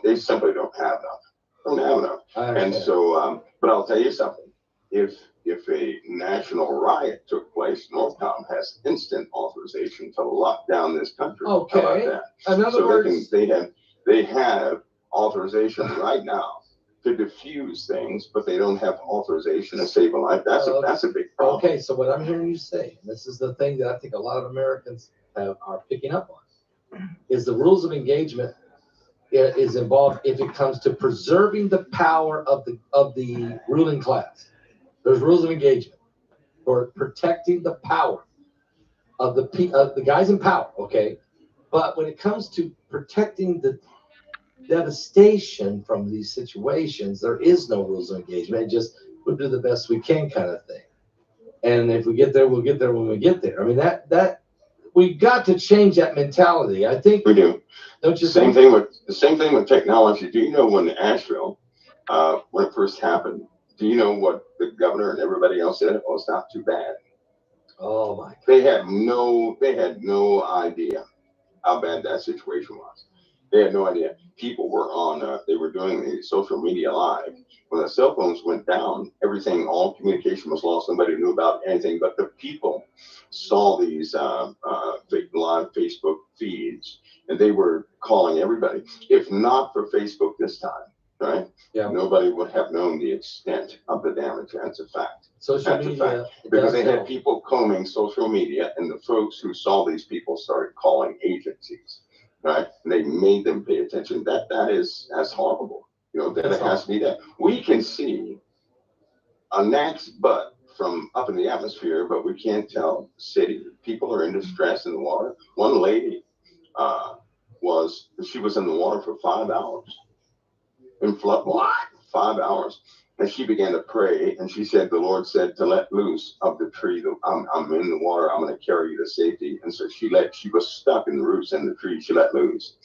they simply don't have enough. Don't have enough. And so, but I'll tell you something. If a national riot took place, Northcom has instant authorization to lock down this country. Okay. How about that? In other words, they have authorization right now to diffuse things, but they don't have authorization to save a life. That's a big problem. Okay, so what I'm hearing you say, and this is the thing that I think a lot of Americans are picking up on, is the rules of engagement is involved if it comes to preserving the power of the ruling class. There's rules of engagement for protecting the power of the guys in power, okay? But when it comes to protecting the devastation from these situations, there is no rules of engagement. Just we'll do the best we can kind of thing. And if we get there, we'll get there when we get there. I mean, that we got to change that mentality. I think we do. Don't you think? The same thing with technology. Do you know when Asheville, when it first happened, do you know what the governor and everybody else said? Oh, it's not too bad. Oh my God. They had no idea how bad that situation was. They had no idea. People were they were doing the social media live. When the cell phones went down, all communication was lost. Nobody knew about anything, but the people saw these live Facebook feeds, and they were calling everybody. If not for Facebook this time, right? Yeah. Nobody would have known the extent of the damage. That's a fact. Social media. Because they had people combing social media, and the folks who saw these people started calling agencies, right? And they made them pay attention. That's horrible. That it has to be that. We can see a gnat's butt from up in the atmosphere, but we can't tell the city. People are in distress in the water. One lady was in the water for 5 hours. In flood water, 5 hours, and she began to pray, and she said, the Lord said to let loose of the tree. I'm in the water. I'm going to carry you to safety. And so she was stuck in the roots in the tree. She let loose,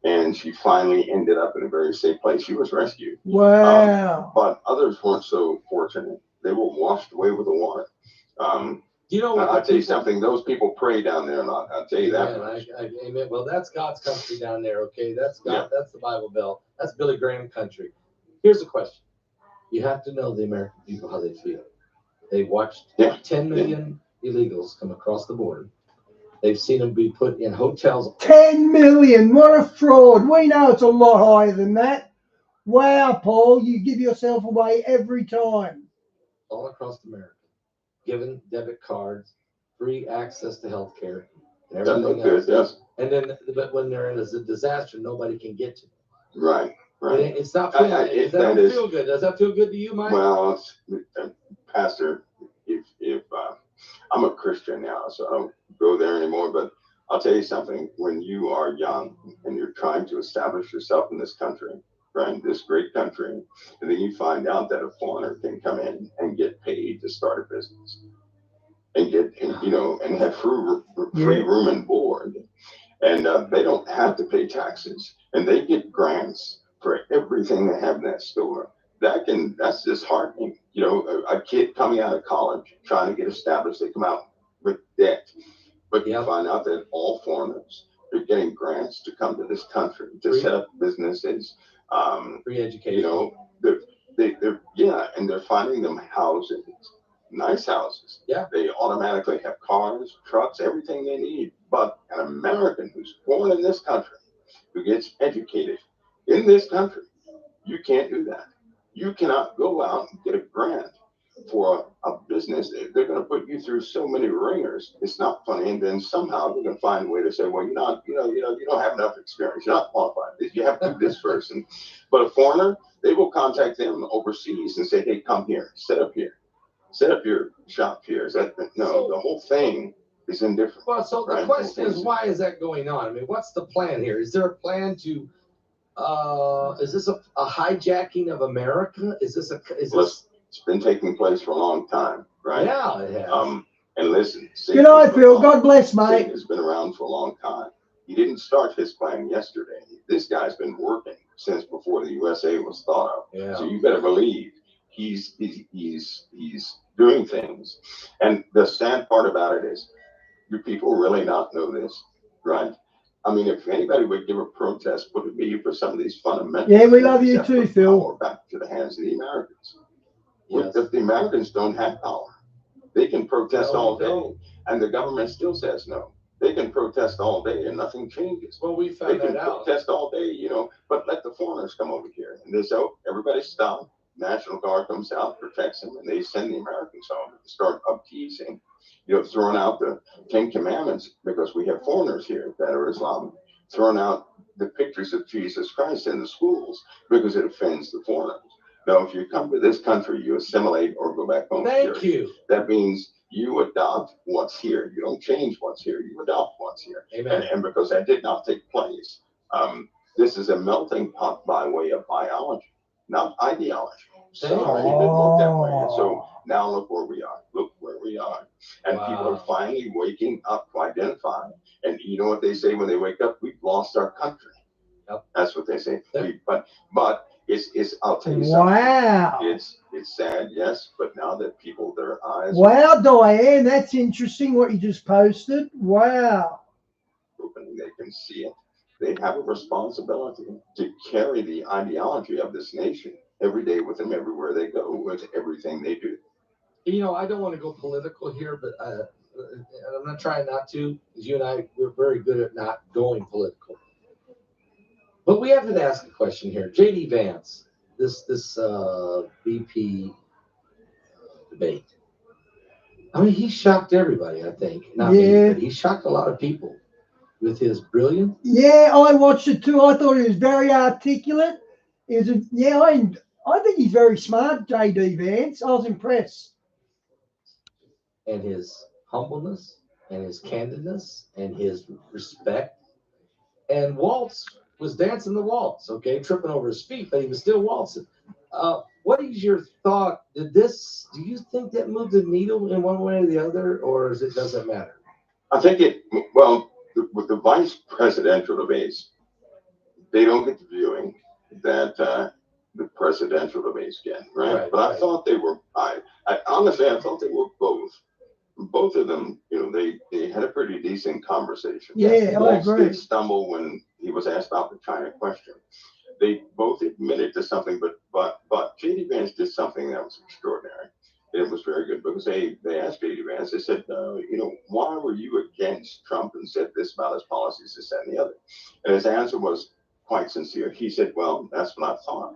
and she finally ended up in a very safe place. She was rescued. Wow. But others weren't so fortunate. They were washed away with the water. I'll tell you something. Those people pray down there, and I'll tell you that. Amen. Well, that's God's country down there, okay? That's God. Yeah. That's the Bible Belt. That's Billy Graham country. Here's a question. You have to know the American people, how they feel. They've watched 10 million illegals come across the border. They've seen them be put in hotels. 10 million. What a fraud. We know it's a lot higher than that. Wow, Paul, you give yourself away every time. All across America. Given debit cards, free access to health care, and everything else. Yes. And then, but when they're in a disaster, nobody can get to them. Right. It's not feeling. That don't feel good. Does that feel good to you, Mike? Well, Pastor, if I'm a Christian now, so I don't go there anymore. But I'll tell you something. When you are young and you're trying to establish yourself in this country, right, this great country, and then you find out that a foreigner can come in and get paid to start a business. and get, and have free room and board. And they don't have to pay taxes, and they get grants for everything they have in that store. That's disheartening. A kid coming out of college trying to get established, they come out with debt. But you find out that all foreigners are getting grants to come to this country to set up businesses. Free education. And they're finding them houses, nice houses. Yeah. They automatically have cars, trucks, everything they need. But an American who's born in this country, who gets educated in this country, you can't do that. You cannot go out and get a grant for a business. They're going to put you through so many ringers. It's not funny. And then somehow they're going to find a way to say, well, you don't have enough experience. You're not qualified. You have to do this first. But a foreigner, they will contact them overseas and say, hey, come here, set up your shop here. The whole thing is indifferent. Well, so the question is, why is that going on? I mean, what's the plan here? Is there a plan to, is this a hijacking of America? It's been taking place for a long time, right? Yeah, it has. And listen, good night, Phil. God bless, mate. Satan has been around for a long time. He didn't start his plan yesterday. This guy's been working since before the USA was thought of. Yeah. So you better believe he's doing things. And the sad part about it is, do people really not know this, right? I mean, if anybody would give a protest, would it be for some of these fundamental? Yeah, we love you too, Phil. Back to the hands of the Americans. Yes. If the Americans don't have power, they can protest all day, and the government still says no. They can protest all day, and nothing changes. Well, we found that out. They can protest all day, but let the foreigners come over here. And they say, oh, everybody stop. National Guard comes out, protects them, and they send the Americans home. Start appeasing, throwing out the 10 Commandments, because we have foreigners here that are Islamic, throwing out the pictures of Jesus Christ in the schools because it offends the foreigners. Now, if you come to this country, you assimilate or go back home. Thank you. That means you adopt what's here. You don't change what's here. You adopt what's here. Amen. And because that did not take place, this is a melting pot by way of biology, not ideology. Sorry, it didn't look that way. And so now look where we are. Look where we are. And people are finally waking up to identify. And you know what they say when they wake up? We've lost our country. Yep. That's what they say. Yep. But it's I'll tell you something. Wow. It's sad, yes, but now that their eyes. Wow, Diane, that's interesting what you just posted. Wow. Open, they can see it. They have a responsibility to carry the ideology of this nation every day with them everywhere they go, with everything they do. I don't want to go political here, but I'm not trying not to, because you and I, we're very good at not going political. But we have to ask a question here. J.D. Vance, this BP debate. I mean, he shocked everybody, I think. Not me, but he shocked a lot of people with his brilliance. Yeah, I watched it too. I thought he was very articulate. I think he's very smart, J.D. Vance. I was impressed. And his humbleness, and his candidness, and his respect. And Waltz was dancing the waltz, tripping over his feet, but he was still waltzing. What is your thought? Do you think that moved the needle in one way or the other, or doesn't matter? I think with the vice presidential debates, they don't get the viewing that the presidential debates get, right? But I thought they were, honestly, I thought they were both of them, they had a pretty decent conversation. Yeah, I agree. Did stumble when he was asked about the China question. They both admitted to something, but J.D. Vance did something that was extraordinary. It was very good because they asked J.D. Vance, they said, why were you against Trump and said this about his policies, this, that, and the other? And his answer was quite sincere. He said, well, that's what I thought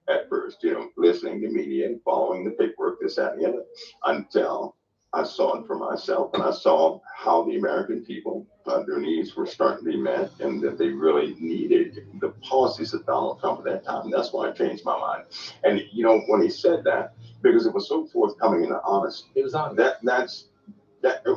at first, listening to media and following the paperwork, this, that, and the other, until I saw it for myself, and I saw how the American people, their needs were starting to be met, and that they really needed the policies of Donald Trump at that time. That's why I changed my mind. And when he said that, because it was so forthcoming and honest, it was honest.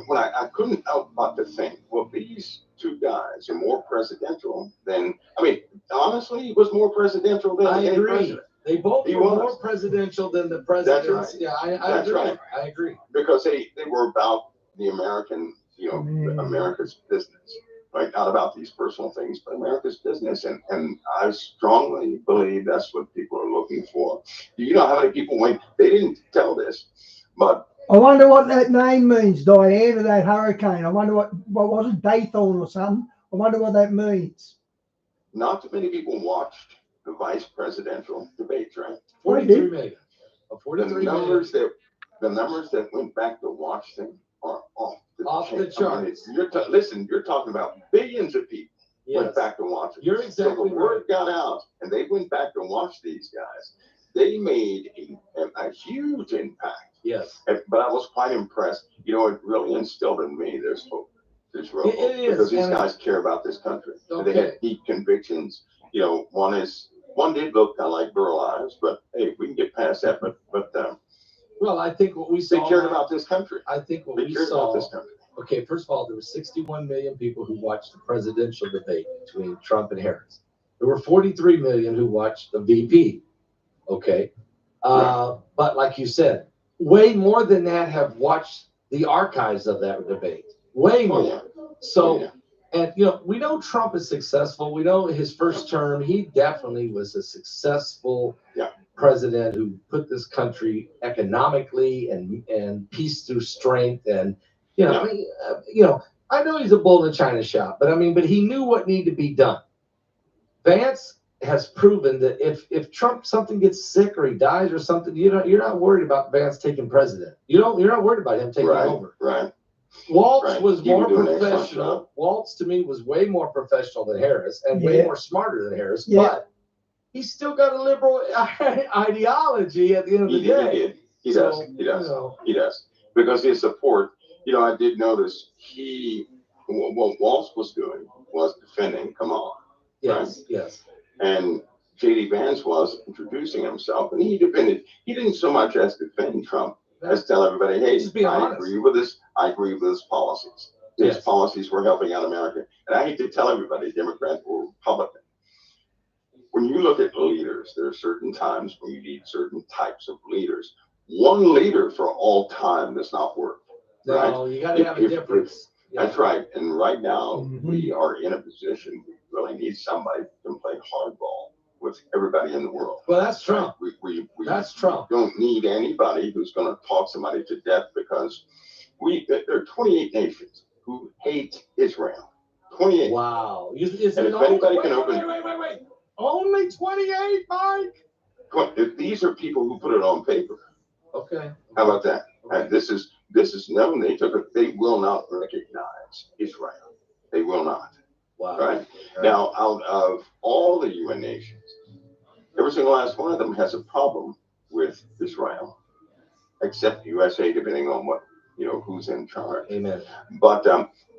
When I couldn't help but to think, well, these two guys are more presidential than. I mean, honestly, he was more presidential than any president. They both were more presidential than the presidents. That's right. Yeah, I agree. Right. I agree. Because they were about the American, Man. America's business, right? Not about these personal things, but America's business. And I strongly believe that's what people are looking for. Do you know how many people went? They didn't tell this, but I wonder what that name means, Diane, of that hurricane. I wonder what was it, Daythorn or something? I wonder what that means. not too many people watched the vice presidential debates, right? 43 million. The 43 numbers that went back to watch them are off the chain. charts. Listen, you're talking about billions of people went Yes. back to watch it. You're So exactly the right. word got out, and they went back to watch these guys. They made a huge impact. Yes. But I was quite impressed. It really instilled in me this hope, this real It hope, is, because these and guys care about this country. And they Okay. had deep convictions. One did look kind of like Burl Ives, but hey, we can get past that. But Well, I think what we they saw. cared about this country. I think what They we cared saw. about this country. Okay, first of all, there were 61 million people who watched the presidential debate between Trump and Harris. There were 43 million who watched the VP. Okay. But like you said, way more than that have watched the archives of that debate. Way more. Oh, yeah. So, yeah. and we know Trump is successful. We know his first term, he definitely was a successful president who put this country economically and peace through strength. And, I know he's a bull in a china shop, but he knew what needed to be done. Vance has proven that if Trump something gets sick or he dies or something, you're not worried about Vance taking president. You're not worried about him taking over. Right. Waltz was He would more do an excellent professional. job. Waltz to me was way more professional than Harris and way Yeah. more smarter than Harris. Yeah. But he's still got a liberal ideology at the end of the day. He So, does. He does. Because his support, I did notice what Waltz was doing was defending Kamala. Yes, yes. And J.D. Vance was introducing himself, and he didn't so much as defend Trump as tell everybody, hey, Just be I honest. agree with this. I agree with his policies. His Yes. policies were helping out America. And I hate to tell everybody, Democrat or Republican. When you look at leaders, there are certain times when you need certain types of leaders. One leader for all time does not work. No, right? you got to have a difference. That's right. And right now, Mhm. we are in a position we really need somebody who can play hardball with everybody in the world. Well, that's Trump. We That's Trump. don't need anybody who's going to talk somebody to death, because there are 28 nations who hate Israel. 28. Wow. And if anybody can open, Wait. Only 28, Mike? these are people who put it on paper. Okay. How about that? And this is known. They will not recognize Israel. They will not. Wow. Right? Now, out of all the UN nations, every single last one of them has a problem with Israel, except USA, depending on what, who's in charge. Amen. But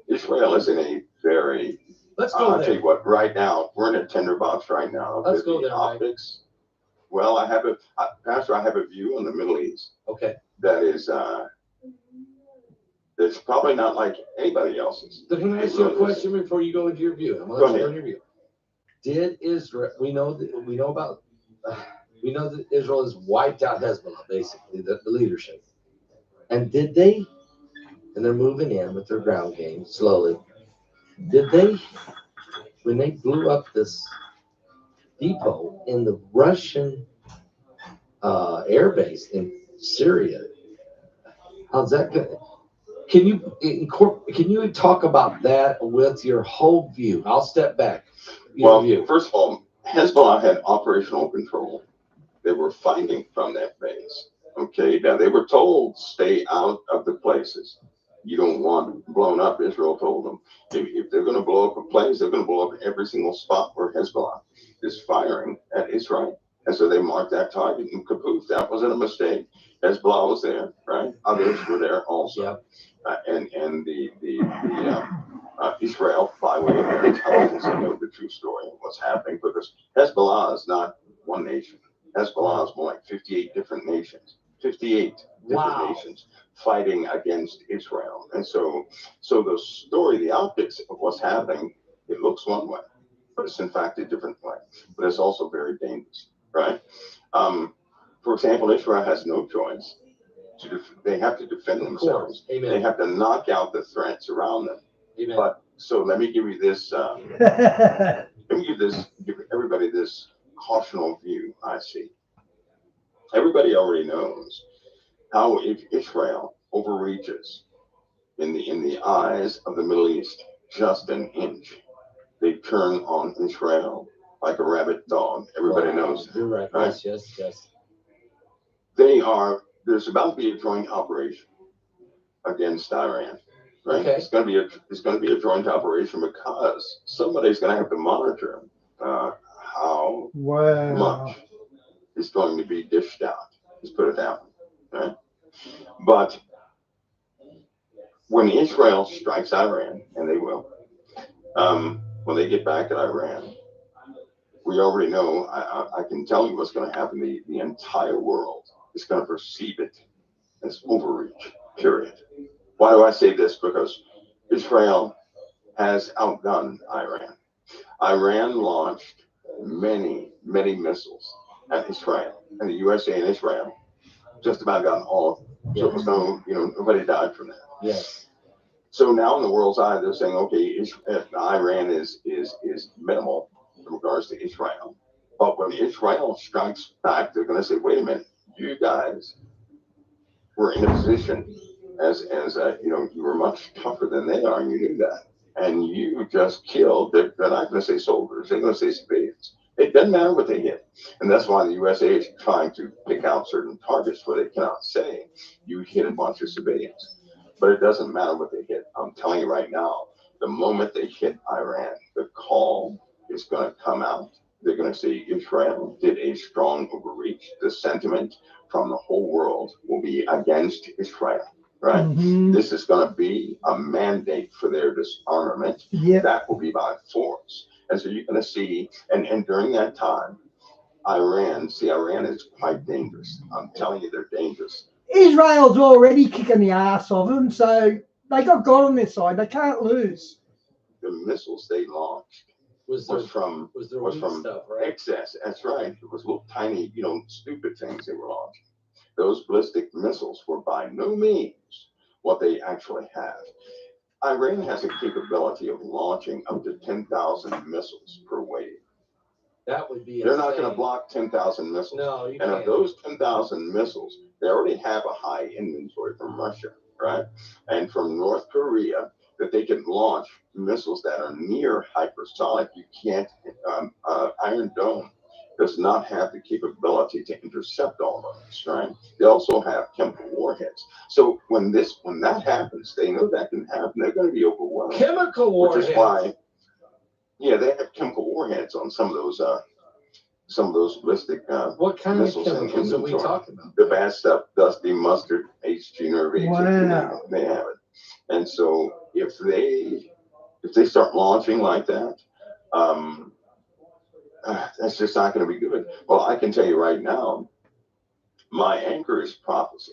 Israel is in a very, Let's go I'll there. tell you what, right now, we're in a tinderbox right now. Let's with go the there, Mike. optics. Well, Pastor, I have a view on the Middle East Okay. that is, that's probably not like anybody else's. So can I ask you a question before you go into your view? I'm Go going to ahead. your view. Did Israel? We know that Israel has wiped out Hezbollah, basically the leadership. And did they? And they're moving in with their ground game slowly. Did they? When they blew up this depot in the Russian air base in Syria, how's that going? Can you talk about that with your whole view? I'll step back. Well, first of all, Hezbollah had operational control. They were fighting from that base. Okay, now they were told stay out of the places you don't want blown up. Israel told them if they're going to blow up a place, they're going to blow up every single spot where Hezbollah is firing at Israel. And so they marked that target and kaput. That wasn't a mistake. Hezbollah was there, right? Others were there also. Yep. And the Israel, by way of their intelligence, they know the true story of what's happening, because Hezbollah is not one nation. Hezbollah is more like 58 different nations. 58 different nations fighting against Israel. And so the story, the optics of what's happening, it looks one way, but it's in fact a different way. But it's also very dangerous, right? For example, Israel has no choice they have to defend themselves. Amen. They have to knock out the threats around them. Amen. But so let me give you this. Give everybody this cautional view. I see. Everybody already knows how if Israel overreaches in the eyes of the Middle East just an inch, they turn on Israel like a rabid dog. Everybody knows. You're right. Right? Yes. There's about to be a joint operation against Iran. Right? Okay. It's going to be a joint operation because somebody's going to have to monitor how much is going to be dished out. Let's put it that way. Right? But when Israel strikes Iran, and they will, when they get back at Iran, we already know. I can tell you what's going to happen. The entire world is going to perceive it as overreach. Period. Why do I say this? Because Israel has outgunned Iran. Iran launched many missiles at Israel, and the USA and Israel just about got all of them. So it was nobody died from that. Yes. So now in the world's eye, they're saying, okay, Iran is minimal in regards to Israel. But when Israel strikes back, they're going to say, wait a minute, you guys were in a position as you were much tougher than they are, and you knew that. And you just killed, they're not going to say soldiers, they're going to say civilians. It doesn't matter what they hit. And that's why the USA is trying to pick out certain targets where they cannot say you hit a bunch of civilians. But it doesn't matter what they hit. I'm telling you right now, the moment they hit Iran, the call is going to come out. They're going to say Israel did a strong overreach. The sentiment from the whole world will be against Israel. Right? Mm-hmm. This is going to be a mandate for their disarmament. Yep. That will be by force. And so you're going to see, and during that time, Iran is quite dangerous. I'm telling you, they're dangerous. Israel's already kicking the ass of them, so they got God on their side. They can't lose. The missiles they launched was from stuff, right? excess. That's right. It was little tiny, stupid things they were launching. Those ballistic missiles were by no means what they actually have. Iran has a capability of launching up to 10,000 missiles per wave. That would be They're insane. not going to block 10,000 missiles. No, you and can't. of those 10,000 missiles, they already have a high inventory from Russia, right? And from North Korea, that they can launch missiles that are near hypersonic. You can't, Iron Dome does not have the capability to intercept all of those, right? They also have chemical warheads. So when that happens, they know that can happen. They're going to be overwhelmed. Chemical warheads. Which is why, they have chemical warheads on some of those ballistic what kind missiles of chemicals are we inventory. talking about? The bad stuff, dusty mustard, HG nerve agent. Wow. They have it. And so if they start launching like that, that's just not going to be good. Well, I can tell you right now, my anchor is prophecy.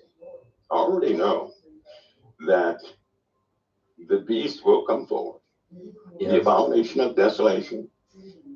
I already know that the beast will come forward. Yes. The abomination of desolation.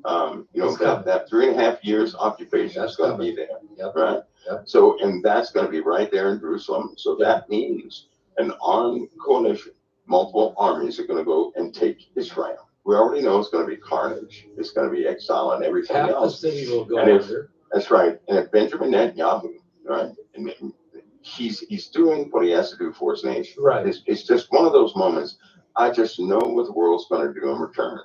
That 3.5 years occupation is going to be there. Yep. Right? Yep. So, and that's going to be right there in Jerusalem. So that means an armed coalition, multiple armies are going to go and take Israel. We already know it's going to be carnage. It's going to be exile and everything Half else. the city will go And under. That's right. And if Benjamin Netanyahu, right, and he's doing what he has to do for his nation. Right. It's just one of those moments. I just know what the world's going to do in return.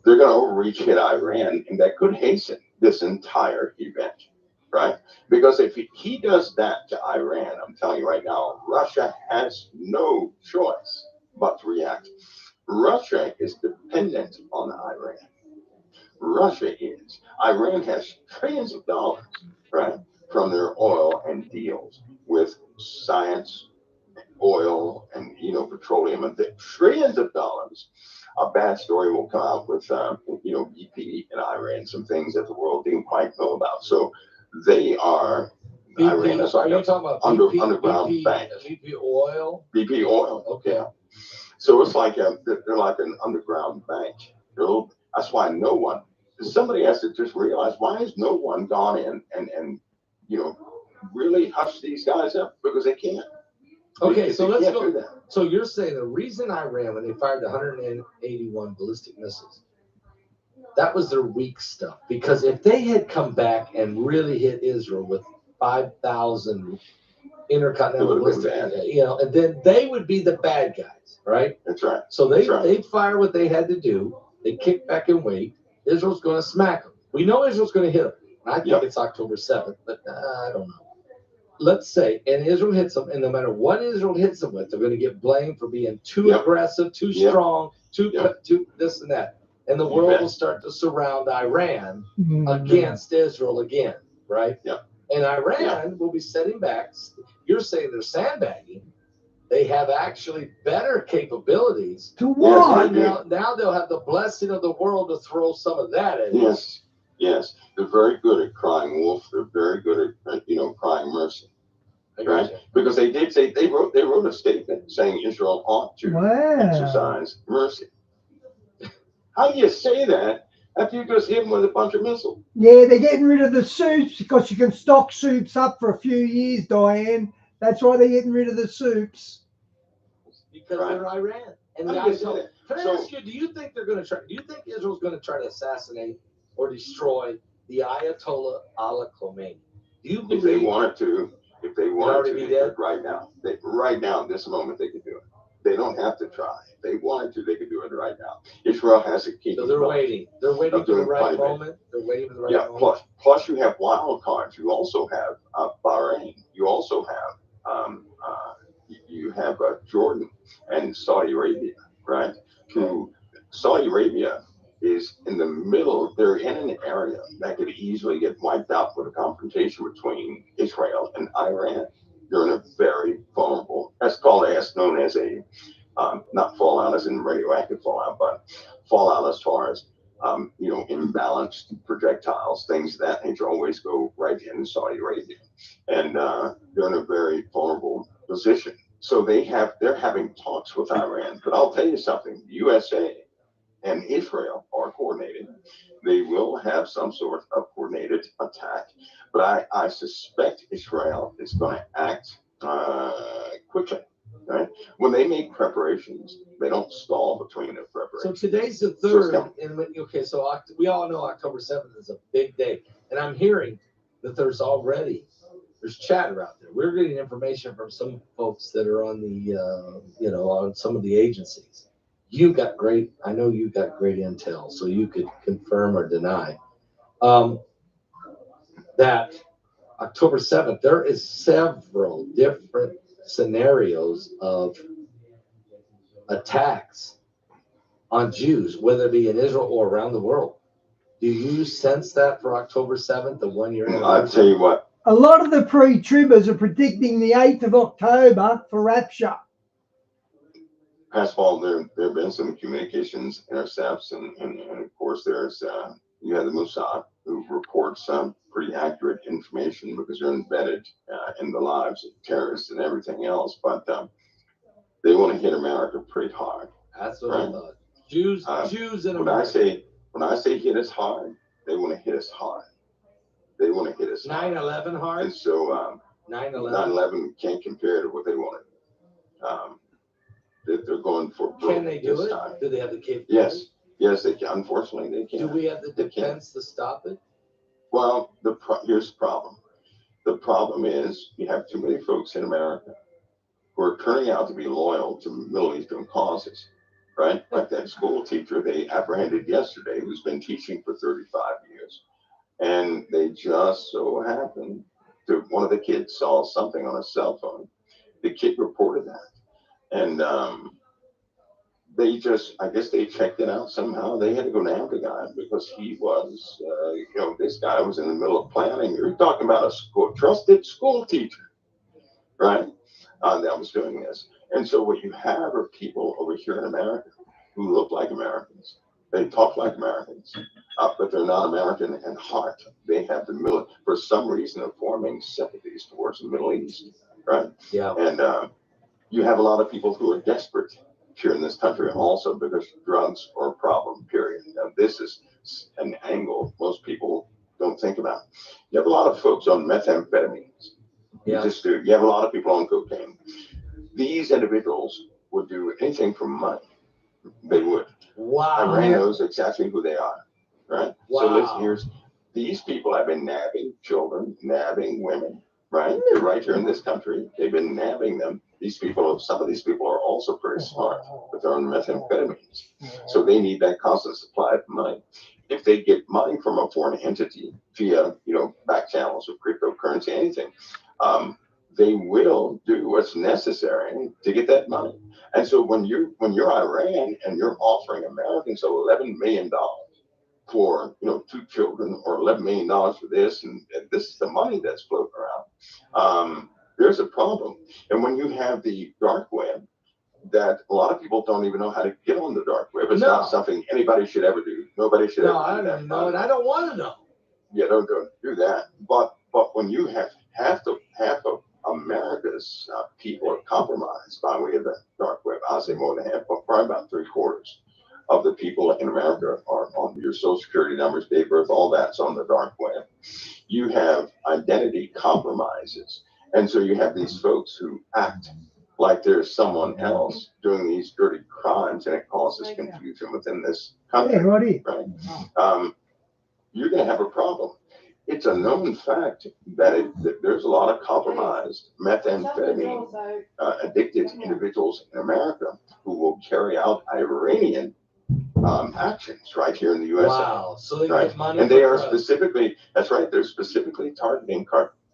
They're going to overreach hit Iran, and that could hasten this entire event, right? Because if he does that to Iran, I'm telling you right now, Russia has no choice but to react. Russia is dependent on Iran. Russia is. Iran has trillions of dollars, right, from their oil and deals with science, oil, and petroleum, and trillions of dollars. A bad story will come out with BP and Iran, some things that the world didn't quite know about. So they are. BP, Iran is like are you talking about underground bank. BP oil? BP oil. Okay. Yeah. So it's like they're like an underground bank. That's why no one. Somebody has to just realize, why has no one gone in and really hush these guys up because they can't. Okay, They so let's can't go. do that. So you're saying the reason Iran, when they fired the 181 ballistic missiles, that was their weak stuff. Because if they had come back and really hit Israel with 5,000 intercontinental ballistic, and then they would be the bad guys, right? That's right. So they fire what they had to do. They kick back and wait. Israel's going to smack them. We know Israel's going to hit them. I think it's October 7th, but I don't know. Let's say, and Israel hits them, and no matter what Israel hits them with, they're going to get blamed for being too aggressive, too strong, too this and that. And the world will start to surround Iran against Israel again, right? Yeah. And Iran will be sitting back. You're saying they're sandbagging. They have actually better capabilities. To what? Now they'll have the blessing of the world to throw some of that at us. Yes, they're very good at crying wolf. They're very good at crying mercy, right? Because they did say they wrote a statement saying Israel ought to exercise mercy. How do you say that after you just hit them with a bunch of missiles? Yeah, they're getting rid of the soups because you can stock soups up for a few years, Diane. That's why they're getting rid of the soups. Because they're Iran. And can I ask you, do you think they're going to try? Do you think Israel's going to try to assassinate or destroy the Ayatollah Ali Khamenei? Do you believe If they wanted to, they could dead? right now. Right now, in this moment, they could do it. They don't have to try. If they wanted to, they could do it right now. Israel has a key. So they're waiting. They're waiting for the right moment. They're waiting for the right moment. Plus you have wild cards. You also have Bahrain. You also have Jordan and Saudi Arabia, right? Saudi Arabia is in the middle. They're in an area that could easily get wiped out with a confrontation between Israel and Iran. They're in a very vulnerable, that's known as a, not fallout as in radioactive fallout, but fallout as far as, imbalanced projectiles, things of that nature always go right in Saudi Arabia. And they're in a very vulnerable position. So they're having talks with Iran. But I'll tell you something, the USA and Israel are coordinated. They will have some sort of coordinated attack. But I suspect Israel is going to act quickly. Right? When they make preparations, they don't stall between their preparations. So today's the 3rd. So we all know October 7th is a big day. And I'm hearing that there's chatter out there. We're getting information from some folks that are on the, on some of the agencies. I know you got great intel, so you could confirm or deny that October 7th, there is several different scenarios of attacks on Jews, whether it be in Israel or around the world. Do you sense that for October 7th, the 1 year? I'll tell you what. A lot of the pre-tribbers are predicting the 8th of October for rapture. Pascal, there have been some communications intercepts, and of course there's you have the Mossad who reports some pretty accurate information because they're embedded in the lives of terrorists and everything else. But they want to hit America pretty hard. That's what I thought. Jews in America. When I say hit us hard, they want to hit us hard. They want to hit us 9/11 hard. And so 9/11 can't compare to what they wanted. They're going for. Can they do it? Time. Do they have the capability? Yes, they can. Unfortunately, they can. Do we have the defense to stop it? Well, here's the problem. The problem is you have too many folks in America who are turning out to be loyal to Middle Eastern causes, right? Like that school teacher they apprehended yesterday who's been teaching for 35 years. And they just so happened to, one of the kids saw something on a cell phone. The kid reported that. And I guess they checked it out somehow. They had to go down the guy because he was, this guy was in the middle of planning. You're talking about a trusted school teacher, right? That was doing this. And so what you have are people over here in America who look like Americans. They talk like Americans, but they're not American in heart. They have for some reason, are forming sympathies towards the Middle East, right? Yeah. And you have a lot of people who are desperate here in this country also because drugs are a problem, period. Now, this is an angle most people don't think about. You have a lot of folks on methamphetamines, You just do. You have a lot of people on cocaine. These individuals would do anything for money. They would. Wow. Iran knows exactly who they are, right? Wow. So listen, these people have been nabbing children, nabbing women, right? They're right here in this country. They've been nabbing them. Some of these people are also pretty smart, but they're on methamphetamines. So they need that constant supply of money. If they get money from a foreign entity via, back channels of cryptocurrency, anything, they will do what's necessary to get that money. And so when you're Iran and you're offering Americans $11 million for 2 children, or $11 million for this, and this is the money that's floating around, there's a problem. And when you have the dark web, that a lot of people don't even know how to get on the dark web. It's not something anybody should ever do. Nobody should ever do that. No, I don't know, and I don't want to know. Yeah, don't do that. But when you have half of America's people are compromised by way of the dark web, I'll say more than half, but probably about 3/4 of the people in America are on your social security numbers, date of birth, all that's on the dark web. You have identity compromises. And so you have these folks who act like there's someone else doing these dirty crimes, and it causes confusion within this country. Right? You're going to have a problem. It's a known fact that there's a lot of compromised methamphetamine addicted individuals in America who will carry out Iranian actions right here in the USA. Wow. So they get money. And they are specifically, that's right, they're specifically targeting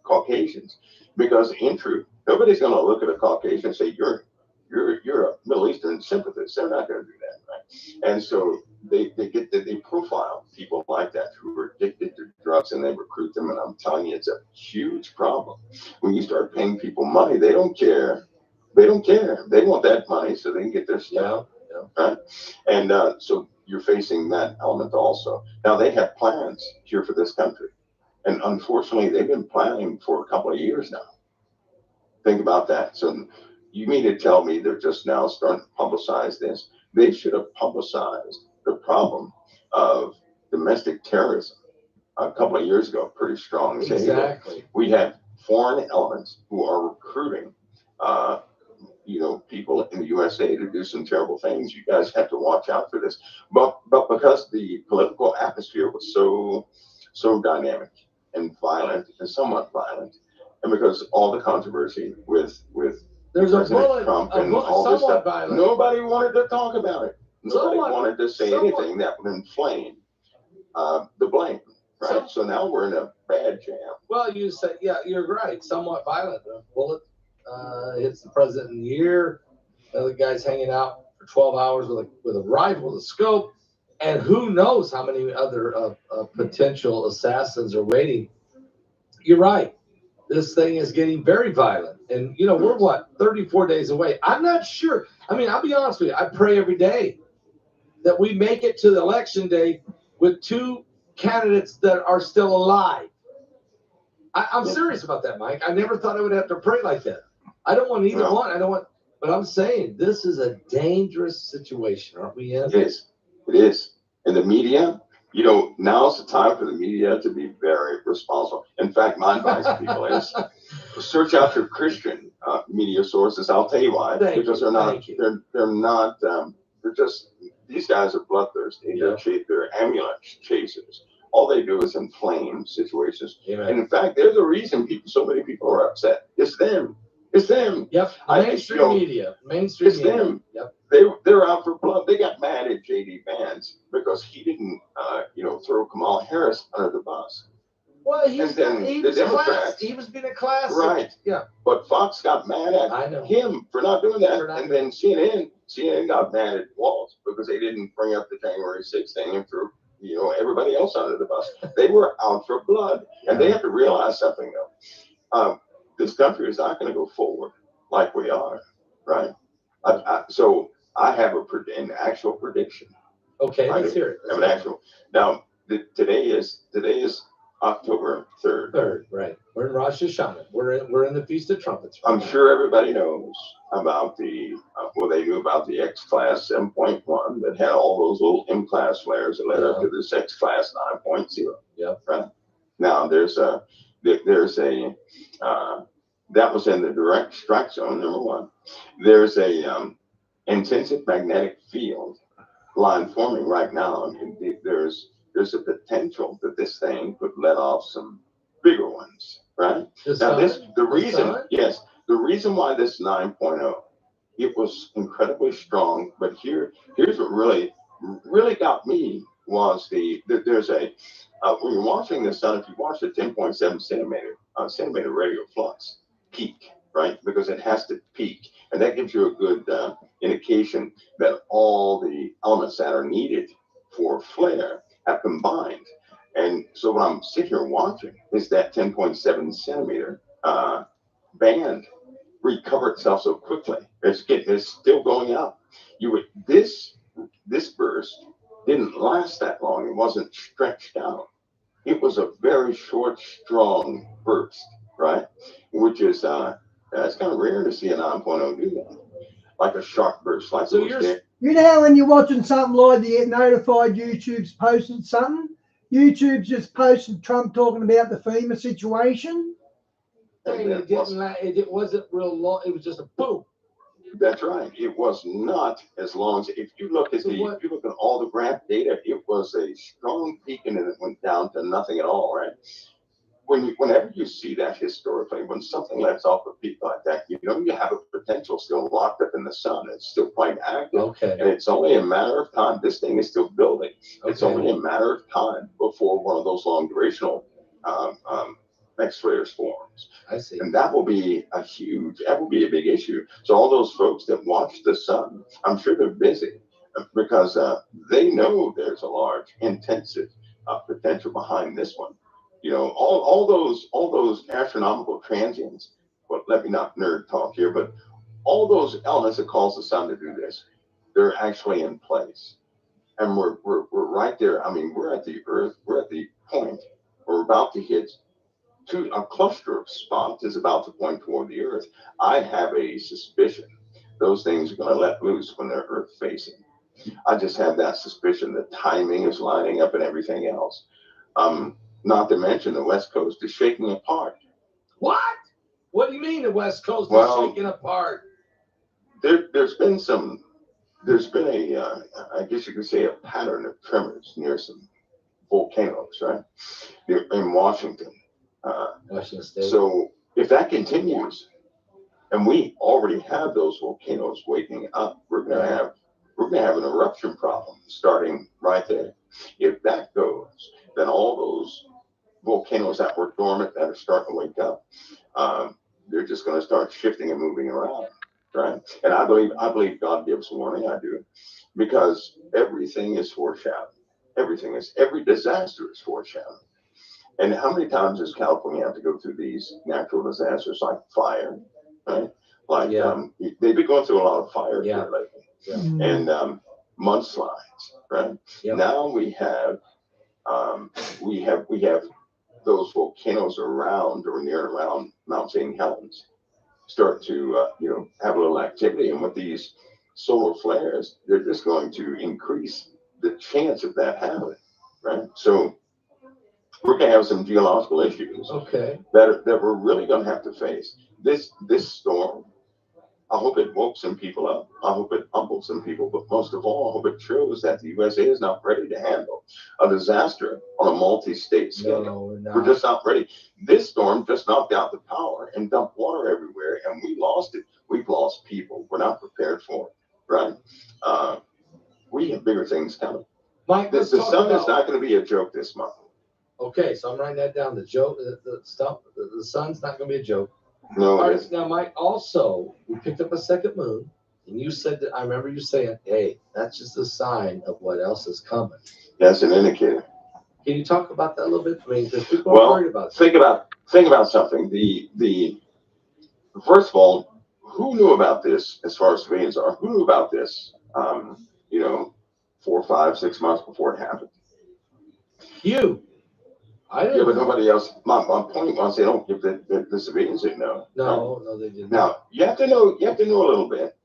Caucasians, because in truth, nobody's going to look at a Caucasian and say, you're a Middle Eastern sympathist. They're not going to do that, right? And so they profile people like that who are addicted to drugs, and they recruit them. And I'm telling you, it's a huge problem. When you start paying people money, they don't care. They don't care. They want that money so they can get their stuff. Right? And so you're facing that element also. Now, they have plans here for this country. And unfortunately, they've been planning for a couple of years now. Think about that. So you mean to tell me they're just now starting to publicize this? They should have publicized the problem of domestic terrorism a couple of years ago pretty strong. Exactly. We have foreign elements who are recruiting people in the USA to do some terrible things. You guys have to watch out for this. But because the political atmosphere was so dynamic and violent, and somewhat violent, and because all the controversy with President Trump and all this stuff, violent. Nobody wanted to talk about it. Nobody wanted to say anything that would inflame the blame. Right. So now we're in a bad jam. Well, you say, yeah, you're right. Somewhat violent. A bullet hits the president in the ear. The guy's hanging out for 12 hours with a rifle, with a scope, and who knows how many other potential assassins are waiting. You're right. This thing is getting very violent, and we're 34 days away. I'm not sure. I mean, I'll be honest with you. I pray every day that we make it to the election day with 2 candidates that are still alive. I'm serious about that, Mike. I never thought I would have to pray like that. I don't want either one. I don't want, but I'm saying this is a dangerous situation, aren't we in? It is. It is. And the media, now's the time for the media to be very responsible. In fact, my advice to people is search out your Christian media sources. I'll tell you why. Because they're not, they're just, these guys are bloodthirsty. They're amulet chasers. All they do is inflame situations. Amen. And in fact, they're the reason so many people are upset. It's them. It's them. Yep. Mainstream media. Mainstream it's media. them. Yep. They're out for blood. They got mad at J.D. Vance because he didn't, throw Kamala Harris under the bus. Well, he was being a class. Right. Yeah. But Fox got mad at him for not doing that. And then CNN got mad at Walz because they didn't bring up the January 6th thing and threw everybody else under the bus. They were out for blood. And they have to realize something, though. This country is not going to go forward like we are, right? So I have an actual prediction. Okay, let's hear it. I have an actual. Now, today is October 3rd. Right. We're in Rosh Hashanah. We're in the Feast of Trumpets. I'm sure everybody knows about they knew about the X-Class 7.1 that had all those little M-Class flares that led up to this X-Class 9.0. Yep. Right. Now there's a that was in the direct strike zone, number one. There's a intensive magnetic field line forming right now. And there's a potential that this thing could let off some bigger ones, right? The reason why this 9.0, it was incredibly strong, but here's what really got me was there's a when you're watching the sun, if you watch the 10.7 centimeter radial flux peak, right? Because it has to peak, and that gives you a good indication that all the elements that are needed for flare have combined. And so what I'm sitting here watching is that 10.7 centimeter band recover itself so quickly. It's still going up. This burst didn't last that long. It wasn't stretched out. It was a very short, strong burst, right? Which is it's kind of rare to see a 9.0 do that, like a sharp burst. Like so you know how when you're watching something like the notified YouTube's posted something, YouTube's just posted Trump talking about the FEMA situation. It wasn't real long. It was just a boom. That's right. It was not as long as if you look at all the graph data, it was a strong peak and then it went down to nothing at all, right? Whenever you see that historically, when something lets off a peak like that, you have a potential still locked up in the sun. It's still quite active. Okay. And it's only a matter of time. This thing is still building. Okay. It's only a matter of time before one of those long durational X flares forms. I see. And that will be a big issue. So all those folks that watch the sun, I'm sure they're busy because they know there's a large intensive potential behind this one. All those astronomical transients, well, let me not nerd talk here, but all those elements that cause the sun to do this, they're actually in place. And we're right there. I mean, we're at the Earth, we're at the point, we're about to hit a cluster of spots is about to point toward the Earth. I have a suspicion those things are going to let loose when they're Earth facing. I just have that suspicion. The timing is lining up and everything else. Not to mention the West Coast is shaking apart. What? What do you mean the West Coast is shaking apart? There's been I guess you could say, a pattern of tremors near some volcanoes, right? In Washington. Washington State. So if that continues, and we already have those volcanoes waking up, we're gonna have an eruption problem starting right there. If that goes, then all those volcanoes that were dormant that are starting to wake up, they're just going to start shifting and moving around, right? And I believe God gives warning. I do, because everything is foreshadowed. Every disaster is foreshadowed. And how many times does California have to go through these natural disasters like fire, right? Like they've been going through a lot of fire here lately, and mudslides, right? Yep. Now we have those volcanoes around or near and around Mount St. Helens start to have a little activity, and with these solar flares, they're just going to increase the chance of that happening, right? So we're going to have some geological issues that we're really going to have to face. This storm, I hope it woke some people up. I hope it humbled some people. But most of all, I hope it shows that the USA is not ready to handle a disaster on a multi-state scale. No, we're just not ready. This storm just knocked out the power and dumped water everywhere, and we lost it. We've lost people. We're not prepared for it, right? We have bigger things coming. Mike, the sun is not going to be a joke this month. Okay, so I'm writing that down. The joke, the sun's not going to be a joke. No. All right, now, Mike, also, we picked up a second moon, and you said that, I remember you saying, hey, that's just a sign of what else is coming. That's an indicator. Can you talk about that a little bit? I mean, because people are worried about it. Think about something. First of all, who knew about this as far as civilians are? Who knew about this, 4, 5, 6 months before it happened? You. I didn't know. But nobody else. My point was they don't give the civilians didn't know. No, they didn't. Now you have to know a little bit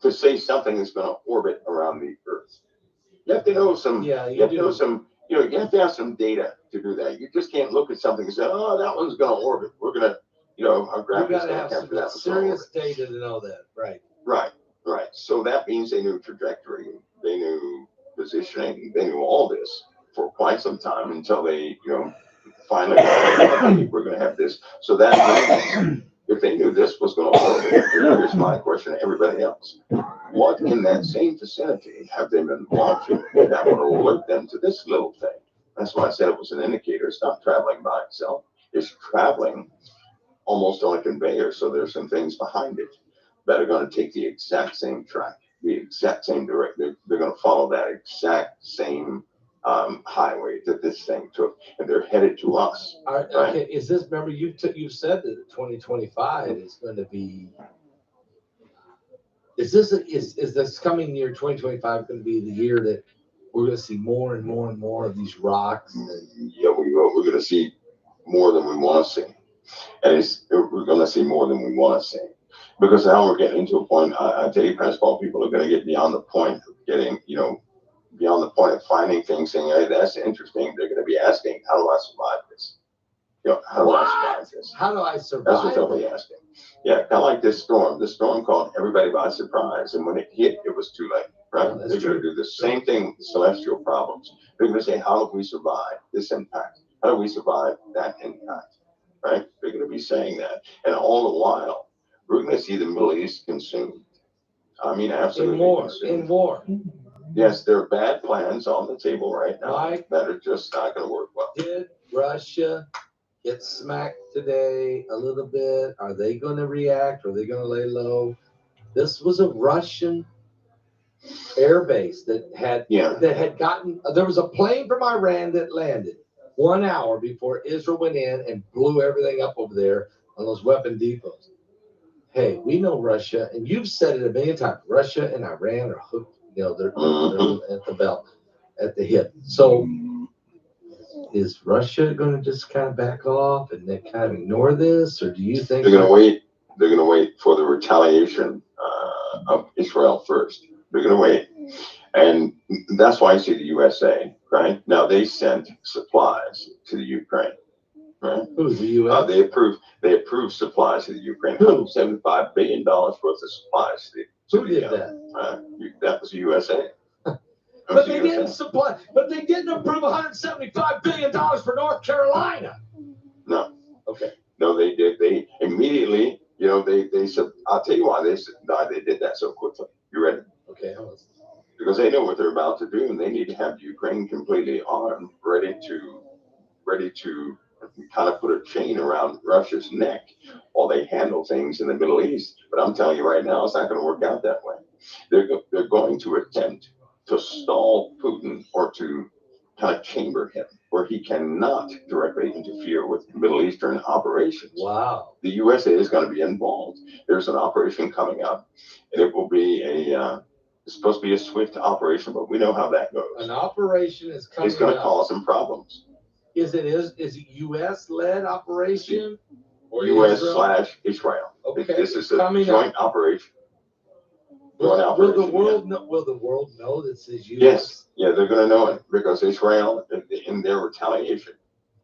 to say something is going to orbit around the Earth. You have to know some. Yeah, you have to know some. You have to have some data to do that. You just can't look at something and say, "Oh, that one's going to orbit. We're going our You graphics got to don't have capture some that. serious data to know that, right? Right. So that means they knew trajectory, they knew positioning, they knew all this for quite some time until they, finally okay, we're going to have this. So that means if they knew this was going to orbit, here's my question to everybody else. What in that same vicinity have they been watching that would alert them to this little thing? That's why I said it was an indicator. It's not traveling by itself. It's traveling almost on a conveyor. So there's some things behind it that are going to take the exact same track, the exact same direction. They're going to follow that exact same highway that this thing took, and they're headed to us. Right? Okay, is this? Remember, you've said that 2025 is going to be. Is this coming year 2025 going to be the year that we're going to see more and more and more of these rocks? Yeah, we will. We're going to see more than we want to see, and we're going to see more than we want to see. Because now we're getting into a point, I tell you, Pascal, people are going to get beyond the point of getting, beyond the point of finding things, saying, hey, that's interesting. They're going to be asking, how do I survive this? How do I survive this? How do I survive? That's what they'll be asking. Yeah, kind of like this storm. The storm caught everybody by surprise. And when it hit, it was too late, right? Oh, they're going to do the same thing with celestial problems. They're going to say, how do we survive this impact? How do we survive that impact? Right? They're going to be saying that. And all the while, we're going to see the Middle East consumed. I mean, absolutely consumed. In war. Yes, there are bad plans on the table right now that are just not going to work well. Did Russia get smacked today a little bit? Are they going to react? Are they going to lay low? This was a Russian air base that had gotten. There was a plane from Iran that landed 1 hour before Israel went in and blew everything up over there on those weapon depots. Hey, we know Russia, and you've said it a million times. Russia and Iran are hooked. They're at the belt, at the hip. So, is Russia going to just kind of back off and then kind of ignore this, or do you think they're going to wait? They're going to wait for the retaliation of Israel first. They're going to wait, and that's why I see the USA. Right now, they sent supplies to the Ukraine. Right? Who's the U.S.? They approved supplies to the Ukraine. $75 billion worth of supplies. Who did that? That was the USA. But they didn't supply. But they didn't approve $175 billion for North Carolina. No. Okay. No, they did. They immediately. They said. I'll tell you why they did that so quickly. You ready? Okay. Because they know what they're about to do, and they need to have Ukraine completely armed, ready to kind of put a chain around Russia's neck while they handle things in the Middle East. But I'm telling you right now, it's not going to work out that way. They're going to attempt to stall Putin or to kind of chamber him where he cannot directly interfere with Middle Eastern operations. Wow. The USA is going to be involved. There's an operation coming up, and it will be it's supposed to be a swift operation, but we know how that goes. An operation is coming up. It's going to cause some problems. Is it U.S.-led operation? Or U.S./Israel. Okay. This is a joint operation. Will the world know this is U.S.? Yes. Yeah, they're going to know it because Israel, in their retaliation,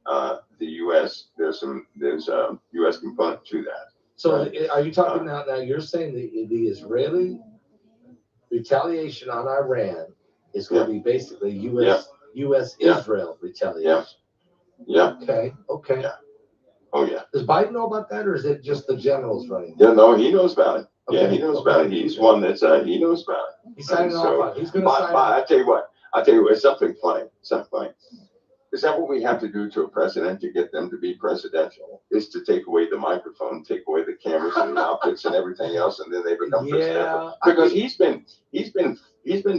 the U.S. there's a U.S. component to that. So are you talking now? You're saying the Israeli retaliation on Iran is going to be basically U.S.-Israel retaliation. Yeah. Okay. Yeah. Oh yeah. Does Biden know about that, or is it just the generals running? Yeah, no, he knows about it. Okay. Yeah, he knows about it. He's one that's he knows about it. He's signing off on it. He's going to sign off. I tell you what. It's something funny. Is that what we have to do to a president to get them to be presidential? Is to take away the microphone, take away the cameras and the optics and everything else, and then they become presidential? Because he's been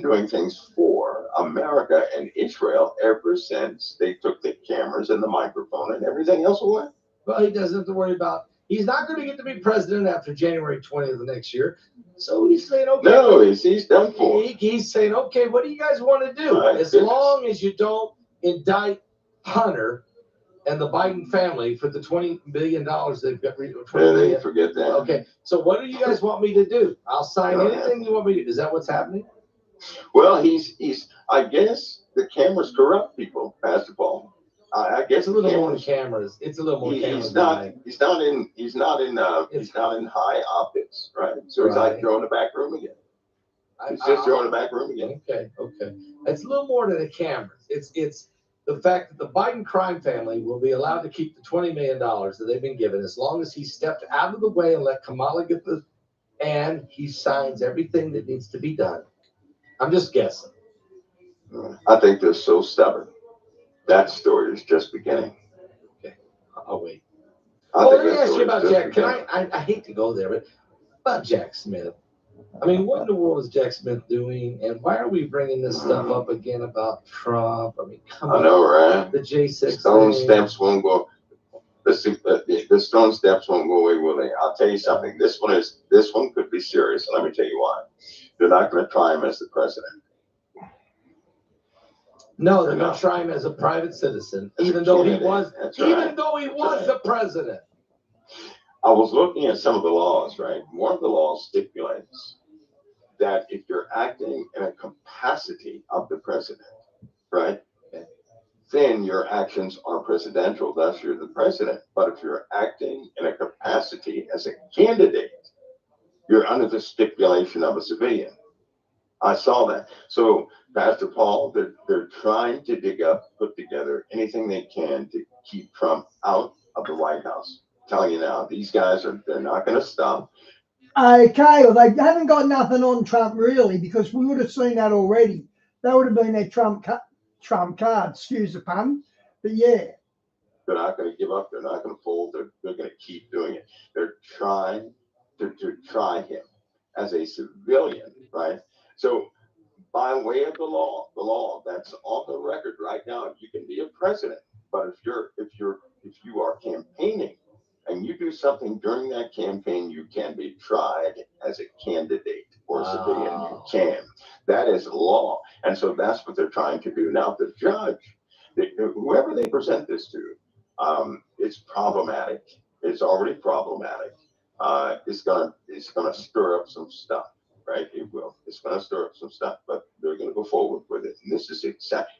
doing things for America and Israel ever since they took the cameras and the microphone and everything else away. Well, he doesn't have to worry about. He's not going to get to be president after January 20th of next year. So he's saying, okay. No, he's done for. He's saying, okay, what do you guys want to do? As long as you don't indict Hunter and the Biden family for the $20 billion they've got. They forget that. Okay, so what do you guys want me to do? I'll sign anything you want me to do. Is that what's happening? Well, he's. I guess the cameras corrupt people, Pastor Paul. I guess It's a little more cameras. cameras. It's a little more cameras. He's not in high optics, right? So he's like Right. throwing the back room again. He's just throwing the back room again. Okay. It's a little more than the cameras. It's the fact that the Biden crime family will be allowed to keep the $20 million that they've been given as long as he stepped out of the way and let Kamala get and he signs everything that needs to be done. I'm just guessing. I think they're so stubborn. That story is just beginning. Okay, I'll wait. I Let think me that ask you story is about just Jack. Can beginning. I hate to go there, but about Jack Smith. I mean, what in the world is Jack Smith doing? And why are we bringing this stuff up again about Trump? I mean, come on. I know, right? The J6 Stone thing. steps won't go. The stone steps won't go away, will they? I'll tell you something. This one could be serious. And let me tell you why. They're not going to try him as the president. No, they're going to try him as a private citizen, even though he was the president. I was looking at some of the laws, right? One of the laws stipulates that if you're acting in a capacity of the president, right, then your actions are presidential, thus you're the president. But if you're acting in a capacity as a candidate, you're under the stipulation of a civilian. I saw that. So, Pastor Paul, they're trying to put together anything they can to keep Trump out of the White House. I'm telling you now, these guys they're not going to stop. Okay, well, they haven't got nothing on Trump really, because we would have seen that already. That would have been their trump card, excuse the pun. But yeah. They're not going to give up. They're not going to fold. They're going to keep doing it. They're trying to try him as a civilian, right? So by way of the law that's on the record right now, you can be a president, but if you are campaigning and you do something during that campaign, you can be tried as a candidate or a civilian. You can. That is law, and so that's what they're trying to do now. The judge, whoever they present this to, it's problematic. It's already problematic. It's gonna stir up some stuff. Right, it will. It's going to stir up some stuff, but they're going to go forward with it. And this is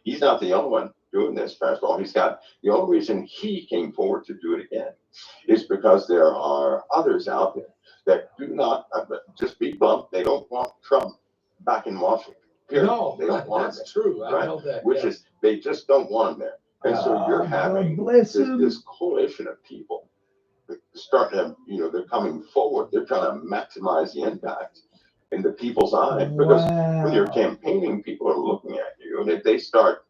he's not the only one doing this, Pastor Paul. The only reason he came forward to do it again is because there are others out there that do not just be blunt. They don't want Trump back in Washington. Period. No, they don't want that's true. I know that. Which is they just don't want him there. And so you're having this coalition of people starting to, they're coming forward. They're trying to maximize the impact in the people's eye, because when you're campaigning, people are looking at you, and if they start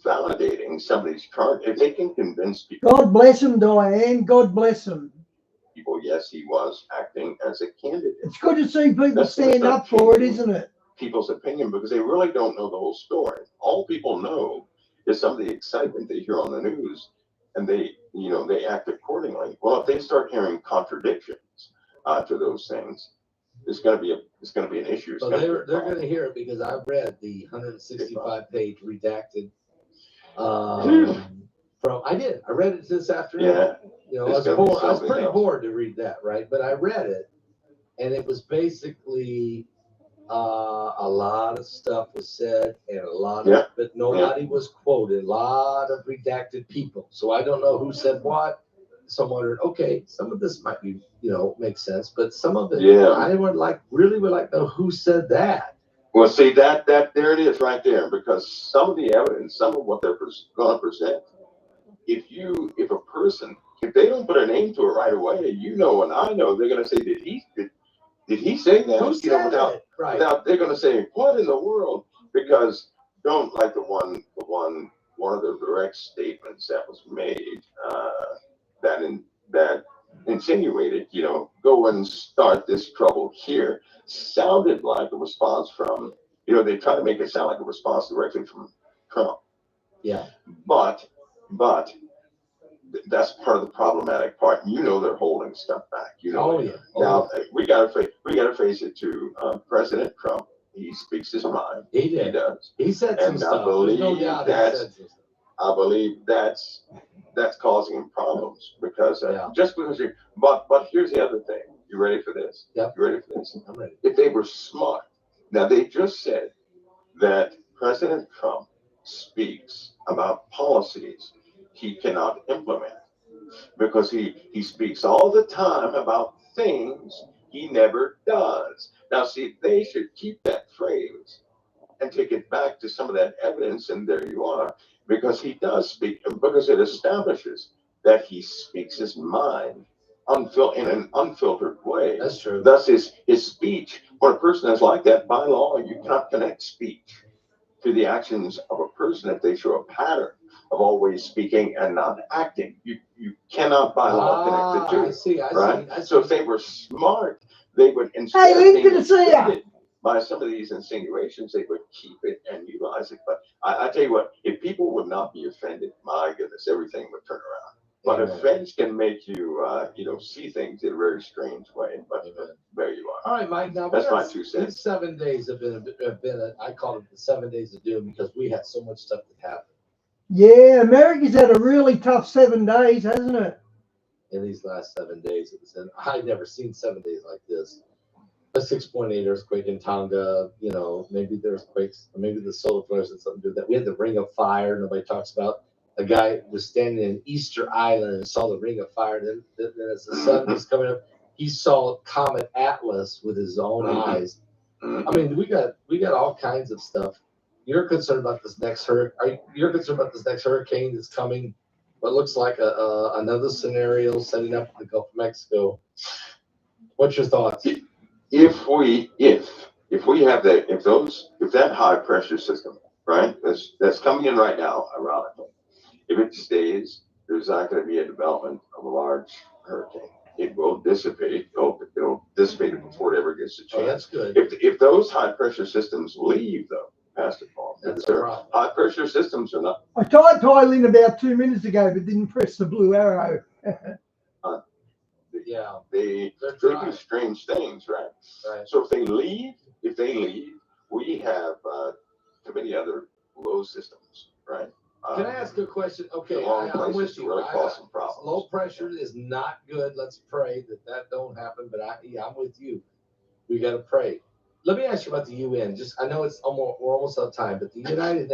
validating some of these charges, if they can convince people, God bless him, Diane. God bless him. People, yes, he was acting as a candidate. It's good to see people stand up for it, isn't it? People's opinion, because they really don't know the whole story. All people know is some of the excitement they hear on the news, and they act accordingly. Well, if they start hearing contradictions to those things, it's going to be an issue. So they're going to hear it, because I read the 165-page redacted. I read it this afternoon. Yeah. I was pretty bored to read that, right? But I read it, and it was basically a lot of stuff was said, and but nobody was quoted. A lot of redacted people. So I don't know who said what. So I'm wondering, okay, some of this might be, make sense, but some of it, I would like to know who said that. Well, see that there it is right there, because some of the evidence, some of what they're going to present, if a person, if they don't put a name to it right away, and I know, they're going to say, did he say that? Who said it? Right. Without, they're going to say, what in the world? Because don't like one of the direct statements that was made. That insinuated, go and start this trouble here, sounded like a response from, they try to make it sound like a response directly from Trump. Yeah. But that's part of the problematic part. They're holding stuff back. Now we gotta face it to President Trump. He speaks his mind. He did. He does. He said some stuff. There's no doubt he said some stuff. I believe that's causing him problems, because just because but here's the other thing. You ready for this? Yep. You ready for this? I'm ready. If they were smart, now they just said that President Trump speaks about policies he cannot implement because he speaks all the time about things he never does. Now, see, they should keep that phrase and take it back to some of that evidence, and there you are, because he does speak, because it establishes that he speaks his mind in an unfiltered way. That's true. Thus, his speech, when a person is like that, by law, you cannot connect speech to the actions of a person if they show a pattern of always speaking and not acting. You cannot by law connect the two. I see. So if they were smart, they would, instead Hey, of Lynn, being good to see ya. offended by some of these insinuations, they would keep it and utilize it. But I tell you what, if people would not be offended, my goodness, everything would turn around. But offense can make you, see things in a very strange way. But there you are. All right, Mike. Now that's my 2 cents. These 7 days have been I call it the 7 days of doom because we had so much stuff that happened. Yeah, America's had a really tough 7 days, hasn't it? In these last 7 days, I'd never seen 7 days like this. A 6.8 earthquake in Tonga, maybe the earthquakes, or maybe the solar flares had something to do with that. We had the Ring of Fire. Nobody talks about. A guy was standing in Easter Island and saw the Ring of Fire. Then as the sun was coming up, he saw Comet Atlas with his own eyes. I mean, we got all kinds of stuff. You're concerned about this next hurricane. You're concerned about this next hurricane that's coming. What looks like another scenario setting up in the Gulf of Mexico. What's your thoughts? If we have that high pressure system, right, that's coming in right now, ironically, if it stays, there's not going to be a development of a large hurricane. It will dissipate. It'll dissipate it before it ever gets a chance. Oh, that's good. If those high pressure systems leave, though, Pastor Paul, high pressure systems are not. I tried tiling about 2 minutes ago, but didn't press the blue arrow. Yeah, they do strange things, right? Right. So if they leave, we have too many other low systems, right? Can I ask a question? Okay, I'm with you. Low pressure is not good. Let's pray that don't happen. But I'm with you. We got to pray. Let me ask you about the UN. I know we're almost out of time, but the United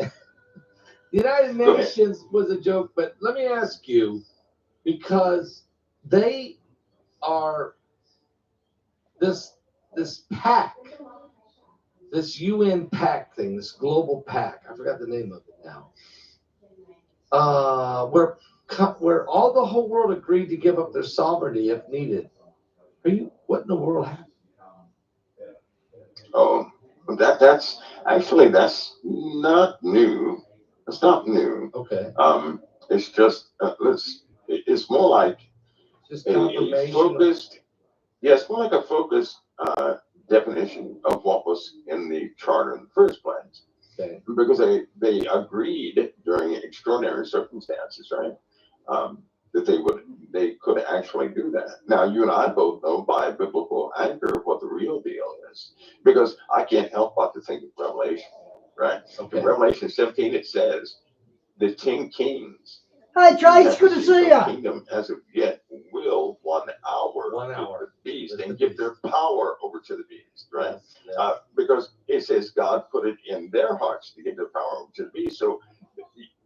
Nations was a joke. But let me ask you, because they are this pact, this UN pact thing, this global pact. I forgot the name of it now. Where all the whole world agreed to give up their sovereignty if needed. What in the world happened? Oh, that's not new. It's not new. Okay. It's just it's more like just a focused. Yeah, it's more like a focused definition of what was in the charter in the first place. Okay. Because they agreed during extraordinary circumstances, right? That they could actually do that. Now, you and I both know by a biblical anchor what the real deal is, because I can't help but to think of Revelation, right? Okay. In Revelation 17, it says the 10 kings. Hey, Trace, good to see you. Kingdom as of yet will 1 hour. 1 hour. With the beast and give their power over to the beast, right? Yes. Because it says God put it in their hearts to give their power over to the beast. So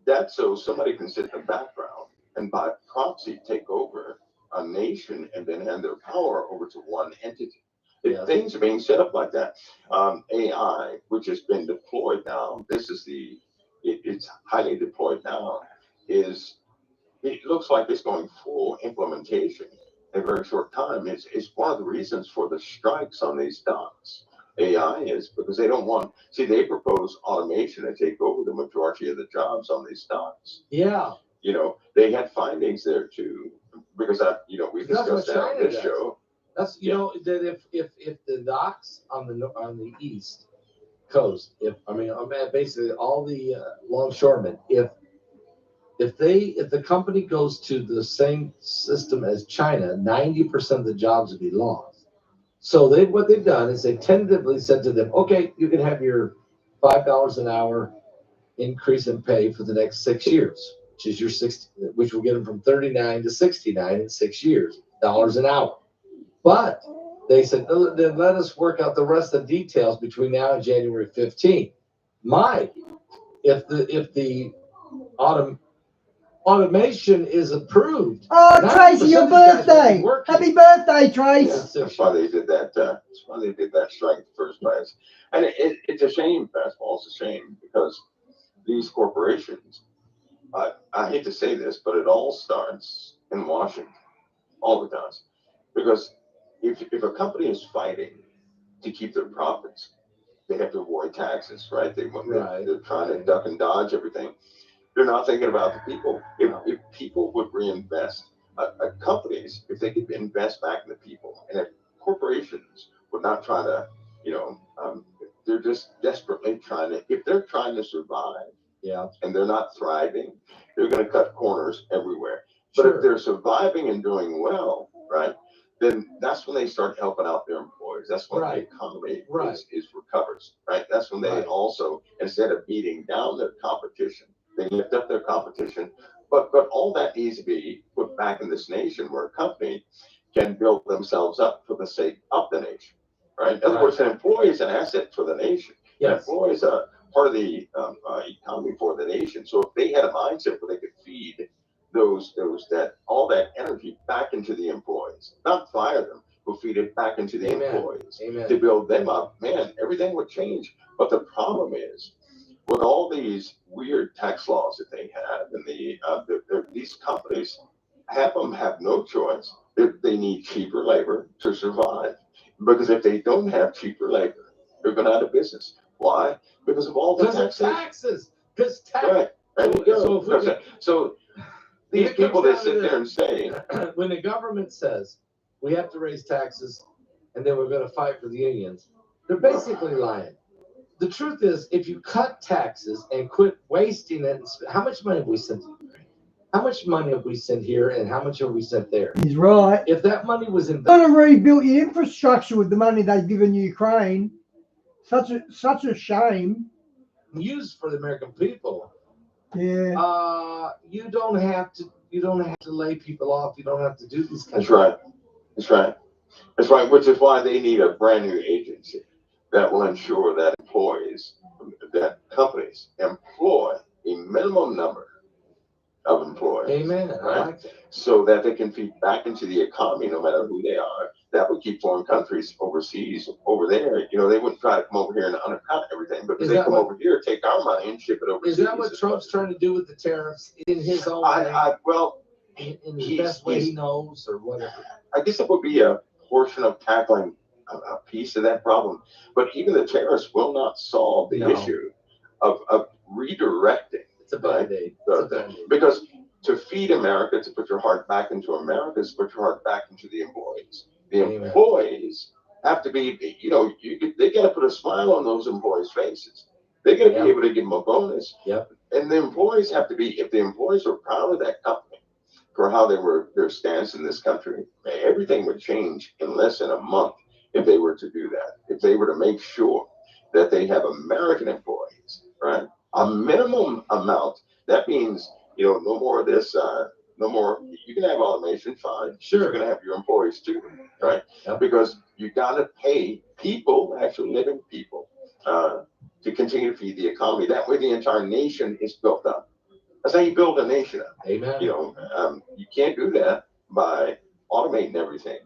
that's so somebody can sit in the background and by proxy take over a nation and then hand their power over to one entity. Yes. Things are being set up like that. AI, which has been deployed now, it's highly deployed now, it looks like it's going full implementation in a very short time. It's one of the reasons for the strikes on these docks. AI is because they don't want, they propose automation to take over the majority of the jobs on these docks. Yeah. They had findings there too, because we discussed that on this show. That's that if the docks on the east coast, basically all the longshoremen, if the company goes to the same system as China, 90% of the jobs would be lost. So what they've done is they tentatively said to them, okay, you can have your $5 an hour increase in pay for the next 6 years, which will get them from 39 to 69 in 6 years, dollars an hour. But they said, then let us work out the rest of the details between now and January 15th. Mike, if the automation is approved. Oh, 90% Tracy, your of these guys birthday! won't be working. Happy birthday, Trace! Yeah, that's why they did that. That's why they did that strike in the first place. And it's a shame, basketball. It's a shame because these corporations. I hate to say this, but it all starts in Washington, all the time. Because if a company is fighting to keep their profits, they have to avoid taxes, right? They're trying to duck and dodge everything. They're not thinking about the people. If people would reinvest, companies, if they could invest back in the people, and if corporations would not try to, they're just desperately trying to, if they're trying to survive, and they're not thriving, they're going to cut corners everywhere. But if they're surviving and doing well, right, then that's when they start helping out their employees. That's when the economy is recovers, right? That's when they also, instead of beating down their competition, they lift up their competition. But all that needs to be put back in this nation where a company can build themselves up for the sake of the nation, right? In other words, an employee is an asset for the nation. An employee is a part of the economy for the nation. So if they had a mindset where they could feed all that energy back into the employees, not fire them, but feed it back into the employees to build them up, man, everything would change. But the problem is, with all these weird tax laws that they have, and these companies have no choice. They need cheaper labor to survive. Because if they don't have cheaper labor, they're going out of business. Why? Because of all the taxes. Because tax. Right. So these people that sit there and say, when the government says we have to raise taxes and then we're going to fight for the unions, they're basically lying. The truth is, if you cut taxes and quit wasting it, how much money have we sent to Ukraine? How much money have we sent here and how much have we sent there? He's right. If that money was invested, going to rebuild your infrastructure with the money they've given Ukraine. Such a shame. Used for the American people. Yeah. You don't have to lay people off. You don't have to do these kinds of things. That's right. Which is why they need a brand new agency that will ensure that companies employ a minimum number of employees. Amen. Right? I like that. So that they can feed back into the economy no matter who they are. That would keep foreign countries overseas over there. They wouldn't try to come over here and undercut everything, but if they come over here, take our money and ship it overseas. Is that what Trump's trying to do with the tariffs in his own way? In the best way he knows, or whatever. I guess it would be a portion of tackling a piece of that problem, but even the tariffs will not solve the issue of redirecting. It's a band-aid. Because to feed America, to put your heart back into America, is to put your heart back into the employees. The employees have to be, they got to put a smile on those employees' faces. They got to be able to give them a bonus. And the employees have to be, if the employees are proud of that company for how their stance in this country, everything would change in less than a month if they were to do that. If they were to make sure that they have American employees, right? A minimum amount. That means, no more of this, no more. You can have automation, fine. Sure. You're going to have your employees too, right? Because you got to pay people, actually living people, to continue to feed the economy. That way the entire nation is built up. That's how you build a nation up. Amen. You can't do that by automating everything.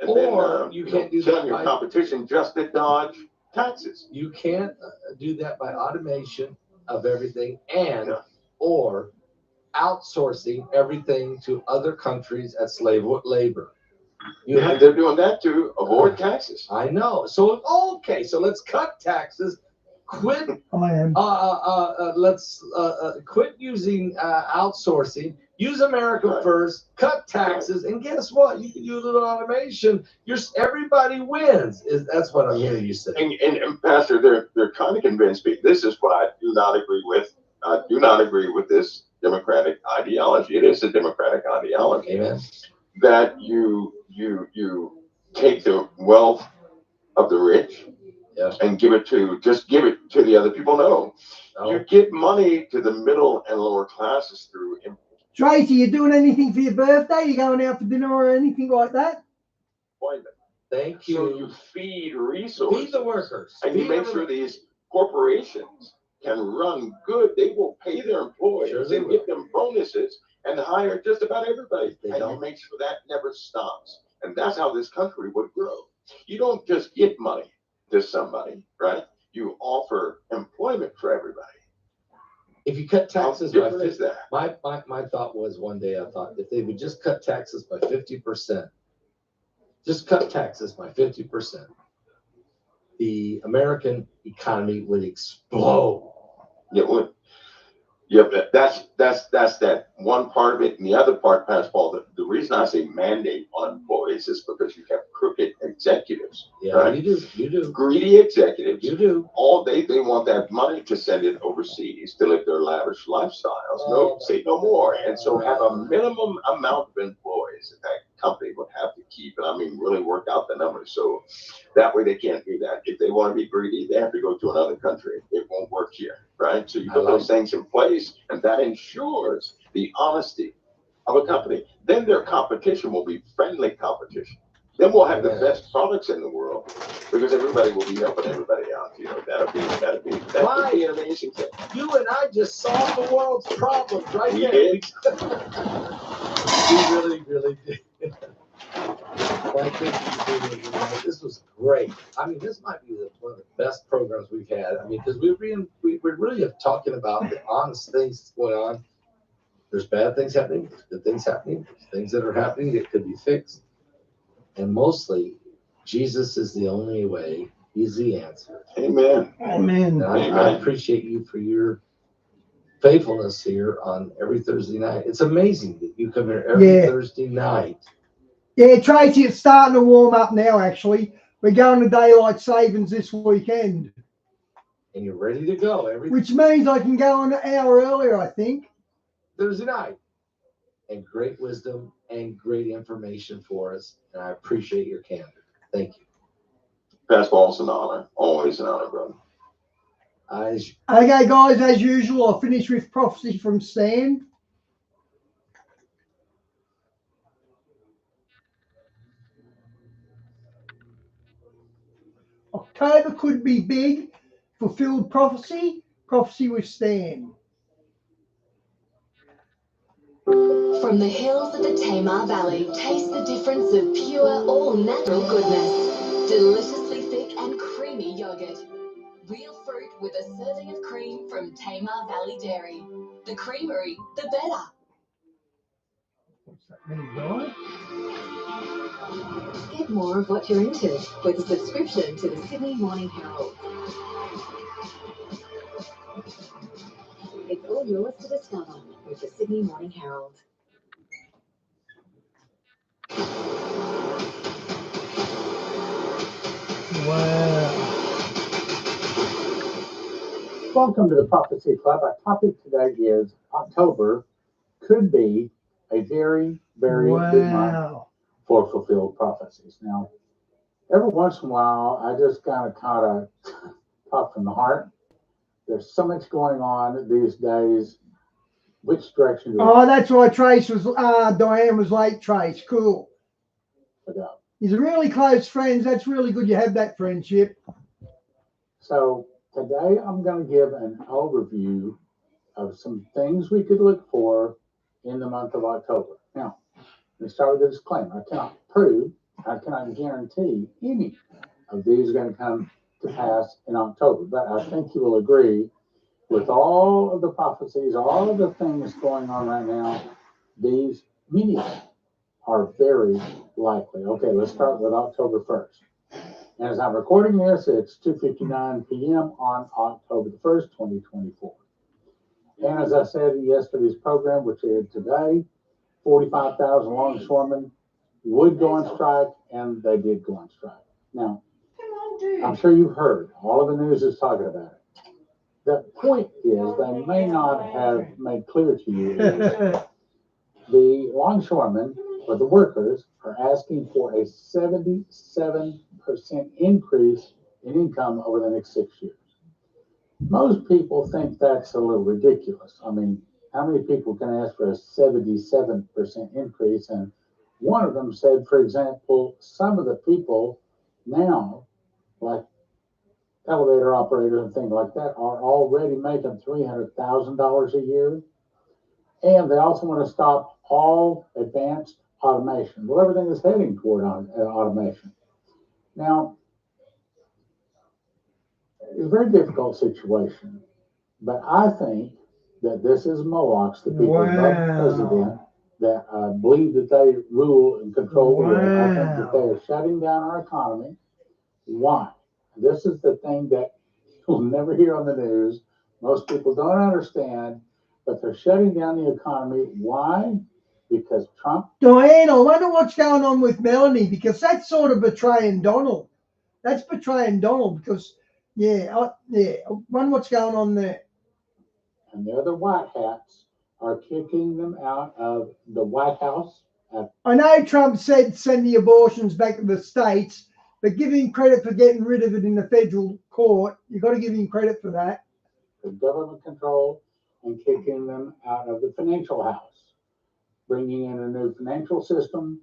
And you can't do telling that your competition just to dodge taxes. You can't do that by automation of everything or outsourcing everything to other countries at slave labor. They're doing that to avoid taxes. I know. So let's cut taxes. Quit. Let's quit using outsourcing. Use America first. Cut taxes, and guess what? You can do a little automation. Everybody wins. That's what I'm hearing you say. And Pastor, they're trying to convince me. This is what I do not agree with. I do not agree with this democratic ideology. It is a democratic ideology. Amen. That you take the wealth of the rich and give it to the other people. No. You give money to the middle and lower classes through employment. Tracy, you doing anything for your birthday? You going out for dinner or anything like that? Thank you. So you feed resources. Feed the workers. And you make sure these corporations can run good. They will pay their employees and give them bonuses and hire just about everybody. They And don't. you make sure that never stops. And that's how this country would grow. You don't just give money to somebody, right? You offer employment for everybody. If you cut taxes How by different is that? my thought was one day I thought if they would just cut taxes by 50%, just cut taxes by 50%, the American economy would explode. It would. Yep, that's that one part of it. And the other part, Pastor Paul, the reason I say mandate on employees is because you have crooked executives. Yeah, right? you do. Greedy executives. You do. All they want that money to send it overseas to live their lavish lifestyles. Say no more. And so have a minimum amount of employees that that company would have to keep. And I mean, really work out the numbers. So that way they can't do that. If they want to be greedy, they have to go to another country. It won't work here, right? So you put those things in place, and that ensures the honesty of a company. Then their competition will be friendly competition. Then we'll have the best products in the world because everybody will be helping everybody out. You know, that would be an amazing thing. You and I just solved the world's problems right We there. did. We really did. Like this was great. I mean, this might be one of the best programs we've had. I mean, because we really are talking about the honest things that's going on. There's bad things happening, there's good things happening, there's things that are happening that could be fixed. And mostly, Jesus is the only way. He's the answer. Amen. Amen. I appreciate you for your faithfulness here on every Thursday night. It's amazing that you come here every Thursday night. Yeah, Tracy, it's starting to warm up now, actually. We're going to daylight savings this weekend. And you're ready to go. Which means I can go an hour earlier, I think. Thursday night. And great wisdom and great information for us. And I appreciate your candor. Thank you. Pastor Paul's an honor. Always an honor, brother. Okay, guys, as usual, I'll finish with prophecy from Stan. October could be big. Fulfilled prophecy. Prophecy with Stan. From the hills of the Tamar Valley, taste the difference of pure, all-natural goodness. Deliciously thick and creamy yogurt. Real fruit with a serving of cream from Tamar Valley Dairy. The creamery, the better. Get more of what you're into with a subscription to the Sydney Morning Herald. It's all yours to discover with the Sydney Morning Herald. Wow. Welcome to the Prophecy Club. Our topic today is October could be a very, very good month for fulfilled prophecies. Now, every once in a while, I just kind of talk from the heart. There's so much going on these days. Which direction do Oh, that's why Trace was, Diane was late, Trace. Cool. He's really close friends. That's really good you have that friendship. So today I'm going to give an overview of some things we could look for in the month of October. Now, let me start with a disclaimer. I cannot prove, I cannot guarantee any of these are going to come to pass in October, but I think you will agree with all of the prophecies, all of the things going on right now, these many are very likely. Okay, let's start with October 1st. And as I'm recording this, it's 2:59 p.m. on October the 1st, 2024. And as I said in yesterday's program, which aired today, 45,000 longshoremen would go on strike, and they did go on strike. Now, I'm sure you've heard, all of the news is talking about it. The point is, they may not have made clear to you, the longshoremen, or the workers, are asking for a 77% increase in income over the next 6 years. Most people think that's a little ridiculous. I mean, how many people can ask for a 77% increase? And one of them said, for example, some of the people now, like elevator operators and things like that, are already making $300,000 a year. And they also want to stop all advanced automation. Well, everything is heading toward automation. Now, it's a very difficult situation, but I think that this is Mohawks, the people above the president, that believe that they rule and control the world. I think that they are shutting down our economy. Why? This is the thing that you'll never hear on the news. Most people don't understand, but they're shutting down the economy. Why? Because Trump. Diane, I wonder what's going on with Melanie, because that's sort of betraying Donald. That's betraying Donald because, I wonder what's going on there. And the other white hats are kicking them out of the White House. I know Trump said send the abortions back to the states, but give him credit for getting rid of it in the federal court. You've got to give him credit for that. The government control and kicking them out of the financial house, bringing in a new financial system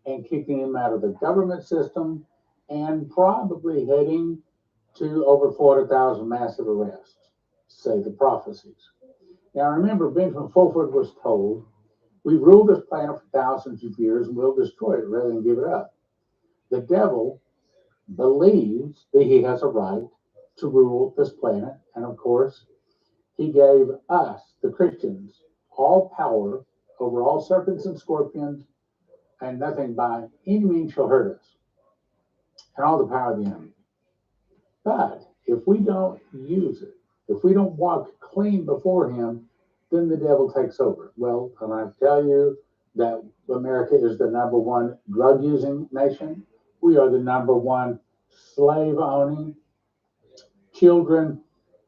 and kicking them out of the government system, and probably heading to over 400,000 massive arrests, say the prophecies. Now remember, Benjamin Fulford was told, we ruled this planet for thousands of years and we'll destroy it rather than give it up. The devil believes that he has a right to rule this planet, and of course, he gave us, the Christians, all power over all serpents and scorpions, and nothing by any means shall hurt us, and all the power of the enemy. But if we don't use it, if we don't walk clean before him, then the devil takes over. Well, can I tell you that America is the #1 drug-using nation? We are the #1 slave-owning, children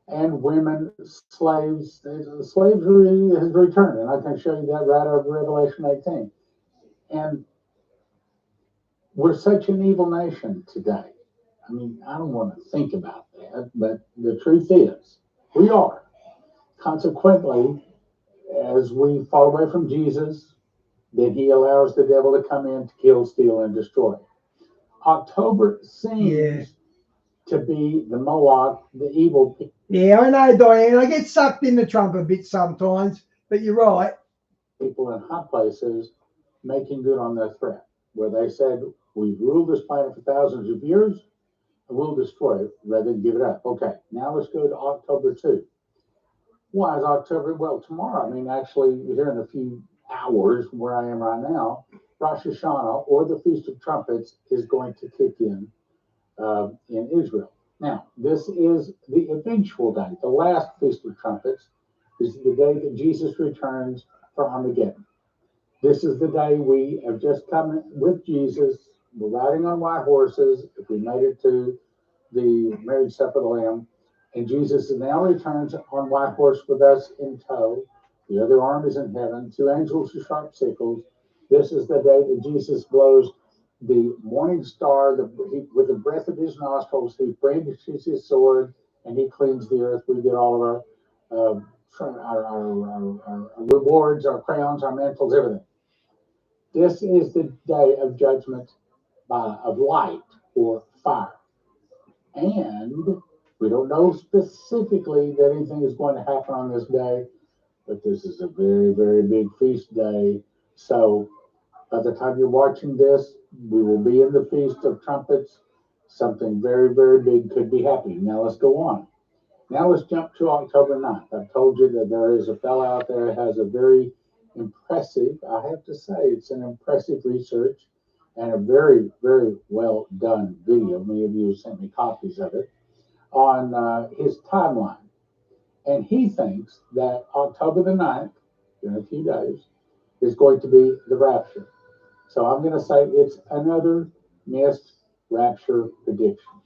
and women slaves. Slavery has returned, and I can show you that right out of Revelation 18. And we're such an evil nation today. I mean, I don't want to think about that, but the truth is, we are. Consequently, as we fall away from Jesus, then he allows the devil to come in to kill, steal, and destroy. October seems to be the Mohawk, the evil. Yeah, I know, Diane. I get sucked into Trump a bit sometimes, but you're right. People in high places making good on their threat, where they said, we've ruled this planet for thousands of years, and we'll destroy it rather than give it up. Okay, now let's go to October 2. Why is October? Well, tomorrow, actually, here in a few hours, where I am right now, Rosh Hashanah, or the Feast of Trumpets, is going to kick in Israel. Now, this is the eventual day. The last Feast of Trumpets is the day that Jesus returns for Armageddon. This is the day we have just come with Jesus. We're riding on white horses. If we made it to the marriage supper of the Lamb, and Jesus now returns on white horse with us in tow. The other armies in heaven, 2 angels with sharp sickles. This is the day that Jesus blows the morning star with the breath of his nostrils. He brandishes his sword and he cleans the earth. We get all of our rewards, our crowns, our mantles, everything. This is the day of judgment of light or fire. And we don't know specifically that anything is going to happen on this day, but this is a very, very big feast day. So by the time you're watching this, we will be in the Feast of Trumpets. Something very, very big could be happening. Now let's go on. Now let's jump to October 9th. I've told you that there is a fellow out there that has a very impressive, I have to say, it's an impressive research and a very, very well done video. Many of you have sent me copies of it on his timeline. And he thinks that October the 9th, in a few days, is going to be the rapture. So I'm going to say it's another missed rapture prediction.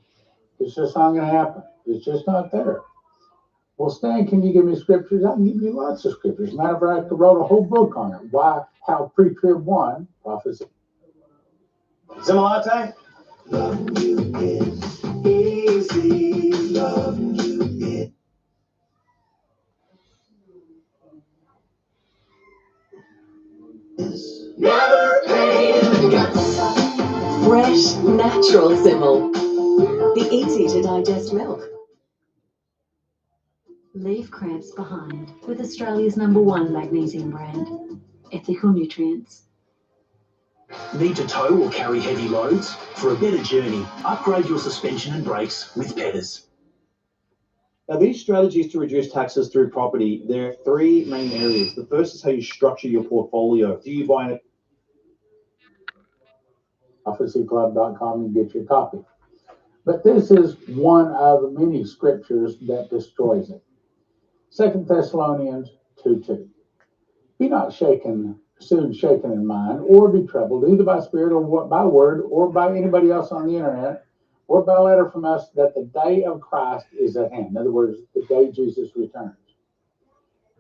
It's just not going to happen. It's just not there. Well, Stan, can you give me scriptures? I can give you lots of scriptures. Matter of fact, I wrote a whole book on it. How pre-trib 1 prophecy. Zimmalate? Love you is easy. Love you is never ending. Fresh, natural Zimmel. The easy to digest milk. Leave cramps behind with Australia's #1 magnesium brand, Ethical Nutrients. Need to tow or carry heavy loads? For a better journey, upgrade your suspension and brakes with Petters. Now, these strategies to reduce taxes through property, there are three main areas. The first is how you structure your portfolio. Do you buy it? prophecyclub.com and get your copy. But this is one of many scriptures that destroys it. 2 Thessalonians 2:2. Be not soon shaken in mind, or be troubled, either by spirit or by word, or by anybody else on the internet, or by letter from us, that the day of Christ is at hand. In other words, the day Jesus returns.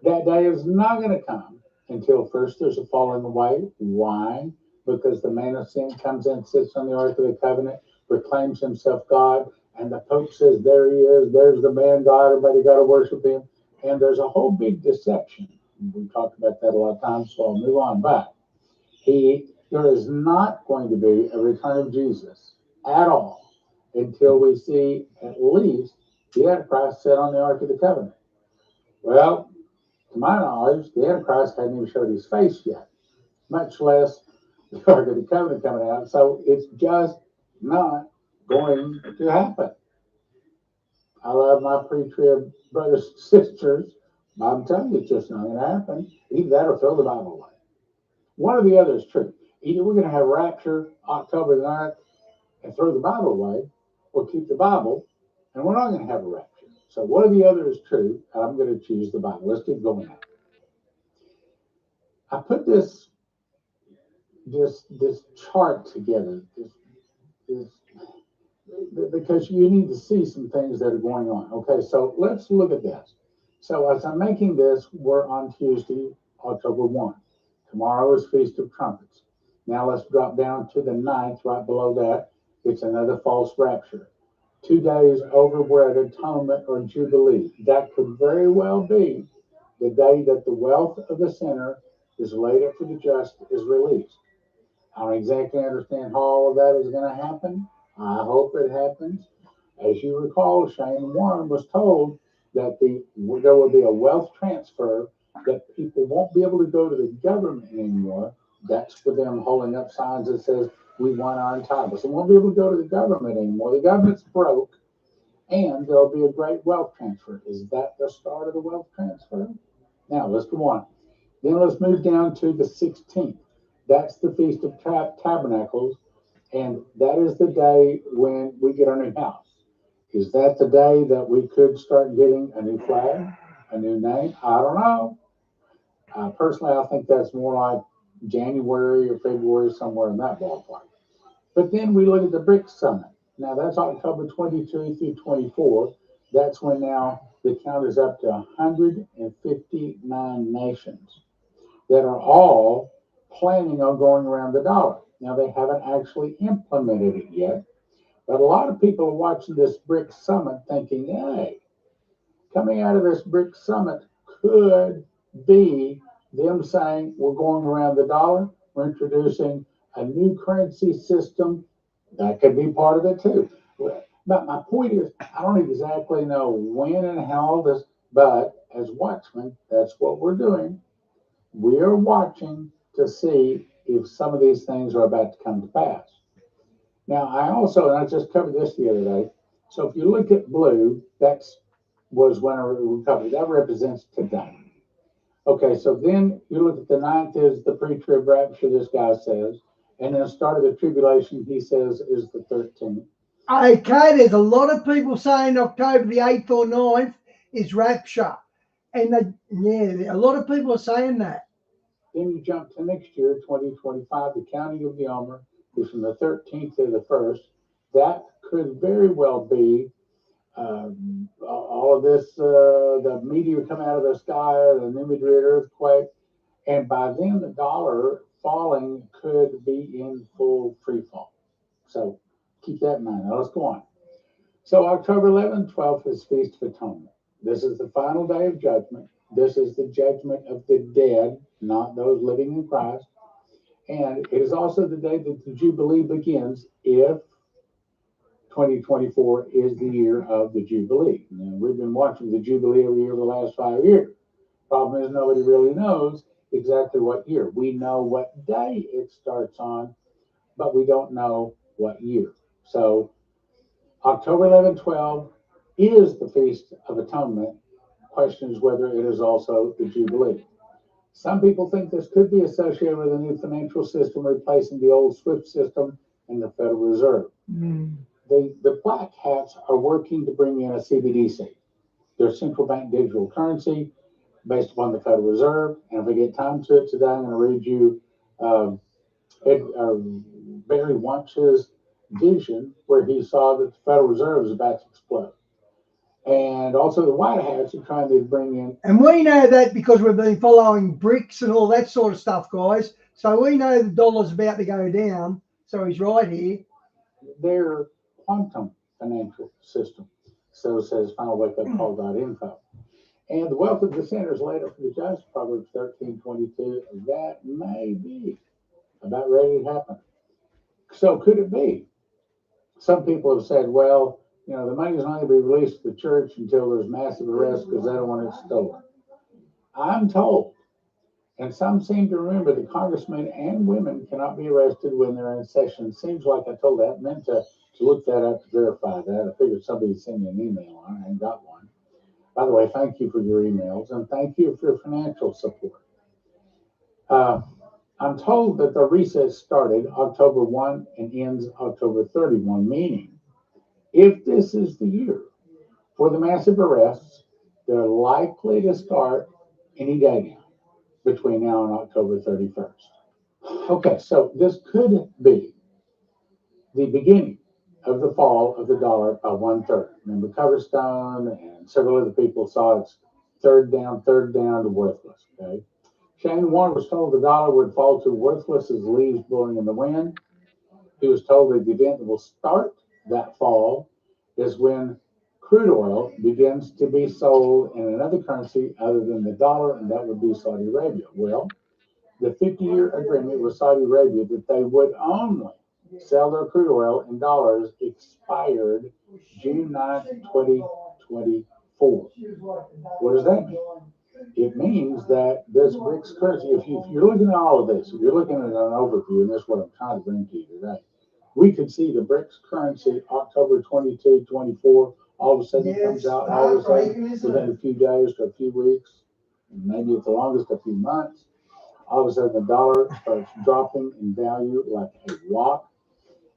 That day is not going to come until first there's a falling away. Why? Because the man of sin comes in, sits on the Ark of the Covenant, proclaims himself God, and the Pope says, there he is, there's the man God, everybody got to worship him. And there's a whole big deception. We talked about that a lot of times, so I'll move on back. There is not going to be a return of Jesus at all until we see at least the Antichrist sit on the Ark of the Covenant. Well, to my knowledge, the Antichrist hadn't even showed his face yet, much less the Ark of the Covenant coming out. So it's just not going to happen. I love my pre-trib brothers and sisters, but I'm telling you, it's just not going to happen. Either that or throw the Bible away. One or the other is true. Either we're going to have rapture October the 9th and throw the Bible away, or keep the Bible, and we're not going to have a rapture. So one or the other is true, and I'm going to choose the Bible. Let's keep going now. I put this chart together, because you need to see some things that are going on. Okay, so let's look at this. So as I'm making this, we're on Tuesday, October 1. Tomorrow is Feast of Trumpets. Now let's drop down to the 9th, right below that. It's another false rapture. 2 days over, we're at Atonement or Jubilee. That could very well be the day that the wealth of the sinner is laid up for the just is released. I don't exactly understand how all of that is going to happen. I hope it happens. As you recall, Shane Warren was told that there will be a wealth transfer, that people won't be able to go to the government anymore. That's for them holding up signs that says, we want our entitlements. They won't be able to go to the government anymore. The government's broke, and there'll be a great wealth transfer. Is that the start of the wealth transfer? Now, let's go on. Then let's move down to the 16th. That's the Feast of Tabernacles, and that is the day when we get our new house. Is that the day that we could start getting a new flag, a new name? I don't know. Personally, I think that's more like January or February, somewhere in that ballpark. But then we look at the BRICS Summit. Now, that's October 22 through 24. That's when now the count is up to 159 nations that are all planning on going around the dollar. Now, they haven't actually implemented it yet, but a lot of people are watching this BRICS Summit thinking, hey, coming out of this BRICS Summit could be them saying, we're going around the dollar, we're introducing a new currency system. That could be part of it too. But my point is, I don't exactly know when and how all this, but as watchmen, that's what we're doing. We are watching to see if some of these things are about to come to pass. Now, I just covered this the other day. So if you look at blue, was when we recovered. That represents today. Okay, so then you look at the 9th is the pre-trib rapture, this guy says. And then the start of the tribulation, he says, is the 13th. Okay, there's a lot of people saying October the 8th or 9th is rapture. And a lot of people are saying that. Then you jump to next year, 2025, the counting of the Omer is from the 13th to the 1st. That could very well be all of this, the meteor coming out of the sky, the New Madrid earthquake. And by then, the dollar falling could be in full free fall. So keep that in mind. Now let's go on. So October 11th, 12th is Feast of Atonement. This is the final day of judgment. This is the judgment of the dead, not those living in Christ. And it is also the day that the Jubilee begins if 2024 is the year of the Jubilee. Now, we've been watching the Jubilee every year for the last 5 years. Problem is, nobody really knows exactly what year. We know what day it starts on, but we don't know what year. So October 11, 12 is the Feast of Atonement. Question is whether it is also the Jubilee. Some people think this could be associated with a new financial system replacing the old SWIFT system and the Federal Reserve. The Black Hats are working to bring in a CBDC, their central bank digital currency based upon the Federal Reserve. And if I get time to it today, I'm going to read you Barry Wunsch's vision where he saw that the Federal Reserve is about to explode. And also the White Hats are trying to bring in. And we know that because we've been following BRICS and all that sort of stuff, guys. So we know the dollar's about to go down. So he's right here. Their quantum financial system. So says finalwakeup.info. And the wealth of the sinner is laid up for the just, Proverbs 13:22. That may be about ready to happen. So could it be? Some people have said, well, you know, the money's not going to be released to the church until there's massive arrest because they don't want it stolen. I'm told, and some seem to remember, that congressmen and women cannot be arrested when they're in session. Seems like I told that. I meant to look that up to verify that. I figured somebody would send me an email on it. I ain't got one. By the way, thank you for your emails and thank you for your financial support. I'm told that the recess started October 1 and ends October 31, meaning if this is the year for the massive arrests, they're likely to start any day now, between now and October 31st. Okay, so this could be the beginning of the fall of the dollar by 1/3. Remember, Coverstone and several other people saw its third down to worthless. Okay, Shane Warne was told the dollar would fall to worthless as leaves blowing in the wind. He was told that the event that will start that fall is when crude oil begins to be sold in another currency other than the dollar, and that would be Saudi Arabia. Well, the 50-year agreement with Saudi Arabia that they would only sell their crude oil in dollars expired June 9, 2024. What does that mean? It means that this BRICS currency, if you're looking at all of this, if you're looking at an overview, and that's what I'm trying to bring to you today, we could see the BRICS currency October 22, 24, all of a sudden it comes out, all of a sudden within a few days to a few weeks, maybe at the longest a few months, all of a sudden the dollar starts dropping in value like a rock.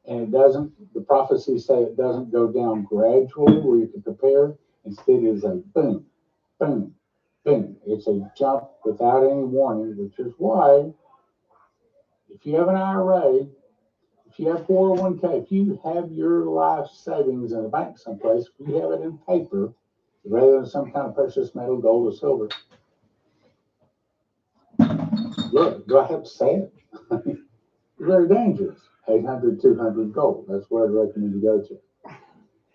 And it doesn't, the prophecies say it doesn't go down gradually where you can compare. Instead, it is a boom, boom, boom. It's a jump without any warning, which is why if you have an IRA, if you have 401k, if you have your life savings in a bank someplace, if you have it in paper rather than some kind of precious metal, gold or silver, look, do I have to say it? Very dangerous. 800-200 gold. That's where I recommend you go to.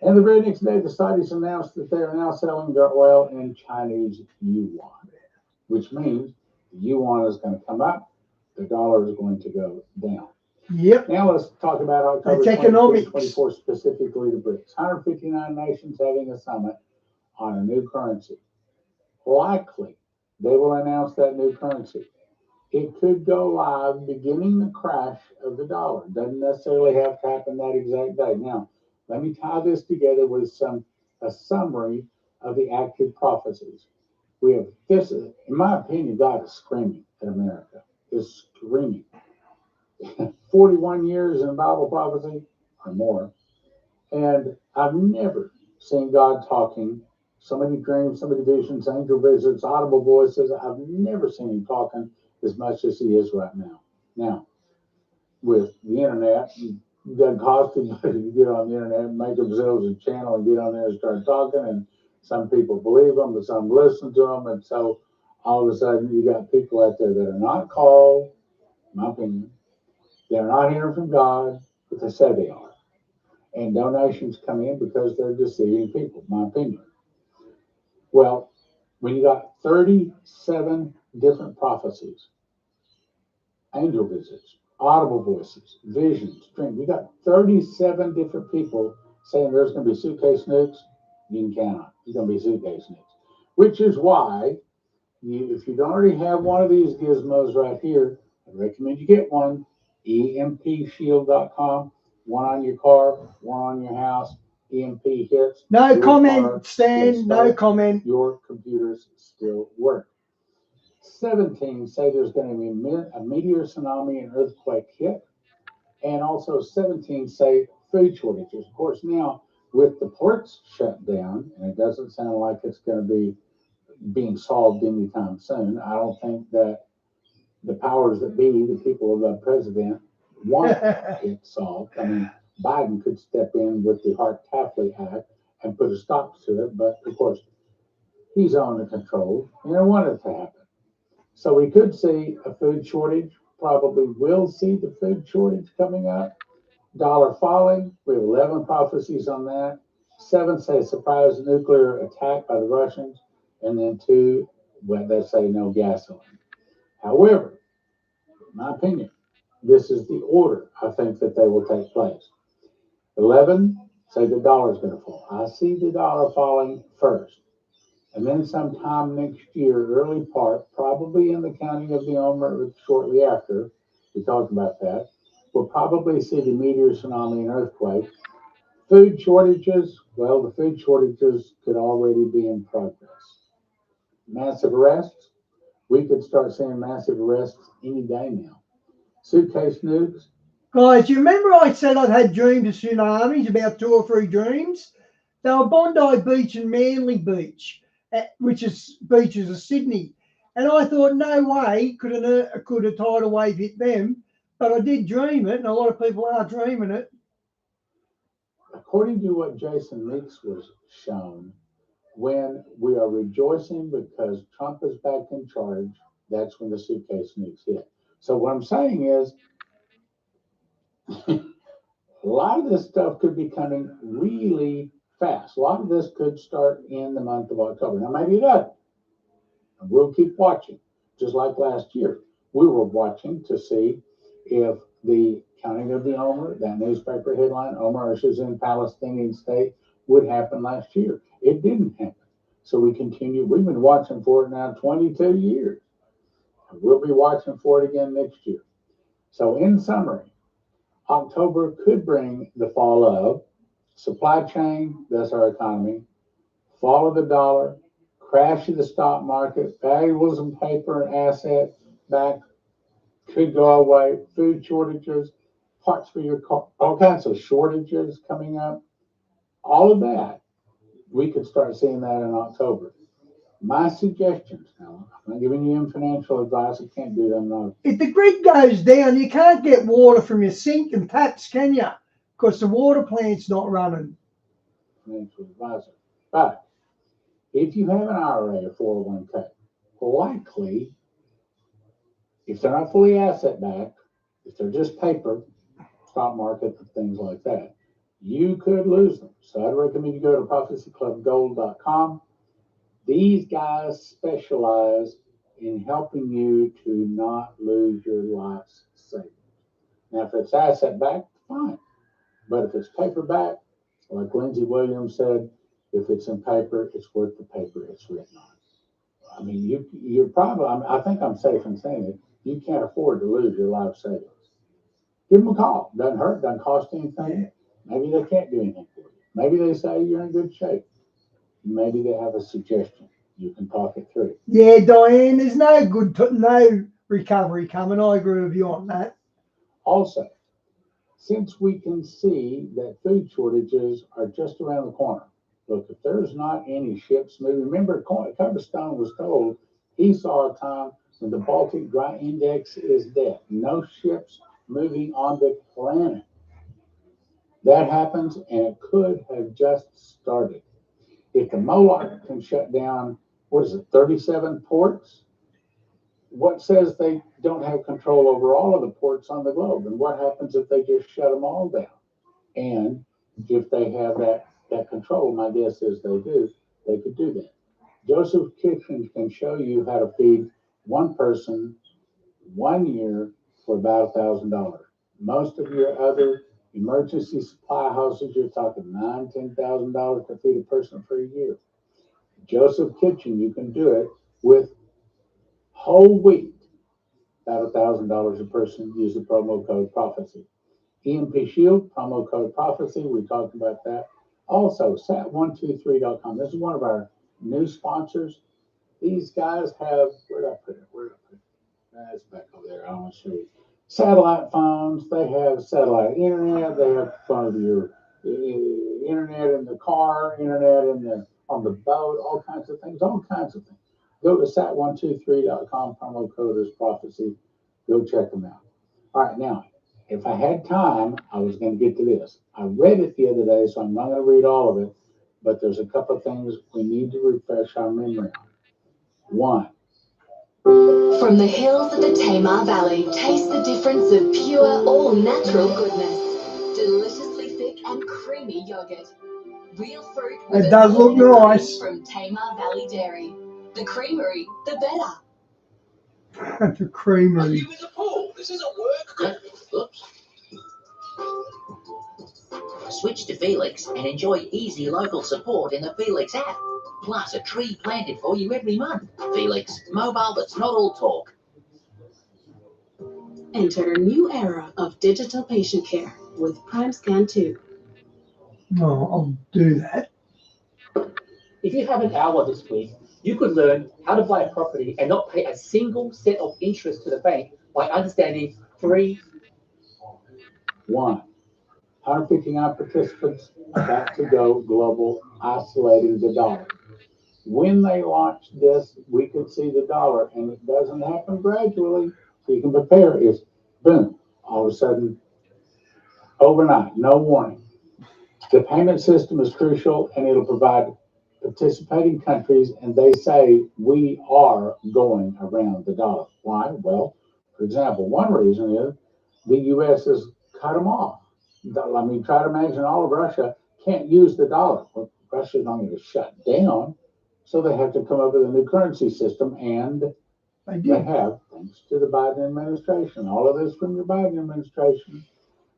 And the very next day, the Saudis announced that they are now selling their oil in Chinese yuan, which means the yuan is going to come up, the dollar is going to go down. Yep. Now let's talk about October 2024, specifically the BRICS. 159 nations having a summit on a new currency. Likely, they will announce that new currency. It could go live beginning the crash of the dollar. Doesn't necessarily have to happen that exact day. Now, let me tie this together with a summary of the active prophecies. We have this, in my opinion, God is screaming at America. Is screaming. 41 years in Bible prophecy or more. And I've never seen God talking. So many dreams, so many visions, angel visits, audible voices. I've never seen him talking as much as he is right now. Now, with the internet, it doesn't cost anybody to get on the internet, make themselves a channel and get on there and start talking. And some people believe them, but some listen to them. And so all of a sudden, you got people out there that are not called, in my opinion. They're not hearing from God, but they say they are. And donations come in because they're deceiving people, in my opinion. Well, when you got 37 different prophecies, angel visits, audible voices, visions, dreams, you got 37 different people saying there's going to be suitcase nukes, you can count on it. There's going to be suitcase nukes, which is why if you don't already have one of these gizmos right here, I recommend you get one. EMPshield.com. One on your car, one on your house. EMP hits. No your comment, car, Stan. you'll No start, comment. Your computers still work. 17 say there's going to be a meteor, tsunami, and earthquake hit. And also 17 say food shortages. Of course, now with the ports shut down, and it doesn't sound like it's going to be being solved anytime soon, I don't think that the powers that be, the people of the president, want it solved. I mean, Biden could step in with the Hart-Taffly Act and put a stop to it, but of course, he's on the control, and they want it to happen. So we could see a food shortage, probably will see the food shortage coming up. Dollar falling, we have 11 prophecies on that. 7 say surprise nuclear attack by the Russians, and then 2, well, they say no gasoline. However, in my opinion, this is the order I think that they will take place. 11 say the dollar is going to fall. I see the dollar falling first. And then sometime next year, early part, probably in the county of the Omer shortly after, we talked about that, we'll probably see the meteor, tsunami, and earthquake. Food shortages, well, the food shortages could already be in progress. Massive arrests, we could start seeing massive arrests any day now. Suitcase nukes. Guys, you remember I said I'd had dreams of tsunamis, about 2 or 3 dreams? They were Bondi Beach and Manly Beach, which is beaches of Sydney. And I thought, no way could a tidal wave hit them. But I did dream it, and a lot of people are dreaming it. According to what Jason Meeks was shown, when we are rejoicing because Trump is back in charge, that's when the suitcase nukes hit. So what I'm saying is, a lot of this stuff could be coming really fast. A lot of this could start in the month of October. Now, maybe it doesn't. And we'll keep watching. Just like last year, we were watching to see if the counting of the Omer, that newspaper headline, Omer is in Palestinian state, would happen last year. It didn't happen. So we continue. We've been watching for it now 22 years. And we'll be watching for it again next year. So in summary, October could bring the fall of supply chain, that's our economy, fall of the dollar, crash of the stock market, valuables and paper and asset back could go away, food shortages, parts for your car, all kinds of shortages coming up. All of that, we could start seeing that in October. My suggestions, now, I'm not giving you any financial advice, I can't do them. If the grid goes down, you can't get water from your sink and taps, can you? Because the water plant's not running. Financial advisor. But if you have an IRA or 401k, likely, if they're not fully asset backed, if they're just paper, stock market, and things like that, you could lose them. So I'd recommend you go to prophecyclubgold.com. These guys specialize in helping you to not lose your life's savings. Now, if it's asset backed, fine. But if it's paper backed, like Lindsey Williams said, if it's in paper, it's worth the paper it's written on. I mean, you're probably, I think I'm safe in saying it, you can't afford to lose your life savings. Give them a call. Doesn't hurt, doesn't cost anything. Maybe they can't do anything for you. Maybe they say you're in good shape. Maybe they have a suggestion. You can talk it through. Yeah, Diane, there's no recovery coming. I agree with you on that. Also, since we can see that food shortages are just around the corner, look, if there's not any ships moving, remember Coverstone was told he saw a time when the Baltic Dry Index is dead. No ships moving on the planet. That happens, and it could have just started. If the Moloch can shut down, 37 ports? What says they don't have control over all of the ports on the globe? And what happens if they just shut them all down? And if they have that control, my guess is they could do that. Joseph Kitchen can show you how to feed one person 1 year for about $1,000. Most of your other Emergency supply houses, you're talking $9,000, $10,000 to feed a person for a year. Joseph Kitchen, you can do it with whole wheat, about $1,000 a person. Use the promo code prophecy. EMP Shield, promo code prophecy. We talked about that. Also, sat123.com. This is one of our new sponsors. These guys have, where did I put it? That's back over there. I want to show you. Satellite phones. They have satellite internet. They have fun of your internet in the car, internet on the boat, all kinds of things. Go to sat123.com. Promo code is prophecy. Go check them out. All right, now, if I had time, I was going to get to this. I read it the other day, so I'm not going to read all of it, but there's a couple of things we need to refresh our memory on. One. From the hills of the Tamar Valley, taste the difference of pure, all-natural goodness. Deliciously thick and creamy yogurt. Real fruit with It does look nice. from Tamar Valley Dairy. The creamery, the better. The creamery. in the pool. This isn't work. Oops. Switch to Felix and enjoy easy local support in the Felix app. Plus a tree planted for you every month. Felix, mobile that's not all talk. Enter a new era of digital patient care with PrimeScan 2. No, I'll do that. If you have an hour this week, you could learn how to buy a property and not pay a single cent of interest to the bank by understanding 3. 1. 159 participants about to go global, isolating the dollar. When they launch this, we could see the dollar, and it doesn't happen gradually. So you can prepare. It's boom, all of a sudden, overnight, no warning. The payment system is crucial, and it'll provide participating countries, and they say we are going around the dollar. Why? Well, for example, one reason is the U.S. has cut them off. I mean, try to imagine all of Russia can't use the dollar. Well, Russia's not going to shut down, so they have to come up with a new currency system, and they have, thanks to the Biden administration. All of this from the Biden administration.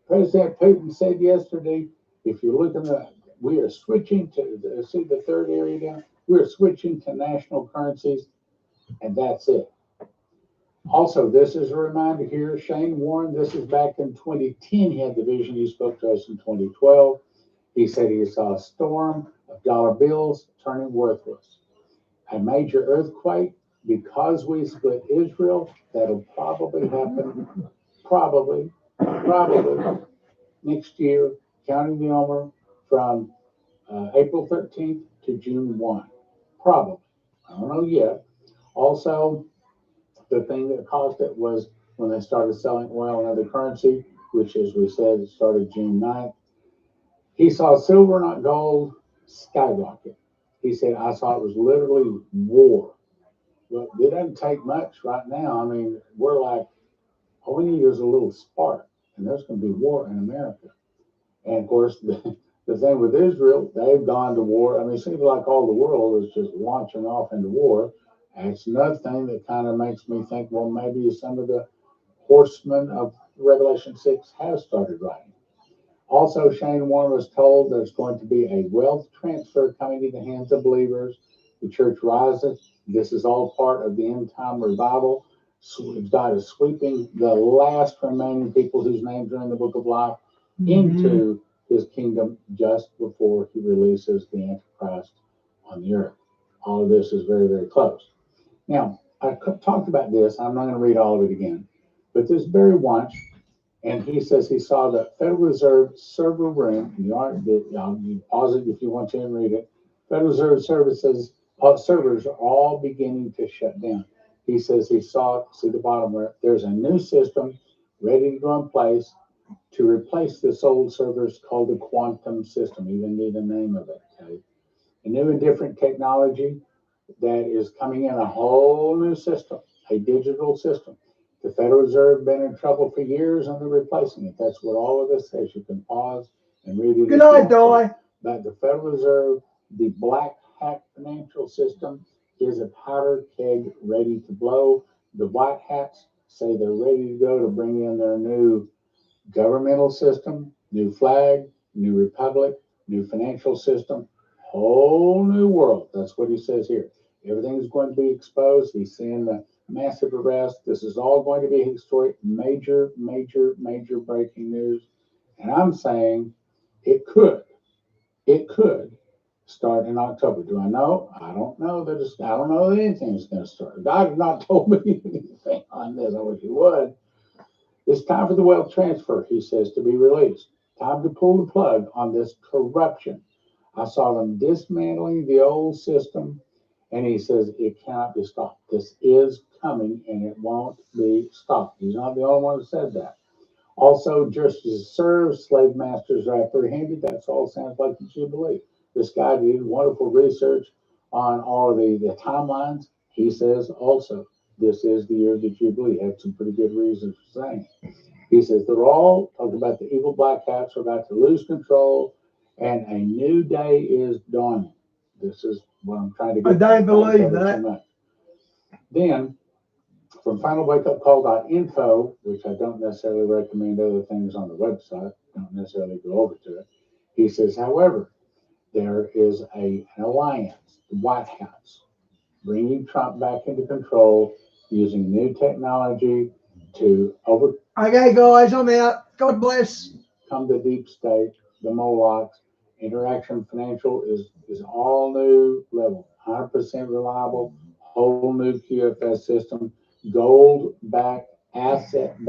President Putin said yesterday, if you look at we are switching to, see the third area down? We're switching to national currencies, and that's it. Also, this is a reminder here, Shane Warren, this is back in 2010, he had the vision, he spoke to us in 2012. He said he saw a storm of dollar bills turning worthless. A major earthquake, because we split Israel, that'll probably happen, probably next year, counting the Omer from April 13th to June 1. Probably. I don't know yet. Also, the thing that caused it was when they started selling oil and other currency, which, as we said, started June 9th. He saw silver, not gold, skyrocket. He said, I saw it was literally war. Well, it doesn't take much right now. I mean, we're like, all we need is a little spark, and there's going to be war in America. And of course, the thing with Israel, they've gone to war. I mean, it seems like all the world is just launching off into war. And it's another thing that kind of makes me think, well, maybe some of the horsemen of Revelation 6 have started writing. Also, Shane Warren was told there's going to be a wealth transfer coming to the hands of believers. The church rises. This is all part of the end time revival. So God is sweeping the last remaining people whose names are in the book of life into his kingdom just before he releases the Antichrist on the earth. All of this is very, very close. Now, I talked about this. I'm not going to read all of it again. But this Barry Wunsch, and he says he saw the Federal Reserve server room. You pause it if you want to and read it. Federal Reserve servers are all beginning to shut down. He says he saw, see the bottom where there's a new system ready to go in place to replace this old servers called the quantum system. Even knew the name of it. Okay? A new and different technology that is coming in, a whole new system, a digital system. The Federal Reserve been in trouble for years and they're replacing it. That's what all of this says. You can pause and read it. Good night, Dolly. But the Federal Reserve, the black hat financial system, is a powder keg ready to blow. The white hats say they're ready to go to bring in their new governmental system. New flag, new republic, new financial system, whole new world. That's what he says here. Everything's going to be exposed. He's seeing the massive arrest. This is all going to be historic, major, major, major breaking news. And I'm saying it could start in October. Do I know? I don't know that I don't know that anything's going to start. God has not told me anything on this. I wish he would. It's time for the wealth transfer, he says, to be released. Time to pull the plug on this corruption. I saw them dismantling the old system, and he says it cannot be stopped. This is coming, and it won't be stopped. He's not the only one who said that. Also, justice served, slave masters are apprehended. That's all sounds like the Jubilee. This guy did wonderful research on all of the timelines. He says also, this is the year of the Jubilee. Had some pretty good reasons for saying it. He says they're all talking about the evil black hats are about to lose control and a new day is dawning. This is what I'm trying to get. I don't believe that. Then, from finalwakeupcall.info, which I don't necessarily recommend other things on the website, don't necessarily go over to it. He says, however, there is an alliance, the White House, bringing Trump back into control using new technology to Okay, guys, I'm out. God bless. Come the deep state, the Molochs. Interaction Financial is all new level, 100% reliable, whole new QFS system, gold backed, asset backed